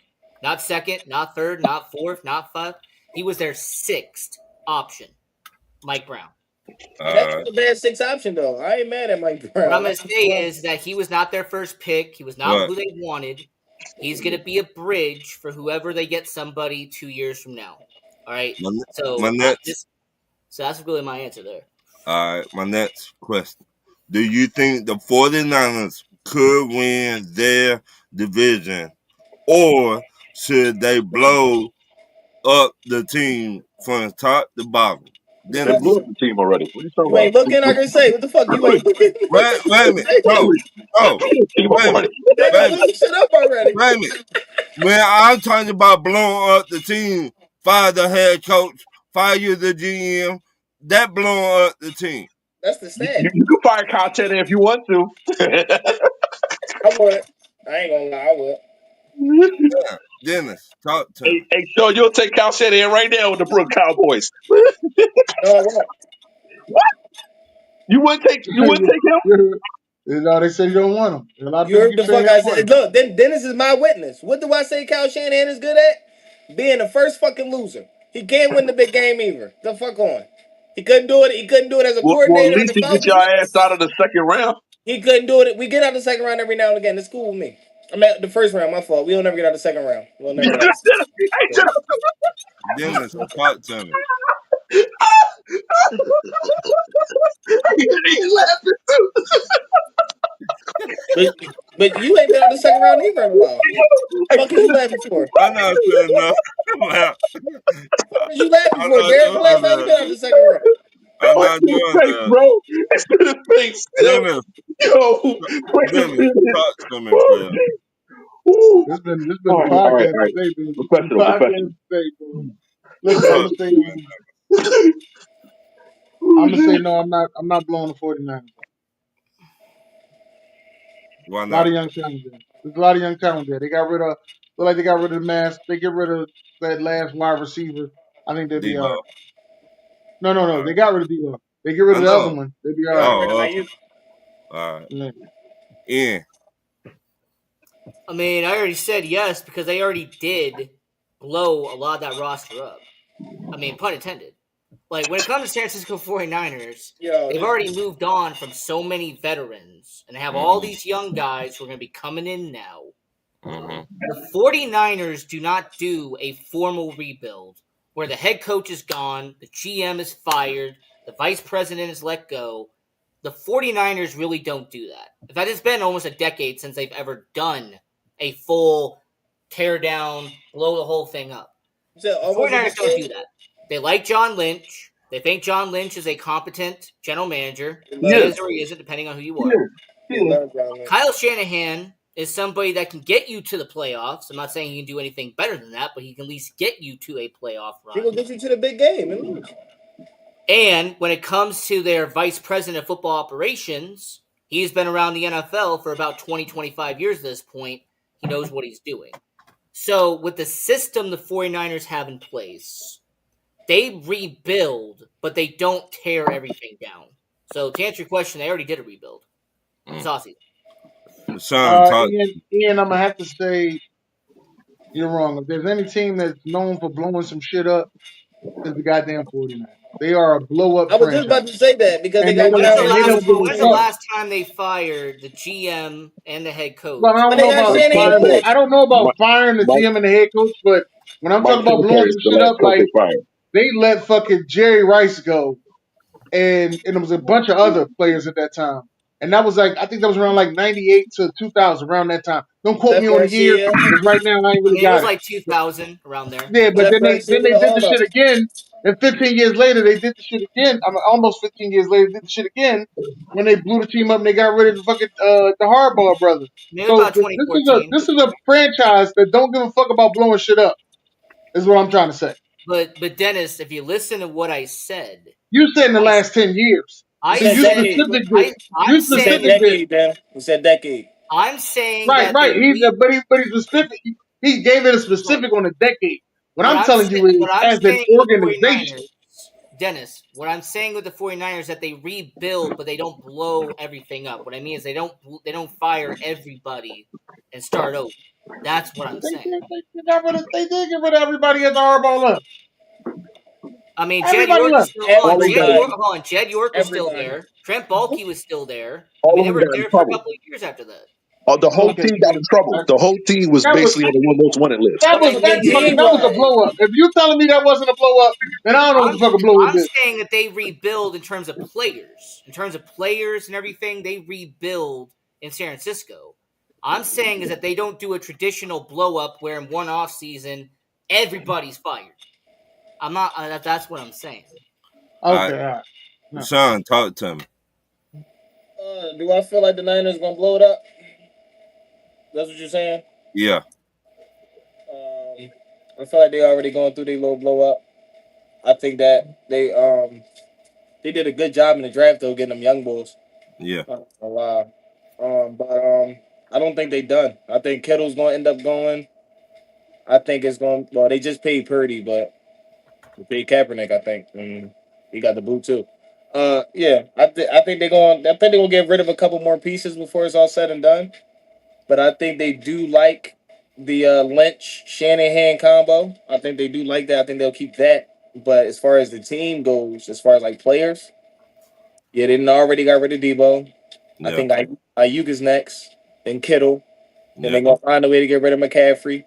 not second, not third, not fourth, not fifth. He was their sixth option. Mike Brown. that's All right. not a bad six option though. I ain't mad at Mike What I'm Brown. going to That's say is that he was not their first pick. He was not What? who they wanted. He's going to be a bridge for whoever they get somebody 2 years from now. All right. My, my So next so that's really my answer there. all right, my next question. Do you think the 49ers could win their division or should they blow up the team from top to bottom? They blew Dennis. up the team already. What are you talking You about? ain't looking. I can say what the fuck. You ain't looking. Wait a minute. No. Oh, Team wait a minute. already. Dennis, Wait a minute. look your shit up already. Wait a minute. When I'm talking about blowing up the team, fire the head coach, fire the GM, that blowing up the team. That's the You, stat. you can fire content if you want to. I would. I ain't gonna lie. I would. Dennis, talk to me. Hey, so you'll take Cal Shanahan right now with the Brook Cowboys. No, I won't. What? You wouldn't take him? You know, they said you don't want him. A lot of You people heard keep the saying fuck they I don't want said. him. Look, then Dennis is my witness. What do I say Kyle Shanahan is good at? Being the first fucking loser. He can't win the big game either. The fuck on. He couldn't do it. He couldn't do it as a Well, at coordinator of least the he get your Falcons. ass out of the second round. He couldn't do it. We get out the second round every now and again. It's cool with me. I'm at the first round. My fault. We don't never get out the second round. We'll never get out. Hey, Yeah. Dennis, talk to me. He's laughing too. But but you ain't been out the second round either in a while. Hey, Fuck is you laughing for? I'm not saying enough. Fuck is you laughing I'm for, not Derek? When last doing time you that. been out the second round? I'm oh, not it's to the doing face, that. bro. It's to the face. Dennis, Yo, wait a Dennis, minute. talk to me, player. Ooh. This been the All right, podcast all right. today, dude. The Professional, podcast professional. today, dude. Listen, Talk to me. Oh, I'm gonna say shit. no. I'm not blowing the 49ers. Why A lot not? of young talent there. There's a lot of young talent there. They got rid of. Look like they got rid of the mask. They get rid of that last wide receiver. I think they'll be all D-Lo. right. No, no, All no. They right. got rid of D-Lo. They get rid I of the other know. one. They'll be They all right. got rid of Oh, okay. Ayuk. All right. Yeah. Ian. I mean, I already said yes because they already did blow a lot of that roster up. I mean, pun intended. Like, when it comes to San Francisco 49ers, Yo, they've this, already moved on from so many veterans and have all Mm-hmm. these young guys who are going to be coming in now. Mm-hmm. The 49ers do not do a formal rebuild where the head coach is gone, the GM is fired, the vice president is let go. The 49ers really don't do that. In fact, it's been almost a decade since they've ever done a full tear down, blow the whole thing up. so The almost a 49ers don't decade. do that. They like John Lynch. They think John Lynch is a competent general manager. He He loves, is or he isn't, depending on who you He are. is. He he is. loves John Lynch. Kyle Shanahan is somebody that can get you to the playoffs. I'm not saying he can do anything better than that, but he can at least get you to a playoff He will run. get you to the big game and lose. And when it comes to their vice president of football operations, he's been around the NFL for about 20, 25 years at this point. He knows what he's doing. So with the system the 49ers have in place, they rebuild, but they don't tear everything down. So to answer your question, they already did a rebuild. It's awesome. Sean, talk. Ian, I'm gonna have to say you're wrong. If there's any team that's known for blowing some shit up, it's the goddamn 49ers. They are a blow up I was just about franchise, to say that because they and they got don't John and they don't give a When's the fuck. last time they fired the GM and the head But I coach? but don't they know got about Shanahan firing. back. I don't know about Mike, firing the Mike, GM and the head coach, but when I'm Mike talking about blowing Singletary is some the shit last up, coach like they fired. they let fucking Jerry Rice go, and it was a bunch of other players at that time. And that was like I think that was around like '98 to 2000, around that time. Don't quote Jeff me on the year Garcia, because right now I ain't I really mean, it was got it. like 2000 around there. Yeah, but Jeff then Garcia, they did all the of shit them. again, and 15 years later they did the shit again. I mean, almost 15 years later they did the shit again when they blew the team up and they got rid of the fucking the Harbaugh brothers. Maybe So about 2014. this is a franchise that don't give a fuck about blowing shit up. Is what I'm trying to say. But Dennis, if you listen to what I said, You said in the I last 10 years. He I See, said you said decade. specific did. I'm You He said saying specific did. decade, man. He said decade. I'm saying Right, that right. they But he specific. He gave it a specific on a decade. What I'm telling you is, what I'm as an saying with the organization. 49ers, Dennis, what I'm saying with the 49ers that they rebuild but they don't blow everything up. What I mean is they don't fire everybody and start over. That's what I'm saying. They did get rid of everybody at the Harbaugh left. I mean, Jed Everybody York is left. still hold on. Everybody. Hold on. Jed York was still Everybody. there. Trent Baalke was still there. I All mean, of they them were got in there for a trouble. couple of years after that. The whole Okay, team got in trouble. The whole team was that was basically on the one most wanted list. that But was a good team that was a was. blow up. If you telling me that wasn't a blow up, then I don't know what I'm the fuck a blow up I'm is. saying that they rebuild in terms of players and everything. They rebuild in San Francisco. I'm saying is that they don't do a traditional blow up where in one off season everybody's fired. I'm not. That's what I'm saying. All right, Okay, all right. No. Sean, talk to me. Do I feel like the Niners gonna blow it up? That's what you're saying. Yeah, I feel like they already going through their little blow up. I think that they did a good job in the draft though, getting them young bulls. yeah. A lot. But I don't think they done. I think Kittle's gonna end up going. I think it's going. Well, they just paid Purdy, but they paid Kaepernick. I think he got the boot too. Yeah, I think they're going. I think they're gonna get rid of a couple more pieces before it's all said and done. But I think they do like the Lynch Shanahan combo. I think they do like that. I think they'll keep that. But as far as the team goes, as far as like players, yeah, they done already got rid of Debo. I Yeah, think Ayuk is next, then Kittle, then yeah, they're gonna find a way to get rid of McCaffrey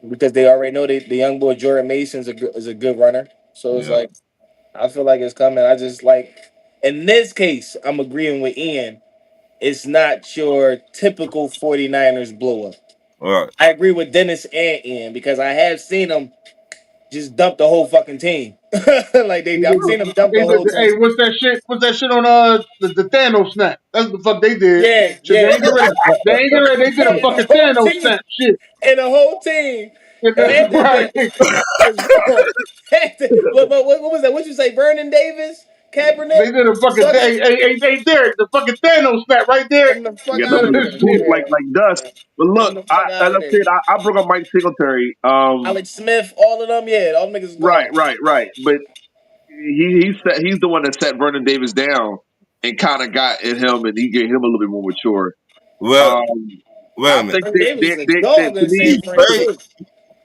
because they already know the young boy Jordan Mason's is a good runner. So it's yeah. like I feel like it's coming. I just like in this case, I'm agreeing with Ian. It's not your typical 49ers blow up. All right. I agree with Dennis and Ian because I have seen them just dump the whole fucking team. Like I've seen them dump the whole Hey, team. what's that shit? What's that shit on the Thanos snap? That's what the fuck they did. Yeah, Shit, they yeah. ain't get rid of. They ain't get rid. They did a And the fucking whole Thanos team, snap shit. and the whole team. And after Right. that, what was that? What you say? Vernon Davis, Kaepernick, They did a fucking Sutton, hey Derek, the fucking Thanos snap right there. get the They fuck Yeah, did out of them this there. boots shit. Yeah. like dust. But Get look, the fuck as out I of there. said, I brought up Mike Singletary. Alex Smith, all of them, yeah, all them niggas Right, gone. right, right. But he's the one that set Vernon Davis down and kind of got in him, and he gave him a little bit more mature. Well, Um, wait a I minute. think Vernon Davis is a dog to in me, San He Fran traded. too.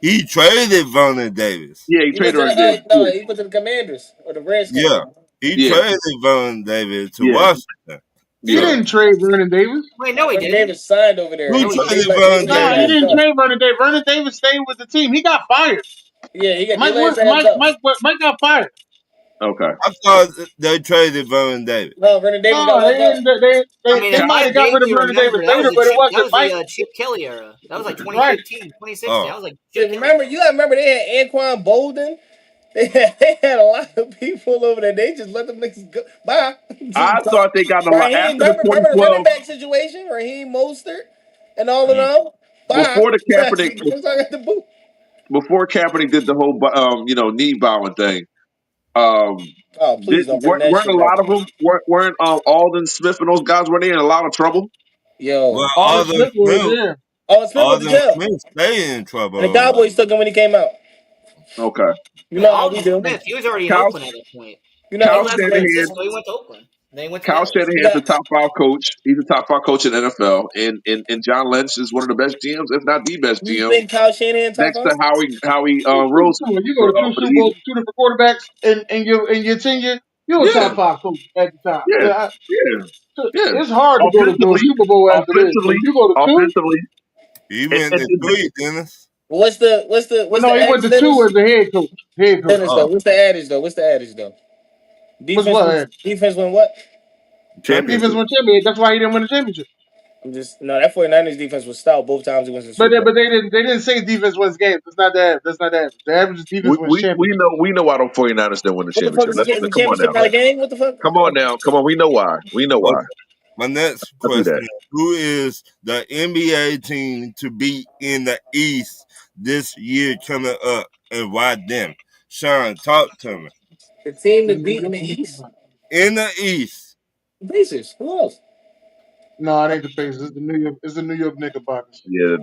He traded Vernon Davis. yeah, he He went traded to the Vernon Davis. Yeah, he went to the Commanders or the Redskins. Yeah, he yeah, traded Vernon Davis to yeah, Washington. He yeah. So didn't trade Vernon Davis. Wait, no, he Vernon didn't. Davis signed over there. who No, he They traded didn't. let Vernon his Nah, he ass Davis? didn't go. trade Vernon Davis. Vernon Davis stayed with the team. He got fired. Yeah, they let his ass Mike got fired. Okay. I thought they traded Vernon Davis. go. No, Vernon Davis got No, they let go. didn't. I mean, They if might I have got rid of vaguely Vernon Davis remember, later, but it that wasn't was Mike. the Chip Kelly era. That was like Right. 2015, 2016. Oh, That was like Chip Shit, Kelly. remember, you gotta remember they had Anquan Bolden. They had a lot of people. pull over there. They just let them niggas go. Bye. I thought they got a lot Raheem, after the remember the running 2012 back situation? Raheem Mostert and all of them. Bye. before the Kaepernick That's all I got the boot. before Kaepernick did the whole knee bowing thing. Oh, please don't bring that Weren't a shit back lot of up. them weren't Alden Smith and those guys were they in a lot of trouble? Yo, Well, Arthur Smith was there. oh, Smith went to Alden jail, Smith stay in and the trouble. Cowboys took him when he came out. Okay. You Yeah, know how we Alden do. Smith, he was already in Kyle Oakland at that point. You know how He Kyle we left do. San Right? Shanahan Francisco. He went to Oakland. Then he went to Kyle Dallas. We Shanahan's got the top five coach. He's the top five coach in NFL, and John Lynch is one of the best GMs, if not the best you GM, think Kyle Shanahan top next five? to Howie Roseman You go to two for the Super Bowls Eagles. with two different quarterbacks in your tenure. You're a Yeah, top five coach at the time. yeah, Yeah, yeah, yeah. it's hard to go to a Offensively, Super Bowl after this. But offensively, you go to two. offensively, He and, went and, to and three, Dennis. But What's no, the he went adage, to two Dennis? as a head coach. Head coach. Dennis though. Oh, What's the adage though? What's the adage though? What's Defense what? defense win what? Defense championship. won championship. That's why he didn't win the championship. I'm just no, that 49ers defense was stout both times he went to the But Super they, Bowl. but they didn't say defense wins games. That's not that. That's not that. The average is defense wins championship. We know why the 49ers didn't win the What the fuck championship. is Let's the come on championship now. not a game? What the fuck? Come on now. Come on. We know why. We know why. okay. My next Let's do question that. is: who is the NBA team to beat in the East this year coming up, and why them? Sean, talk to me. The team to The New beat in York the East? Knicks. In the East, The Pacers. Who else? No, it ain't the Pacers. It's the New York. It's the New York Knickerbockers. Yeah.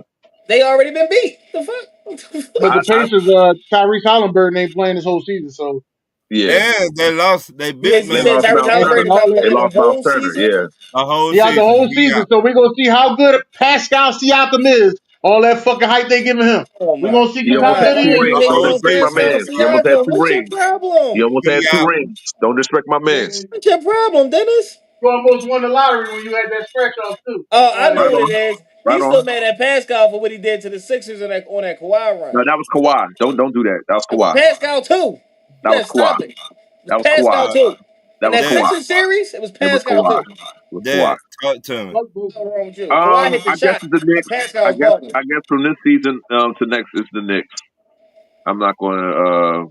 They already been beat. The fuck? What the fuck? But I, the I Pacers, Tyrese Halliburton ain't playing this whole season. So yeah. and they lost. They You big They said man lost Tyrese Miles they out Turner. Halliburton the is not whole. playing They the lost Miles whole Turner. season? Yeah. a whole He out the season. whole He season. out. So we gonna see how good Pascal Siakam is. All that fucking hype they giving him. Oh We my gonna see He just how almost had good he god. two is. You A rings. hate Don't whole on disrespect my season. Pascal man. He almost had Siakam. two What's your rings. He problem? almost had He two out. rings. Don't disrespect my man. What's your problem, Dennis? You almost won the lottery when you had that scratch off too. Oh, That's I all know it Right what is. it on. is. Right He's still on. mad at Pascal for what he did to the Sixers on that Kawhi run. No, that was Kawhi. Don't do that. That was It was Kawhi. Pascal too. You That was gotta Kawhi. stop it. It was That was Pascal Kawhi. too. In That was that Dad, Kawhi. Sixers series, it was It was Pascal Kawhi. too. It was Kawhi. Dad, talk to me. Fuck both What's of them. wrong with you? Kawhi hit the I guess shot, it's the but Knicks. Pascal was balling. I guess from this season to next it's the Knicks. I'm not going to.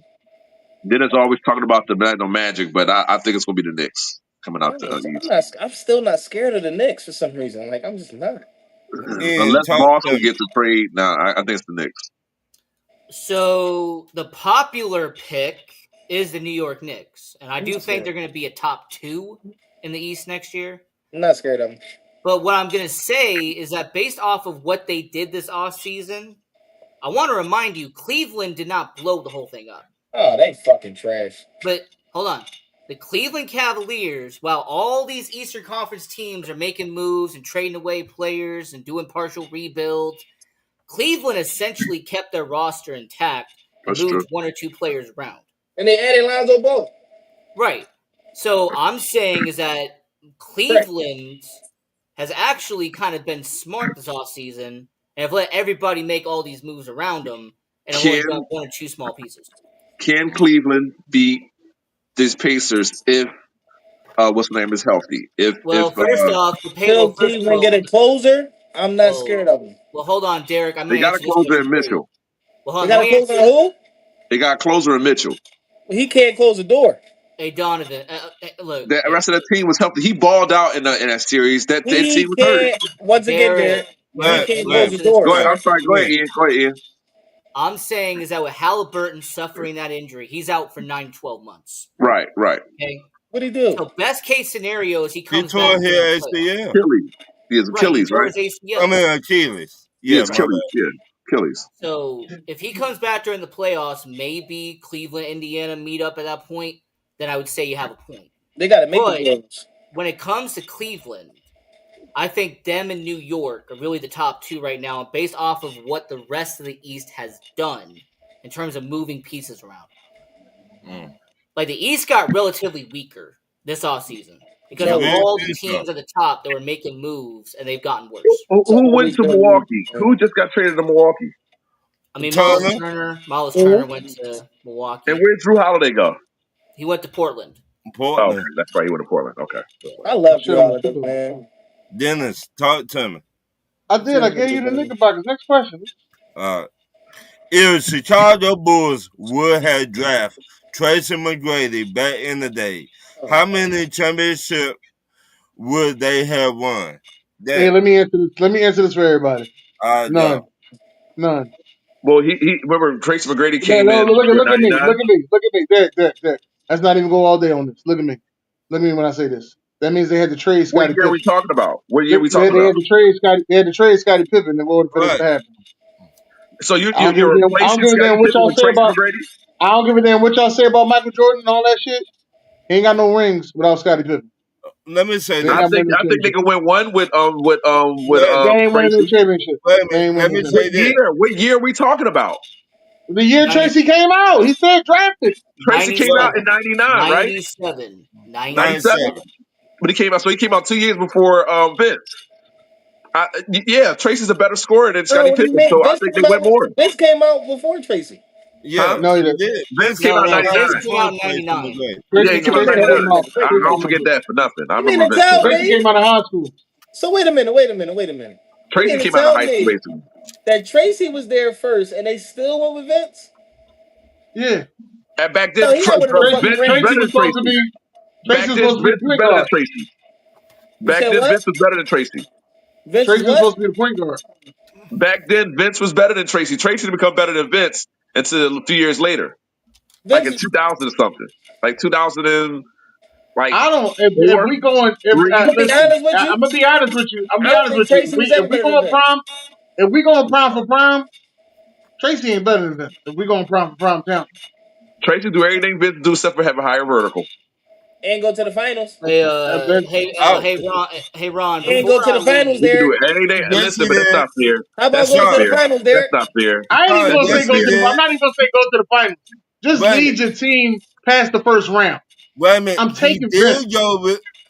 Dennis always talking about the Magic, but I think it's going to be the Knicks coming out the I'm East. not. I'm still not scared of the Knicks for some reason. Like I'm just not. And Unless talk to Boston me. gets a trade, I think it's the Knicks. So the popular pick is the New York Knicks, and I I'm do not think scared. they're going to be a top two in the East next year. I'm not scared of them. But what I'm going to say is that based off of what they did this offseason, I want to remind you, Cleveland did not blow the whole thing up. Oh, they fucking trash. But hold on. The Cleveland Cavaliers, while all these Eastern Conference teams are making moves and trading away players and doing partial rebuilds, Cleveland essentially kept their roster intact and That's true. moved one or two players around. And they added Lonzo Ball. Right. So I'm saying is that Correct. Cleveland has actually kind of been smart this offseason and have let everybody make all these moves around them and have only done Can one or two small pieces. Cleveland beat these Pacers if what's the name is healthy? If Well, first off, the pay. Well, Till first of Cleveland all, get a closer, I'm not well, scared of them. well, hold on, Derek. I'm they going to got a answer this closer question in for you. Mitchell, Well, hold They on. Let got a me closer answer. on who? they got a closer in Mitchell. He can't close the door. Hey, Donovan. Look, The rest of that team was healthy. He balled out in that series. That He team was hurt. can't. Once again, Derek. Derek, he Derek. can't Let me close Wait, the answer this door, Go ahead. question. I'm son. sorry. Go ahead, wait. Ian. Go ahead, Ian. I'm saying is that with Halliburton suffering that injury, he's out for 9 to 12 months. Right. Okay. What'd he do? So best case scenario is he He comes back tore during the his playoffs. ACL. Achilles. He has Right. He Achilles, tore right? his I ACL. mean Achilles. He Yeah, has my Achilles. bad. Yeah, Achilles. So if he comes back during the playoffs, maybe Cleveland, Indiana meet up at that point, then I would say you have a point. They got to make the But playoffs. when it comes to Cleveland, I think them and New York are really the top two right now, based off of what the rest of the East has done in terms of moving pieces around. Mm. Like the East got relatively weaker this offseason because You of No, did all the think so. teams at the top that were making moves and they've gotten worse. it's Who went always to been weak, Milwaukee? man. Who just got traded to Milwaukee? I mean, Turner, Miles Turner Mhm. went to And Milwaukee. where Drew Holiday go? He went to Portland. Oh, okay, Portland. that's right. He went to Portland. Okay. I love Drew Shit on Holiday, too. man. Dennis, talk to me. I did. I gave you the Knickerbockers. Next question. Uh, if Chicago Bulls would have drafted Tracy McGrady back in the day, Oh, how many championships would they have won? Hey, That let me answer this. Let me answer this for everybody. I None. don't. None. Well, he remember Tracy McGrady No, came no, in look at year look at me. '99. Look at me. Look at me. There. Let's not even go all day on this. Look at me. Look at me when I say this. That means they had to trade What Scottie year are we Pippen. talking about? What year They, are we they talking they about? had to trade Scottie. They had to trade Scottie Pippen in order for this Right. to happen. So I don't give a you're damn. I don't replacing give a Scottie damn what Pippen y'all with say Tracy about. McGrady? I don't give a damn what y'all say about Michael Jordan and all that shit. He ain't got no rings without Scottie Pippen. Let me say They ain't I this. not think winning the I think they championship. can win one with Wait a They minute. ain't winning the Tracy. championship. Wait a They minute. ain't Let winning me the say championship. this. What year are we talking about? The year 90, Tracy came out, he said drafted. Tracy came out Right. 97, in '99, right? 97, '97, 97. 97. but he came out. So he came out 2 years before Vince. Yeah, Tracy's a better scorer than no, Scottie what do you Pippen, mean? so I think they win more. Vince came out before Tracy. Yeah, Huh? No, he he didn't. did. Vince came No, out in no, Vince '99. came out Before in Tracy 99. McGrady. He Yeah, he Tracy, came came out out in Tracy in came 99. 99. out. I Tracy don't came forget out. that for nothing. I You mean remember to Vince tell came out. Tracy me? came out of high school. So wait a minute, wait a minute, wait a minute. You Tracy mean to came out of tell high school me basically. that Tracy was there first and they still went with Vince? Yeah, And back No, then, he not winning no fucking Vince was Tracy rings. better was than supposed to Tracy. be. Tracy Back was then, supposed to be Vince the was point better than guard. Tracy. You Back said then, Vince what? was better than Tracy. Vince was Tracy was what? supposed to be the point guard. Back then, Vince was better than Tracy. Tracy didn't become better than Vince until a few years later, like in Vince. 2000 or something, like 2000 and like I don't. If four, we going, if three. I'm gonna be listen, honest with you. I'm gonna be honest with you. I'm gonna I be don't honest think with you. Tracy was If ever we better than going Vince. prime, if we going prime for prime, Tracy ain't better than Vince. If we going prime for prime talent, Tracy do everything Vince do except for have a higher vertical. And go to the finals. Hey, Vince, Oh, hey, Ron. And Before go to I the finals, leave, He can do Derek. anything. yes, Listen, he but that's did. not fair. How about That's going not to Sean, the fair. finals, That's Derek? not fair. I ain't even Sean, gonna say yes, go he to the. I'm did. not even gonna say go to the finals. Just Wait a minute. lead your team past the first round. Wait a minute. I'm taking Vince.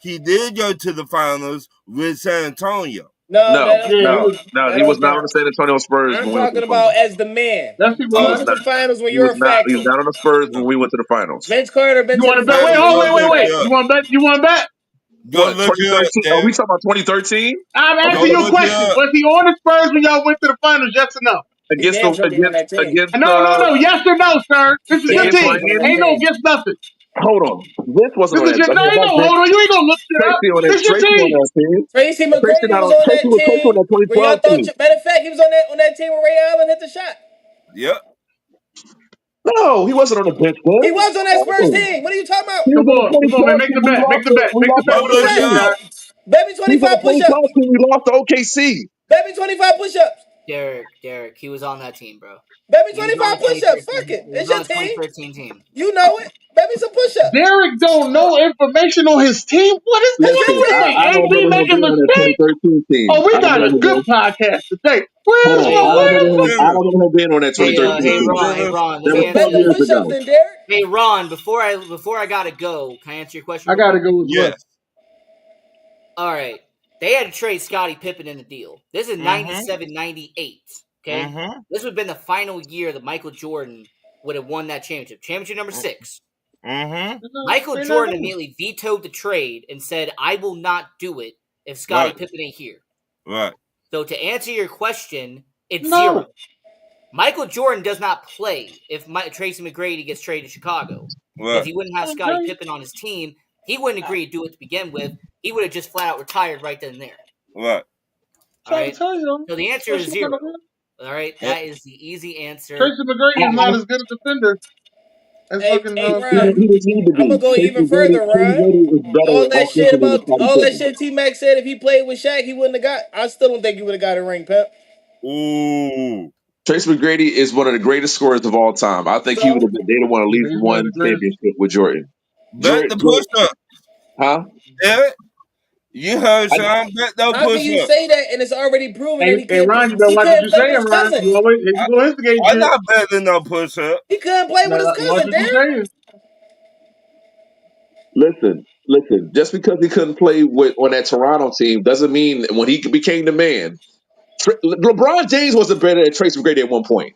He did go to the finals with San Antonio. No, No, Yeah, he no, was. no. that He was don't not on count. the San Antonio Spurs I'm when we went to talking the about finals. as the man. Yes, he He You was was. went to not. the finals when He you're was a not. He was factor. not on the Spurs when we went to the finals. Vince Carter been You to want the to bet? finals Wait, when hold, you're Go a wait, look wait. factor. it You up. want to bet? You want to bet? Go What look it up, 2013? Are we Derek. talking about 2013 I'm or Go asking 20 you a look it question. up. Was he on the Spurs when y'all went to the finals? Yes or no? He against damn the sure be on that team. No, no, no. Yes or no, sir. This is your Damn against sure team. be on that Miami? Ain't no team. against nothing. Hold on, Vince wasn't This on is that. your. I No, mean, ain't not no. Vince. Hold on. You ain't gonna look it up. Tracy on that. This your Tracy on team. that team. Tracy Tracy McGrady not was on. on Tracy that was Tracy on team that when y'all 2012 thought. team. Matter of fact, he was on that team when Ray Allen hit the shot. Yep. No, he wasn't on the bench then. He was on that Spurs No. team. What are you talking about? He was on the Come on, man. 2012 Make team. the We bet. Make lost the to. bet. We Make the lost to bet Go before look you it shoot, OKC. up. John. Baby He was on 25 the 2012 push-ups. team. We lost to OKC. Baby 25 push-ups. Derek, he was on that team, bro. Baby He was on 25 the push-ups. 2013. Fuck it. He was It's on your the team. 2013 team. You know it. Baby some push-ups. Derek don't know information on his team. What is That's what your Listen, do you team. think? I don't AB remember him making being on that mistakes? 2013 team. Oh, we I don't got a remember good him. podcast today. Hold Where's on. Hey, I don't remember him. I Dennis. don't remember him being on that Hey, 2013 hey, team. Ron, Dennis. let That me was So answer 12 bet your them years question. push-ups ago. then, Derek. Hey, Ron, before I gotta go, can I answer your question I real gotta quick? go as well. Yes. All right. They had to trade Scottie Pippen in the deal. This is Mm-hmm. 97, 98. Okay? Mm-hmm. This would have been the final year that Michael Jordan would have won that championship. Championship number 6. Mm-hmm. Michael They're not Jordan going. immediately vetoed the trade and said, I will not do it if Scottie Right. Pippen ain't here. Right. So to answer your question, it's No. 0. Michael Jordan does not play if Tracy McGrady gets traded to Chicago because Right. he wouldn't have Scottie Okay. Pippen on his team. He wouldn't agree to do it to begin with. He would have just flat out retired right then and there. Right. All Trying to right. tell you, So the answer that is shit 0. gonna win. All right. Uh, That is the easy answer. Tracy McGrady is not as good a defender as fucking Hey, He Ron. didn't, Scotty. he didn't need to I'm gonna be. go even further, Tracy Ron. McGrady is better offensively than Scottie All that Pippen. shit T Mac said if he played with Shaq, he wouldn't have got. I still don't think he would have got a ring, Pep. ooh. Tracy McGrady is one of the greatest scorers of all time. I think he would So have been. They'd have won at Yeah, least he's one of one the greatest. championship with Jordan. Bet the push up. Huh? Eric, you heard I, Sean. Bet the how can push you up. say that and it's already proven that Hey, he hey, can't play? Ron, you better He watch what couldn't you play with saying, his Ron. cousin. You always you gonna instigate I'm shit. not betting no push up. He couldn't play with his Now, watch cousin, what you Derek. saying. listen. Just because he couldn't play with on that Toronto team doesn't mean when he became the man. LeBron James wasn't better than Tracy McGrady at one point.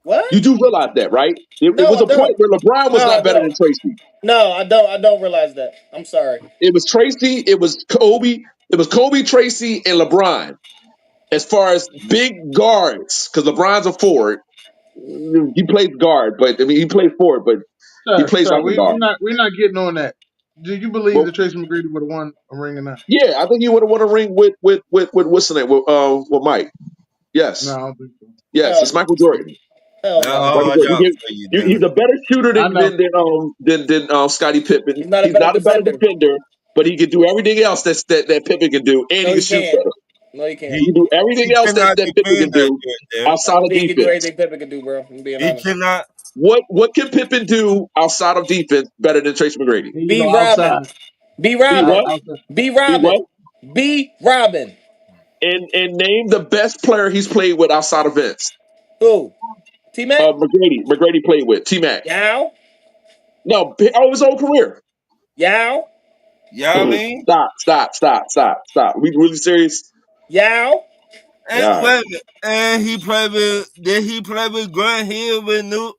What? You do realize that, right? It No, was I a point don't. where LeBron was No, I not better than don't. Tracy. No, I don't. I don't realize that. I'm sorry. It was Tracy. It was Kobe. It was Kobe, Tracy, and LeBron as far as big guards, because LeBron's a forward. He plays guard, but I mean he plays forward, but he plays Sir, like a guard. we're not getting on that. Do you believe Well, that Tracy McGrady would have won a ring or not? yeah, I think you would have won a ring with what's the name with Mike. No, Yes, I don't think so. yes, Hell it's no. Michael Jordan. Hell That's no. all Michael I Jordan. got for you, He's then. a better shooter I know. than Scottie Pippen. He's not a He's better not a better defender. defender, but he can do everything else that Pippen can do, and No, he can he shoot can't. better. No, he He can't. can do He everything else cannot that Pippen can defend that do good there. I outside don't of think he can do defense. anything Pippen can do, bro. I'm being He honest. cannot. What can Pippen do outside of defense better than Tracy McGrady? And, B Robin. outside, B Be Robin. what? outside. B Be Robin. what? B Robin. And name the best player he's played with outside of Vince. Who? T Mac? McGrady. McGrady played with T Mac. Yow? No, his whole career. Yow? You know what I mean? Stop. We really serious? Yow? Yeah, And all right. wait a minute. And he played with. Did he play with Grant Hill with New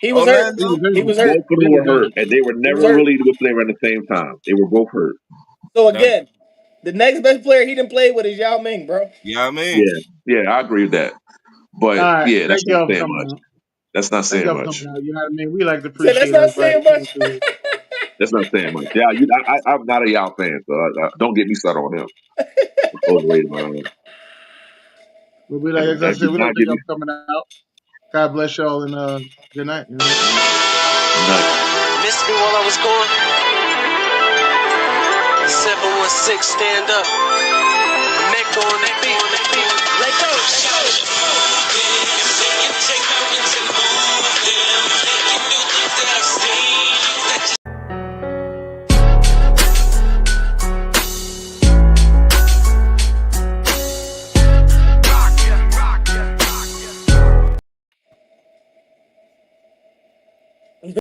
He was hurt. Orlando? He was He injured. was hurt. Both of He them was were hurt, injured. and they were He never was hurt. really with them at the same time. They were both hurt. So That, again, the next best player he didn't play with is Yao Ming, bro. you know what I mean? Yeah, I agree with that. All But right. yeah, that's Thank not y'all for saying coming much. out. That's not Thank saying y'all for much. coming out. You know what I mean? We like to So that's appreciate not everybody saying coming much. through. That's not saying much. Yeah, I'm not a Yao fan, so don't get me started on him. Overrated, man. But we like, as I Do said, we like not to thank get y'all me for coming out. God bless y'all and good night. You know? nice. Missed me while I was gone. 716, stand up. Neck on the beat. Let go.